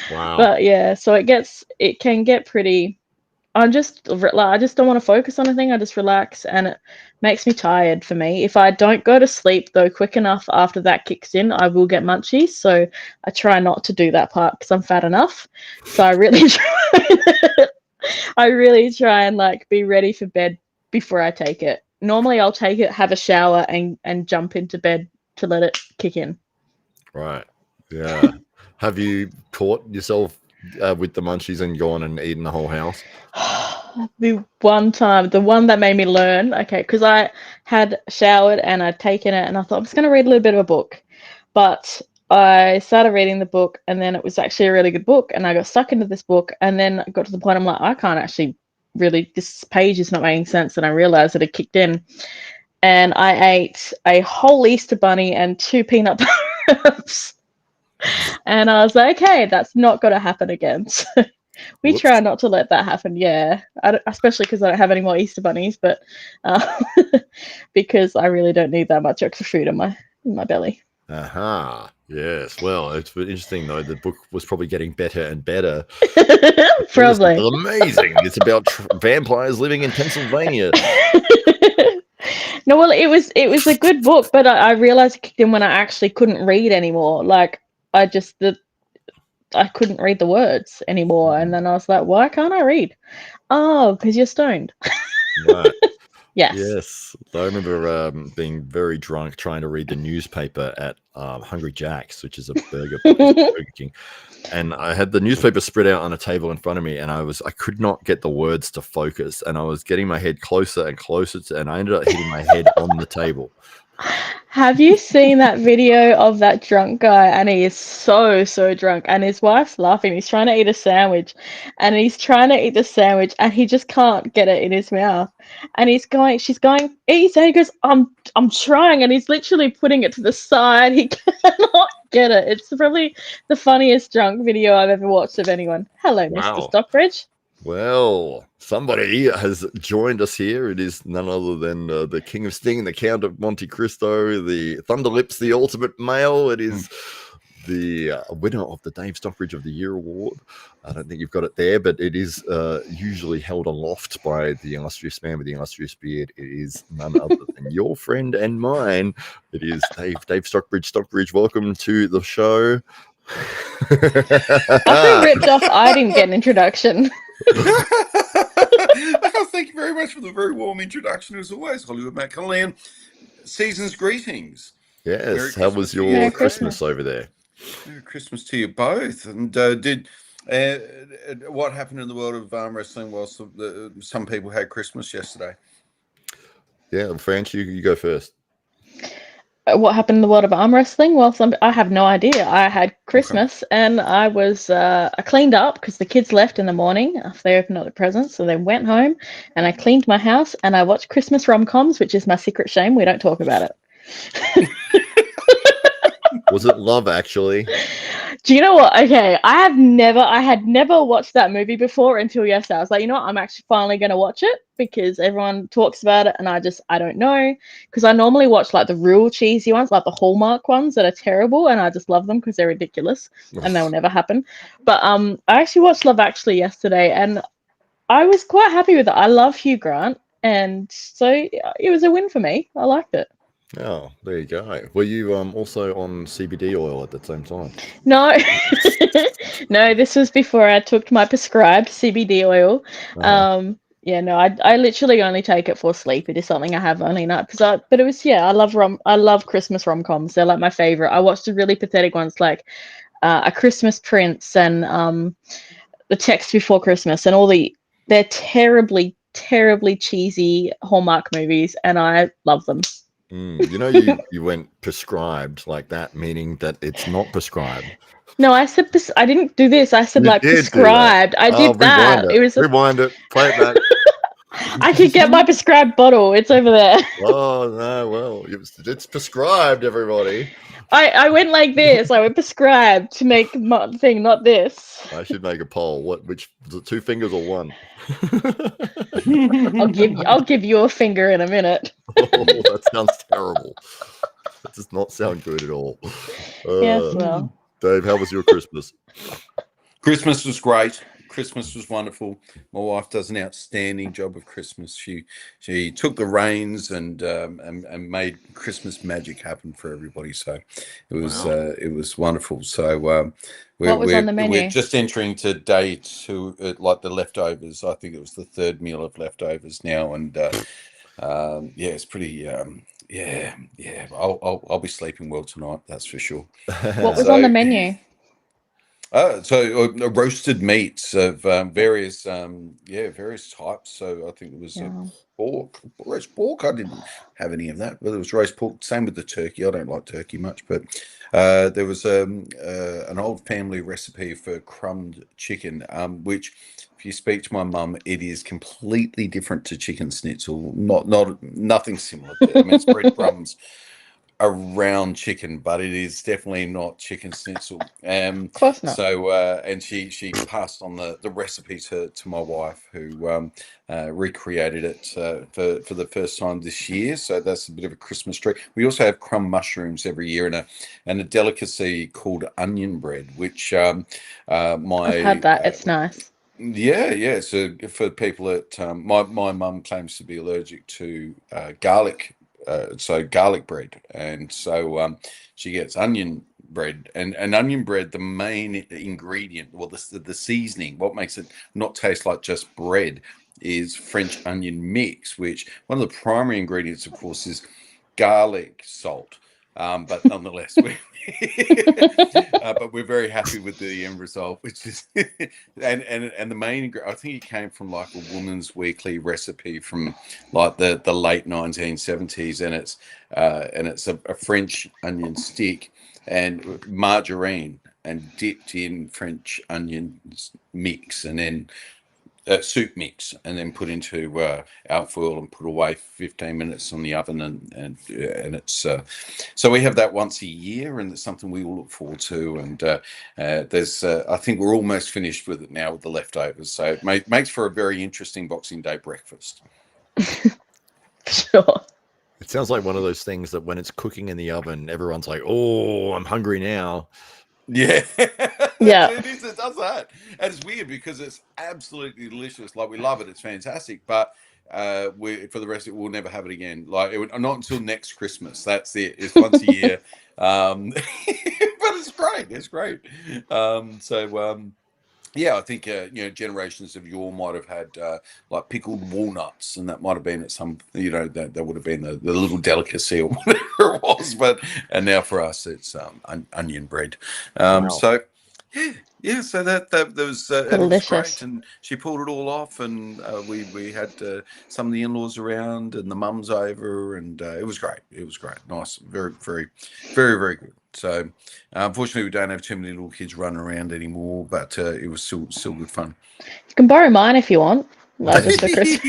Wow. But yeah, so it can get pretty. I just don't want to focus on anything. I just relax, and it makes me tired for me. If I don't go to sleep though quick enough after that kicks in, I will get munchies. So I try not to do that part because I'm fat enough. So I really try. I really try and like be ready for bed before I take it. Normally I'll take it, have a shower and jump into bed to let it kick in. Right. Yeah. Have you caught yourself with the munchies and gone and eaten the whole house? The one that made me learn, okay, because I had showered and I'd taken it and I thought I'm just going to read a little bit of a book. But I started reading the book and then it was actually a really good book and I got stuck into this book and then I got to the point I'm like, I can't actually really, this page is not making sense, and I realized that it kicked in. And I ate a whole Easter bunny and 2 peanut butter cups. And I was like, okay, that's not going to happen again. So we try not to let that happen. Yeah, especially because I don't have any more Easter bunnies, but because I really don't need that much extra food in my belly. Aha. Yes. Well, it's interesting though. The book was probably getting better and better. Probably. It's amazing. It's about vampires living in Pennsylvania. No, well, it was a good book, but I realized it kicked in when I actually couldn't read anymore. Like I couldn't read the words anymore, and then I was like, why can't I read? Oh, because you're stoned. Right. Yes. Yes. I remember being very drunk trying to read the newspaper at Hungry Jack's, which is a burger place, Burger King. And I had the newspaper spread out on a table in front of me, and I could not get the words to focus, and I was getting my head closer and closer and I ended up hitting my head on the table. Have you seen that video of that drunk guy? And he is so drunk, and his wife's laughing. He's trying to eat a sandwich, and he's trying to eat the sandwich, and he just can't get it in his mouth. And she's going, eat, and he goes, I'm trying, and he's literally putting it to the side. He cannot get it. It's probably the funniest drunk video I've ever watched of anyone. Hello, Wow. Mr. Stockbridge. Well, somebody has joined us here. It is none other than the King of Sting, the Count of Monte Cristo, the Thunderlips, the ultimate male. It is the winner of the Dave Stockbridge of the Year award. I don't think you've got it there, but it is usually held aloft by the illustrious man with the illustrious beard. It is none other than your friend and mine. It is Dave Stockbridge. Stockbridge, welcome to the show. I feel ripped off. I didn't get an introduction. Thank you very much for the very warm introduction as always, Hollywood Matt Connolly, and season's greetings. Yes, how was your Christmas over there? Merry Christmas to you both. And what happened in the world of arm wrestling whilst some people had Christmas yesterday? Yeah, Franch, you go first. What happened in the world of arm wrestling? Well, I have no idea. I had Christmas and I was I cleaned up because the kids left in the morning after they opened up the presents, so they went home and I cleaned my house and I watched Christmas rom-coms, which is my secret shame. We don't talk about it. Was it Love Actually? Do you know what? Okay, I had never watched that movie before until yesterday. I was like, you know what? I'm actually finally going to watch it because everyone talks about it and I don't know. Because I normally watch like the real cheesy ones, like the Hallmark ones that are terrible, and I just love them because they're ridiculous and they'll never happen. But I actually watched Love Actually yesterday and I was quite happy with it. I love Hugh Grant, and so it was a win for me. I liked it. Oh, there you go. Were you also on CBD oil at the same time? No, no, this was before I took my prescribed CBD oil. Yeah, no, I literally only take it for sleep. It is something I have only night but it was, yeah, I love Christmas rom-coms. They're like my favorite. I watched the really pathetic ones like A Christmas Prince and The Text Before Christmas and they're terribly cheesy Hallmark movies, and I love them. You know, you went prescribed like that, meaning that it's not prescribed. No, I said I didn't do this. I said like prescribed. I did that. Rewind it. Play it back. I could get my prescribed bottle. It's over there. Oh no! Well, it's prescribed, everybody. I went like this. I went prescribed to make my thing, not this. I should make a poll. Which was it, 2 fingers or 1? I'll give you a finger in a minute. Oh, that sounds terrible. That does not sound good at all. Yes, well. Dave, how was your Christmas? Christmas was great. Christmas was wonderful. My wife does an outstanding job of Christmas. She took the reins and made Christmas magic happen for everybody. So it was wonderful. So What was on the menu? we're just entering to day 2, like the leftovers. I think it was the 3rd meal of leftovers now, and it's pretty. I'll be sleeping well tonight. That's for sure. What was on the menu? Roasted meats of various types. So I think it was roast pork. I didn't have any of that, but it was roast pork. Same with the turkey. I don't like turkey much, but there was an old family recipe for crumbed chicken, which, if you speak to my mum, it is completely different to chicken schnitzel. Nothing similar. It's breadcrumbs around chicken, but it is definitely not chicken schnitzel. Of course not. So and she passed on the recipe to my wife, who recreated it for the first time this year. So that's a bit of a Christmas treat. We also have crumb mushrooms every year, and a delicacy called onion bread, which I've had that. It's nice. Yeah. So for people that my mum claims to be allergic to garlic. So garlic bread, and so she gets onion bread, and onion bread, the main ingredient, well, the seasoning, what makes it not taste like just bread, is French onion mix, which one of the primary ingredients, of course, is garlic salt, but nonetheless but we're very happy with the end result, which is and the main, I think it came from like a Woman's Weekly recipe from like the late 1970s, and it's a French onion stick and margarine and dipped in French onion mix, and then soup mix, and then put into alfoil and put away 15 minutes on the oven, and it's so we have that once a year, and it's something we all look forward to. And there's I think we're almost finished with it now with the leftovers, so it makes for a very interesting Boxing Day breakfast. Sure. It sounds like one of those things that when it's cooking in the oven, everyone's like, "Oh, I'm hungry now." Yeah. Yeah. It does that. And it's weird because it's absolutely delicious. Like, we love it. It's fantastic. But for the rest of it, we'll never have it again. Like, not until next Christmas. That's it. It's once a year. But it's great. It's great. Yeah, I think generations of yore might have had like pickled walnuts, and that might have been at some, that would have been the little delicacy or whatever it was. And now for us, it's onion bread. Wow. So yeah. So that was it was great, and she pulled it all off, and we had some of the in-laws around and the mums over, and it was great. It was great, nice, very, very, very, very good. So unfortunately, we don't have too many little kids running around anymore, but it was still good fun. You can borrow mine if you want. Like just for Christmas.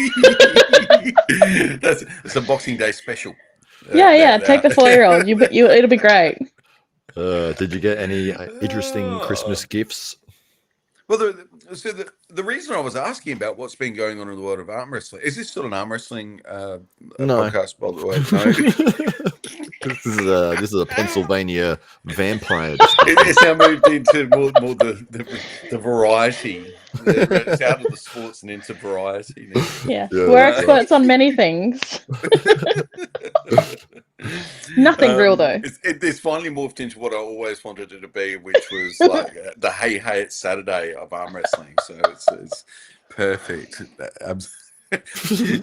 It's a Boxing Day special. Take the 4-year-old. It'll be great. Did you get any interesting Christmas gifts? Well, the reason I was asking about what's been going on in the world of arm wrestling, is this still an arm wrestling podcast, by the way? No. This is a Pennsylvania vampire. It's now moved into more the variety. It's out of the sports and into variety now. Yeah. We're experts on many things. Nothing real though. It's finally morphed into what I always wanted it to be, which was like the hey it's Saturday of arm wrestling. So it's perfect.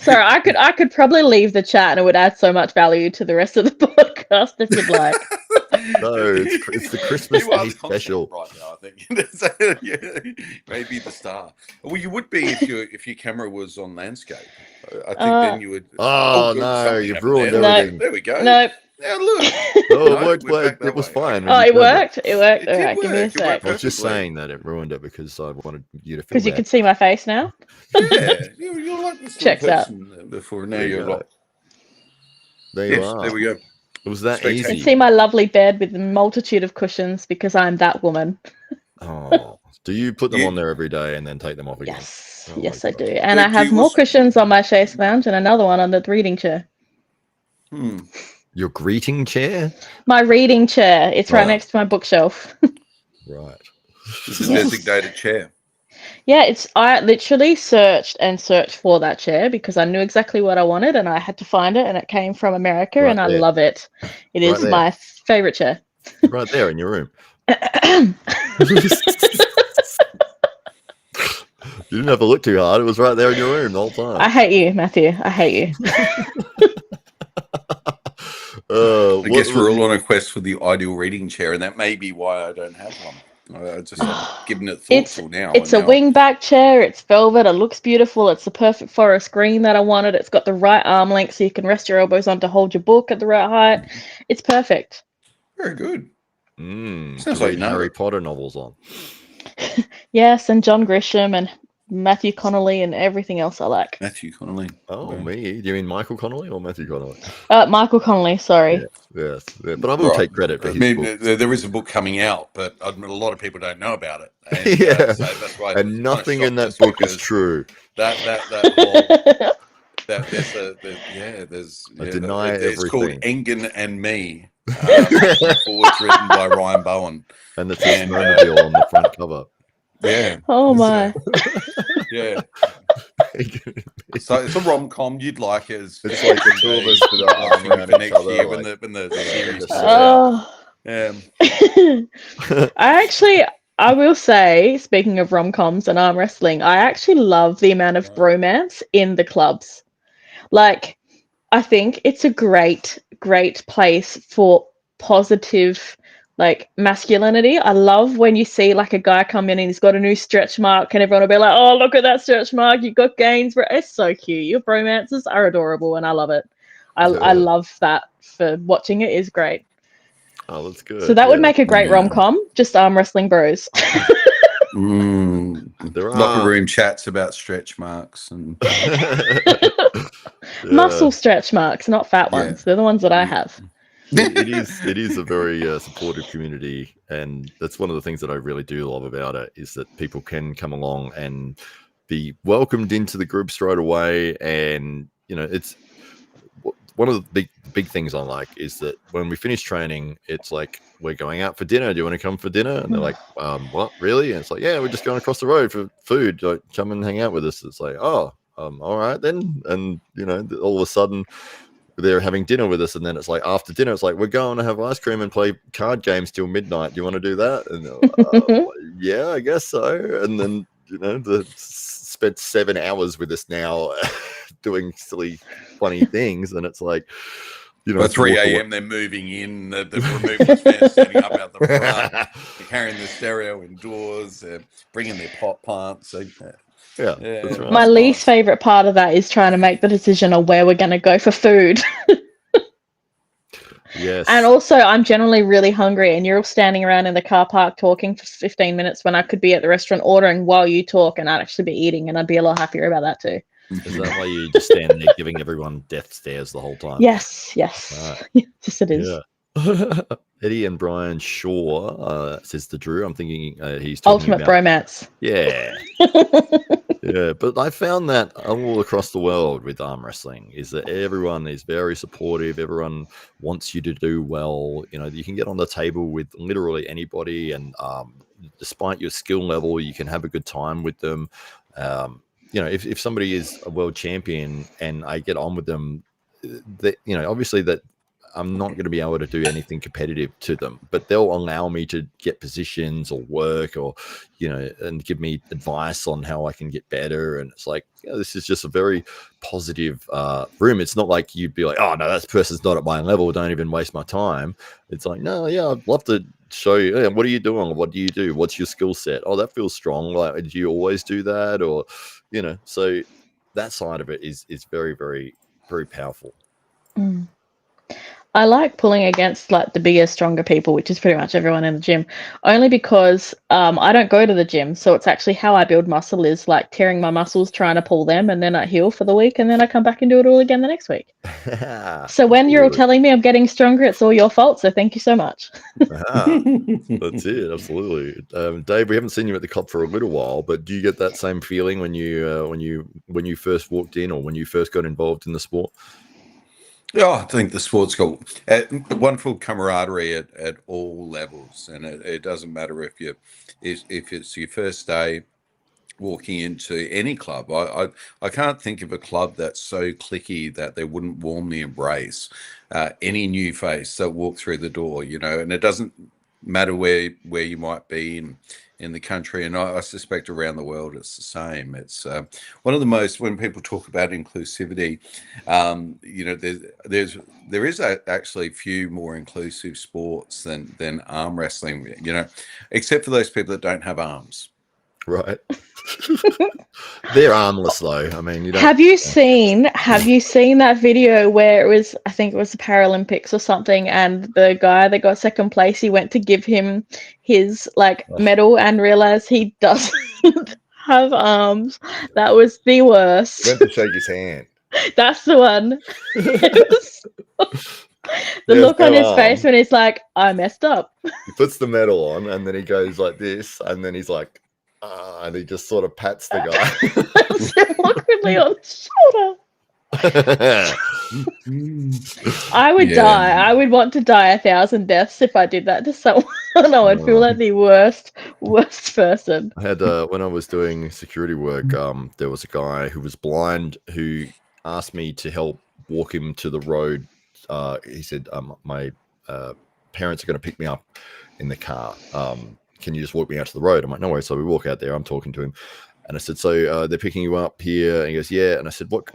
Sorry, I could probably leave the chat and it would add so much value to the rest of the podcast if you'd like. No, it's the Christmas Day special right now, I think. Maybe the star. Well, you would be if your camera was on landscape. I think then you would. Oh no, you've ruined everything. There we go. No. Yeah, look. It worked. It was fine. Oh, it worked. It worked. All right, give me a sec. I was just saying that it ruined it because I wanted you to feel because you could see my face now. Yeah, you're like this checks out before. Now you're like. There you are. There we go. It was that You can easy. see my lovely bed with a multitude of cushions because I'm that woman. Oh, do you put them on there every day and then take them off again? Yes, Oh yes, my I God. do. And I have more cushions on my chaise lounge and another one on the reading chair. Your greeting chair? My reading chair. It's right next to my bookshelf. Right. It's a designated chair. Yeah, I literally searched and searched for that chair because I knew exactly what I wanted and I had to find it and it came from America Right and I there. love it. It Right is there. my favorite chair. Right there in your room. You didn't have to look too hard. It was right there in your room the whole time. I hate you, Matthew. I hate you. I guess we're all on a quest for the ideal reading chair, and that may be why I don't have one. I just haven't given it thought till now. It's and a now wingback chair. It's velvet. It looks beautiful. It's the perfect forest green that I wanted. It's got the right arm length so you can rest your elbows on to hold your book at the right height. It's perfect. Very good. Sounds Sounds to like read you know Harry it. Potter novels on. Yes, and John Grisham and Matthew Connolly and everything else I like. Matthew Connolly. Oh, Yeah. me? Do you mean Michael Connolly or Matthew Connolly? Michael Connolly, sorry. Yes. Yeah. But I will Right. take credit for I his mean, book. there is a book coming out, but a lot of people don't know about it. And, Yeah. so that's why And nothing in that book is true. That whole there's deny it's called everything. Engen and Me. Forwards written by Ryan Bowen. And it's a snowmobile on the front cover. Yeah. Oh my. Yeah. So it's a rom-com. You'd like it. It's like the two of us that are arguing for at each next other, year like, when the series comes Oh. out. I will say, speaking of rom-coms and arm wrestling, I actually love the amount of bromance in the clubs. Like, I think it's a great place for positive, like, masculinity. I love when you see, like, a guy come in and he's got a new stretch mark and everyone will be like, oh, look at that stretch mark. You got gains. It's so cute. Your bromances are adorable and I love it. I love that for watching it is great. Oh, that's good. So that would make a great rom-com, just arm wrestling bros. There Locker are room chats about stretch marks and Muscle stretch marks, not fat ones. They're the ones that I have. it is a very supportive community, and that's one of the things that I really do love about it is that people can come along and be welcomed into the group straight away. And it's one of the big things I like is that when we finish training, it's like, we're going out for dinner. Do you want to come for dinner? And they're like, what, really? And it's like, yeah, we're just going across the road for food. Like, come and hang out with us. It's like, oh, all right then. And all of a sudden they're having dinner with us, and then it's like after dinner, it's like, we're going to have ice cream and play card games till midnight. Do you want to do that? And yeah, I guess so. And then they spent 7 hours with us now doing silly, funny things, and it's like, by 3 a.m. they're moving in, the removals van setting up out the front, they're carrying the stereo indoors, bringing their pot plants. So, yeah, that's right. My least favorite part of that is trying to make the decision on where we're going to go for food. Yes. And also, I'm generally really hungry, and you're all standing around in the car park talking for 15 minutes when I could be at the restaurant ordering while you talk, and I'd actually be eating, and I'd be a lot happier about that too. Is that why you just stand there giving everyone death stares the whole time? Yes. Right. Yes, it is. Yeah. Eddie and Brian Shaw says to Drew, I'm thinking he's talking Ultimate about bromance. Yeah. Yeah, but I found that all across the world with arm wrestling is that everyone is very supportive. Everyone wants you to do well. You can get on the table with literally anybody, and despite your skill level, you can have a good time with them. If somebody is a world champion and I get on with them, obviously that I'm not going to be able to do anything competitive to them, but they'll allow me to get positions or work or, and give me advice on how I can get better. And it's like, this is just a very positive room. It's not like you'd be like, oh no, that person's not at my level. Don't even waste my time. It's like, no, yeah, I'd love to show you. Hey, what are you doing? What do you do? What's your skill set? Oh, that feels strong. Like, did you always do that? Or, so that side of it is very, very, very powerful. Mm. I like pulling against like the bigger, stronger people, which is pretty much everyone in the gym, only because I don't go to the gym. So it's actually how I build muscle is like tearing my muscles, trying to pull them, and then I heal for the week, and then I come back and do it all again the next week. So when you're all telling me I'm getting stronger, it's all your fault. So thank you so much. That's it. Absolutely. Dave, we haven't seen you at the club for a little while, but do you get that same feeling when you first walked in or when you first got involved in the sport? Yeah, I think the sport's got wonderful camaraderie at all levels, and it doesn't matter if it's your first day walking into any club. I can't think of a club that's so cliquey that they wouldn't warmly embrace any new face that walked through the door, you know, and it doesn't matter where you might be in the country, and I suspect around the world it's the same. It's one of the most, when people talk about inclusivity, you know, there is actually few more inclusive sports than arm wrestling, you know, except for those people that don't have arms. Right. They're armless though. I mean, you don't. Have you seen that video where it was, I think it was the Paralympics or something, and the guy that got second place, he went to give him his medal and realized he doesn't have arms. That was the worst. Went to shake his hand. That's the one. The look on his face when he's like, I messed up. He puts the medal on and then he goes like this, and then he's like, and he just sort of pats the guy. Awkwardly on the shoulder. I would die. I would want to die 1,000 deaths if I did that to someone. I would feel like the worst person. I had when I was doing security work, there was a guy who was blind who asked me to help walk him to the road. He said, my parents are going to pick me up in the car. Can you just walk me out to the road? I'm like, no worries. So we walk out there. I'm talking to him, and I said, so they're picking you up here? And he goes, yeah. And I said, what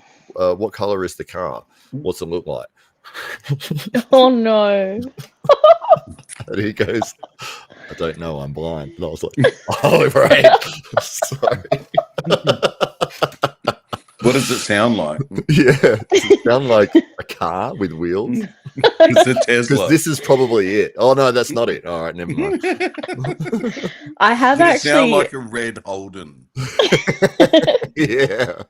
color is the car? What's it look like? Oh no. And he goes, I don't know. I'm blind. And I was like, oh, right. Sorry. What does it sound like? Yeah, does it sound like a car with wheels? It's a Tesla. Because this is probably it. Oh no, that's not it. All right, never mind. I have Does actually. It sound like a red Holden. Yeah.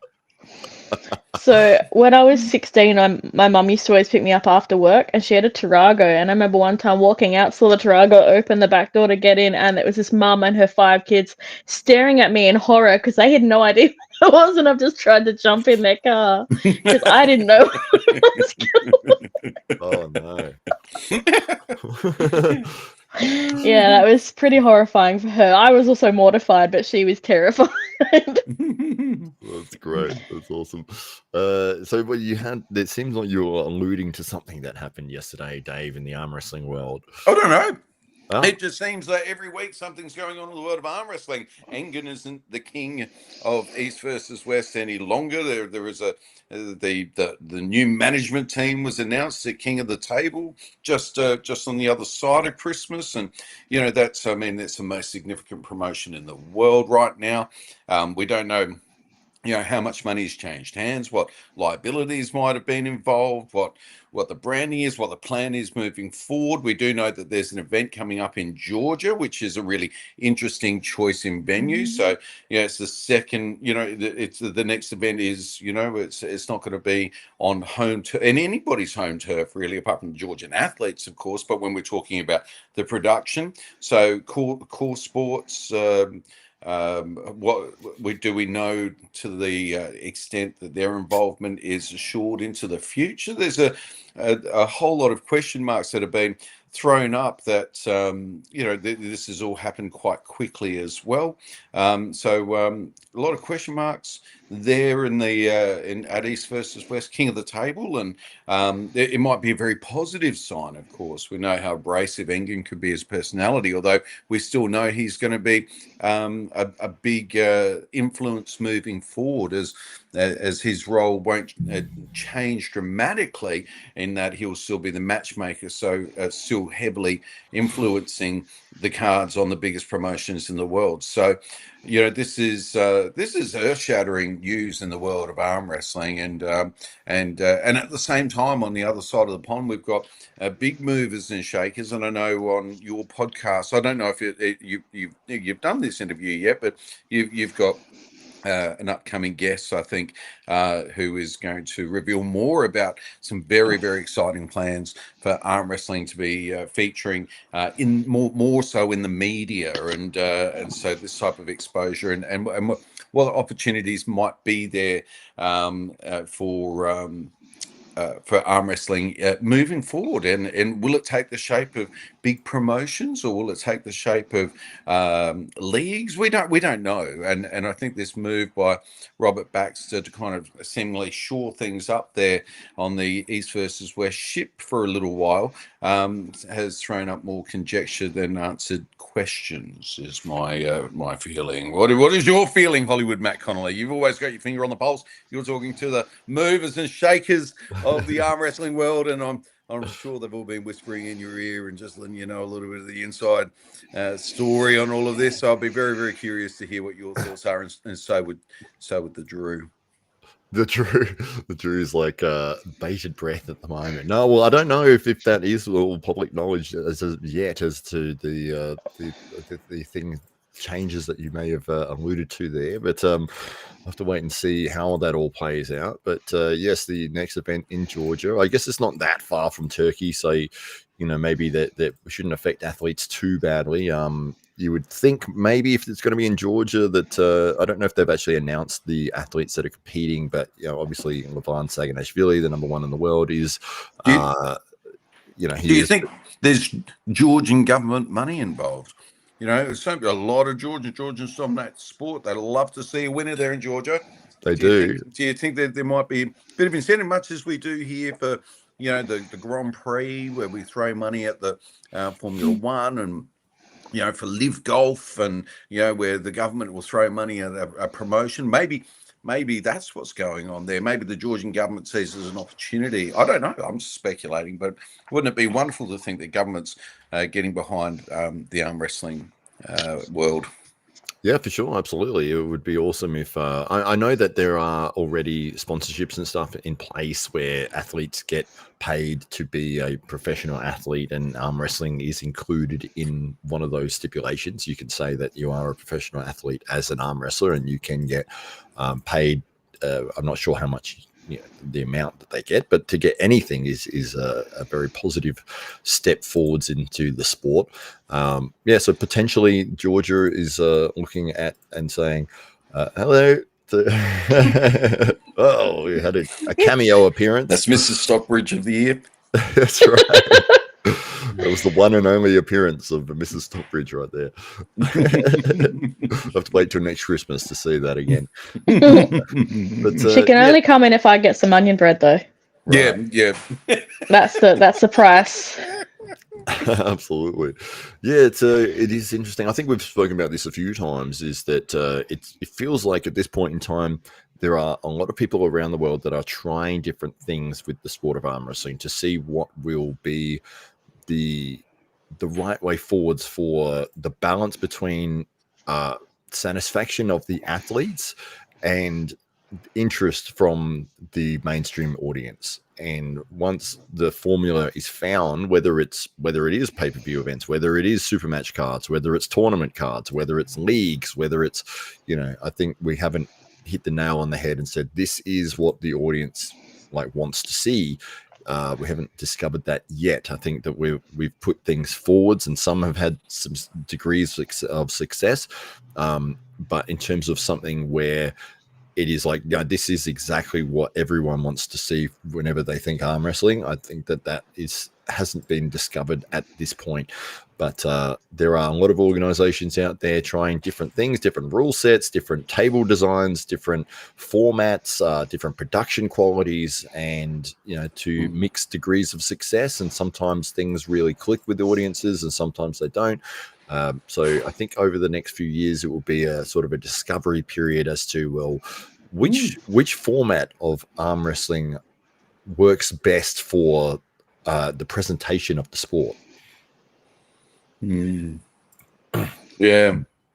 So when I was 16, my mum used to always pick me up after work, and she had a Tarago. And I remember one time walking out, saw the Tarago open the back door to get in, and it was this mum and her 5 kids staring at me in horror because they had no idea who it was, and I've just tried to jump in their car because I didn't know what I was Oh no. Yeah, that was pretty horrifying for her. I was also mortified, but she was terrified. That's great. That's awesome. So what you had, it seems like you're alluding to something that happened yesterday, Dave, in the arm wrestling world. I don't know. Oh. It just seems that every week something's going on in the world of arm wrestling. Engen isn't the king of East versus West any longer. There is the new management team was announced at King of the Table just on the other side of Christmas, and you know that's the most significant promotion in the world right now. We don't know, you know, how much money has changed hands, what liabilities might have been involved, what the branding is, what the plan is moving forward. We do know that there's an event coming up in Georgia, which is a really interesting choice in venue. So, you know, it's the second, you know, it's the next event is, you know, it's not going to be on home turf, and anybody's home turf really, apart from Georgian athletes, of course. But when we're talking about the production, so Core Sports, what we know to the extent that their involvement is assured into the future? There's a whole lot of question marks that have been thrown up that you know this has all happened quite quickly as well. So a lot of question marks there in the at East versus West, King of the Table, and it might be a very positive sign. Of course, we know how abrasive Engen could be as personality, although we still know he's going to be a big influence moving forward as his role won't change dramatically in that he'll still be the matchmaker, so still heavily influencing the cards on the biggest promotions in the world. So, you know, this is earth-shattering news in the world of arm wrestling, and at the same time, on the other side of the pond, we've got big movers and shakers. And I know on your podcast, I don't know if you've done this interview yet, but you've got an upcoming guest, I think, who is going to reveal more about some very, very exciting plans for arm wrestling to be featuring in more so in the media, and so this type of exposure and what opportunities might be there for arm wrestling moving forward, and will it take the shape of big promotions, or will it take the shape of leagues? We don't know, and I think this move by Robert Baxter to kind of seemingly shore things up there on the East versus West ship for a little while has thrown up more conjecture than answered questions, is my feeling. What is your feeling, Hollywood Matt Connolly? You've always got your finger on the pulse. You're talking to the movers and shakers of the arm wrestling world, and I'm sure they've all been whispering in your ear and just letting you know a little bit of the inside story on all of this. So I'll be very, very curious to hear what your thoughts are, and so would the Drew. The Drew is like bated breath at the moment. No, well, I don't know if that is all public knowledge as yet as to the thing changes that you may have alluded to there, but I'll have to wait and see how that all plays out. But yes, the next event in Georgia, I guess it's not that far from Turkey, so maybe that shouldn't affect athletes too badly. You would think maybe if it's going to be in Georgia that I don't know if they've actually announced the athletes that are competing, but obviously Levan Saganashvili, the number one in the world, is do you think there's Georgian government money involved? There's a lot of Georgians dominate sport. They'd love to see a winner there in Georgia. They do. Do you think that there might be a bit of incentive, much as we do here for the Grand Prix, where we throw money at the Formula One, and for Live Golf, and where the government will throw money at a promotion? Maybe that's what's going on there. Maybe the Georgian government sees it as an opportunity. I don't know. I'm just speculating, but wouldn't it be wonderful to think that government's getting behind the arm wrestling world? Yeah, for sure. Absolutely. It would be awesome if I know that there are already sponsorships and stuff in place where athletes get paid to be a professional athlete, and arm wrestling is included in one of those stipulations. You can say that you are a professional athlete as an arm wrestler, and you can get paid. I'm not sure how much the amount that they get, but to get anything is a very positive step forwards into the sport. So potentially Georgia is looking at and saying hello to oh, we had a cameo appearance. That's Mrs. Stockbridge of the year. That's right. That was the one and only appearance of Mrs. Stockbridge right there. I'll have to wait till next Christmas to see that again. But, she can only come in if I get some onion bread, though. Right. Yeah. That's the price. Absolutely. Yeah, it is interesting. I think we've spoken about this a few times, is that it feels like at this point in time, there are a lot of people around the world that are trying different things with the sport of arm wrestling to see what will be the right way forwards for the balance between satisfaction of the athletes and interest from the mainstream audience. And once the formula is found, whether it is pay-per-view events, whether it is super match cards, whether it's tournament cards, whether it's leagues, whether it's I think we haven't hit the nail on the head and said this is what the audience wants to see. We haven't discovered that yet. I think that we've put things forwards, and some have had some degrees of success. But in terms of something where it is this is exactly what everyone wants to see whenever they think arm wrestling, I think that hasn't been discovered at this point. But there are a lot of organizations out there trying different things, different rule sets, different table designs, different formats, different production qualities, and to mix degrees of success. And sometimes things really click with the audiences, and sometimes they don't. So I think over the next few years, it will be a sort of a discovery period as to, which format of arm wrestling works best for the presentation of the sport. Yeah,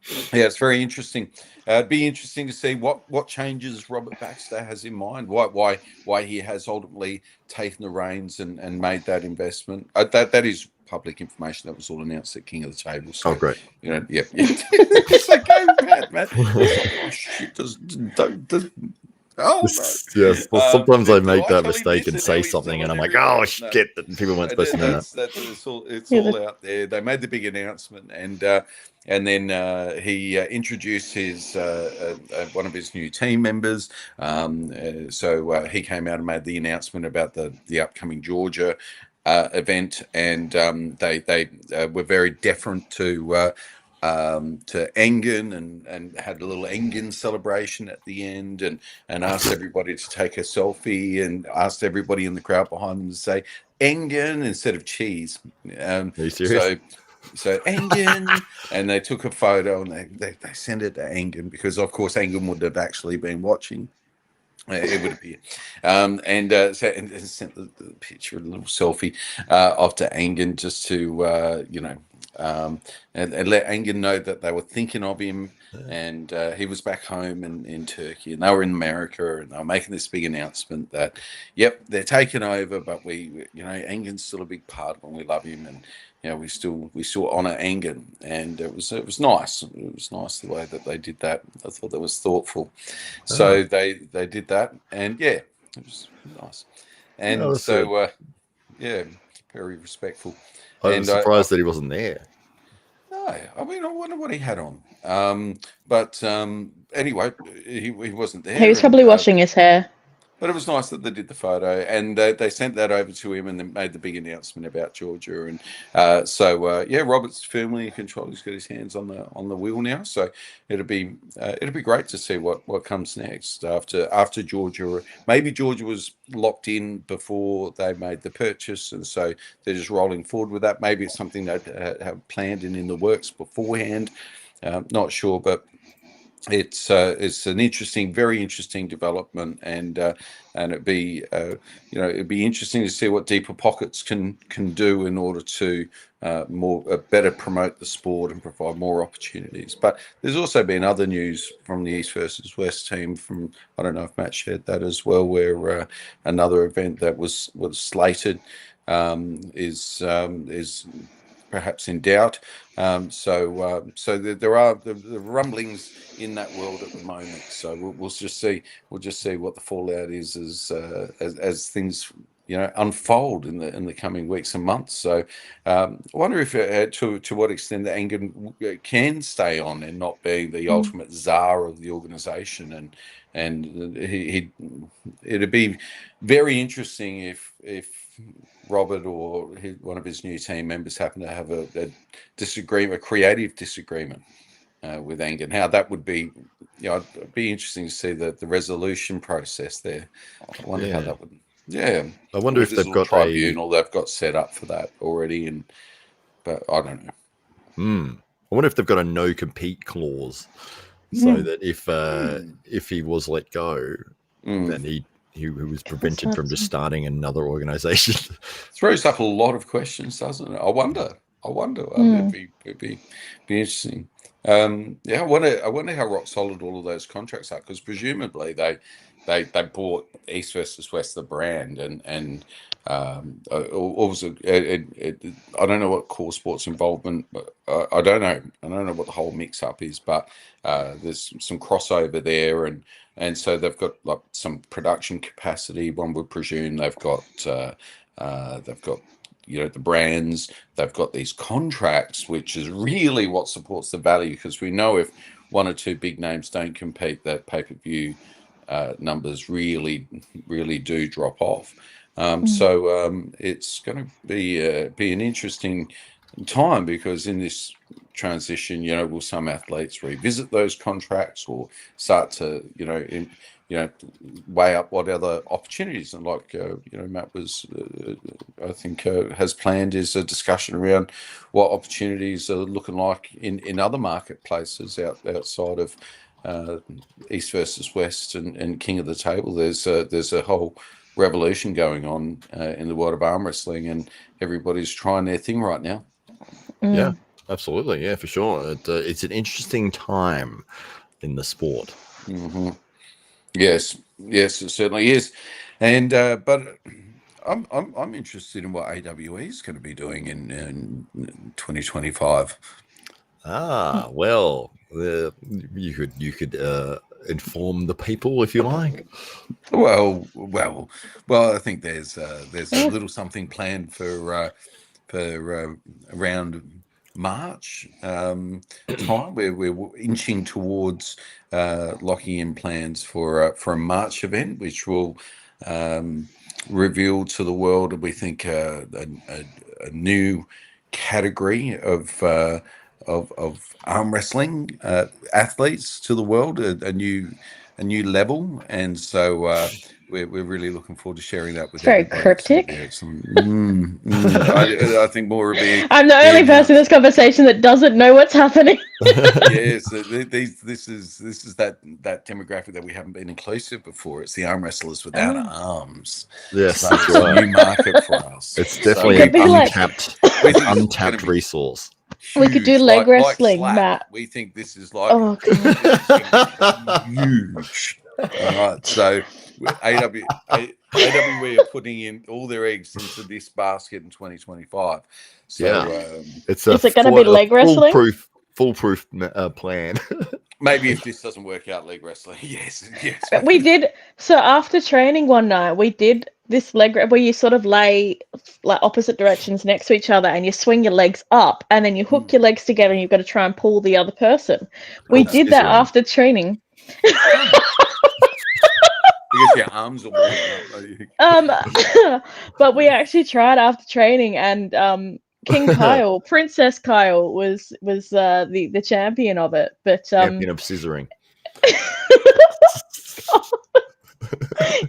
it's very interesting. It'd be interesting to see what changes Robert Baxter has in mind. Why he has ultimately taken the reins and made that investment. That is public information. That was all announced at King of the Table. So, great. Yeah. It's like, go mad, man. Oh, shit, Oh, Yes. Well, sometimes I make that actually mistake and miss it? say Now he's something, doing and I'm like, everything. "Oh No. shit!" That people weren't supposed to know that. It's Yeah, all out there. They made the big announcement, and then he introduced his one of his new team members. So he came out and made the announcement about the upcoming Georgia event, and they were very deferent to Engen and had a little Engen celebration at the end, and asked everybody to take a selfie, and asked everybody in the crowd behind them to say Engen instead of cheese. Are you serious? So Engen, and they took a photo and they sent it to Engen, because of course Engen would have actually been watching. It would appear, and sent the picture, a little selfie, off to Engen, just to and let Engen know that they were thinking of him, and he was back home in Turkey, and they were in America, and they were making this big announcement that, yep, they're taking over, but Engen's still a big part, and we love him, and we still honor Engen, and it was nice. It was nice the way that they did that. I thought that was thoughtful. So they did that, and yeah, it was nice. And so very respectful. I was surprised that he wasn't there. No, I mean, I wonder what he had on. But anyway, he wasn't there. He was probably washing his hair. But it was nice that they did the photo, and they sent that over to him, and then made the big announcement about Georgia. And Robert's firmly in control. He's got his hands on the wheel now, so it'll be great to see what comes next after Georgia. Maybe Georgia was locked in before they made the purchase, and so they're just rolling forward with that. Maybe it's something they have planned and in the works beforehand. Not sure, but it's an interesting, very interesting development, and it'd be interesting to see what Deeper Pockets can do in order to better promote the sport and provide more opportunities. But there's also been other news from the East versus West team. I don't know if Matt shared that as well, where another event that was slated is perhaps in doubt. So there are the rumblings in that world at the moment. So we'll just see what the fallout is as things unfold in the coming weeks and months. So I wonder if to what extent the Engen can stay on and not being the ultimate czar of the organisation, and it'd be very interesting if Robert or one of his new team members happen to have a creative disagreement with Engen. How that would be, it'd be interesting to see the resolution process there. I wonder how that would. Yeah, I wonder if they've got tribunal they've got set up for that already, but I don't know. I wonder if they've got a no compete clause, so that if he was let go, then he was prevented from just starting another organization. Throws up a lot of questions, doesn't it? I wonder. It'd be interesting. I wonder how rock solid all of those contracts are, because presumably they bought East versus West, the brand, and also I don't know what Core Sports involvement, but I don't know what the whole mix up is, but there's some crossover there, and so they've got like some production capacity. One would presume they've got the brands, they've got these contracts, which is really what supports the value, because we know if one or two big names don't compete, that pay-per-view numbers really do drop off. So it's going to be an interesting time, because in this transition, will some athletes revisit those contracts or start to weigh up what other opportunities, and like Matt was I think has planned is a discussion around what opportunities are looking like in other marketplaces outside of East versus West and King of the Table. There's a whole revolution going on in the world of arm wrestling, and everybody's trying their thing right now. Yeah, absolutely. Yeah, for sure. It's an interesting time in the sport. Mm-hmm. Yes, it certainly is. And but I'm interested in what AWE is going to be doing in 2025. Well, you could inform the people, if you like? Well. I think there's a little something planned for around March time. We're inching towards locking in plans for a March event, which will reveal to the world, we think, a new category of arm wrestling athletes to the world, a new level, and so we're really looking forward to sharing that with Very everybody. cryptic. I think more will be. I'm the only person in this conversation that doesn't know what's happening. Yes, this is that demographic that we haven't been inclusive before. It's the arm wrestlers without arms. Yes, So that's it's a right. new market for us. It's definitely It an could be like- untapped resource. We could do Huge, leg wrestling, Slap. Matt. We think this is like Oh, God. huge. All right, so AWE are putting in all their eggs into this basket in 2025. So Yeah. It's Is it gonna be leg wrestling? Foolproof plan. maybe if this doesn't work out, leg wrestling. Yes. We did. So after training one night, we did this leg where you sort of lay like opposite directions next to each other and you swing your legs up and then you hook your legs together and you've got to try and pull the other person. We did that after training. Because your arms are warming up. But we actually tried after training, and King Kyle, Princess Kyle, was the champion of it. But Champion of scissoring.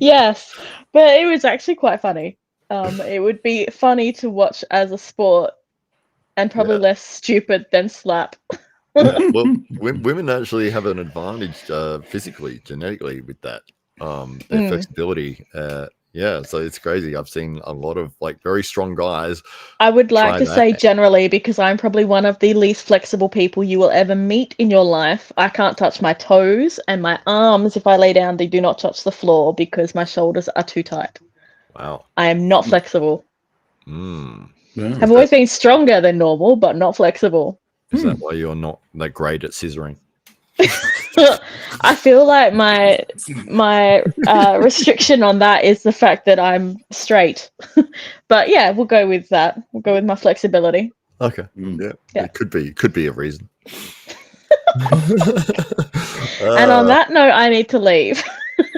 yes, but it was actually quite funny. It would be funny to watch as a sport, and probably less stupid than slap. Well, women actually have an advantage physically, genetically with that. Their flexibility. Yeah, so it's crazy. I've seen a lot of like very strong guys. I would like try to say that. generally, because I'm probably one of the least flexible people you will ever meet in your life. I can't touch my toes, and my arms, if I lay down, they do not touch the floor because my shoulders are too tight. Wow. I am not flexible. Yeah. I've always been stronger than normal, but not flexible. Is that why you're not that great at scissoring? I feel like my restriction on that is the fact that I'm straight. But yeah, we'll go with that. We'll go with my flexibility. Okay. Yeah. It could be a reason. And on that note, I need to leave.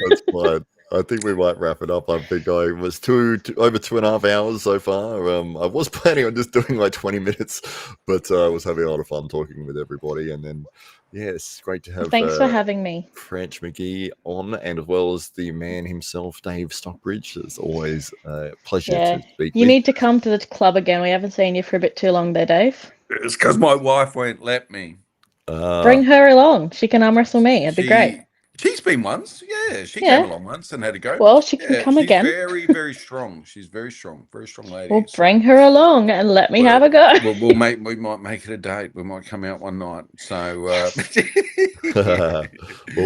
That's fine. I think we might wrap it up. I've been going. It was over 2.5 hours so far. I was planning on just doing like 20 minutes, but I was having a lot of fun talking with everybody. And then, yeah, it's great to have. Thanks for having me, French McGee on, and as well as the man himself, Dave Stockbridge. It's always a pleasure to speak. You need to come to the club again. We haven't seen you for a bit too long there, Dave. It's because my wife won't let me. Bring her along. She can arm wrestle me. It'd be great. She's been once. Yeah, she came along once and had a go. Well, she can come again. Very, very strong. She's very strong lady. We'll bring her along and let me have a go. We might make it a date. We might come out one night. So we'll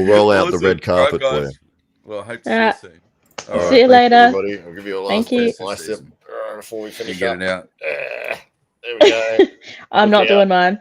roll out the red carpet for you. Well, I hope to see you soon. All right, see you later. Everybody. I'll give you a last bicep before we finish get it out. There we go. I'm not doing mine.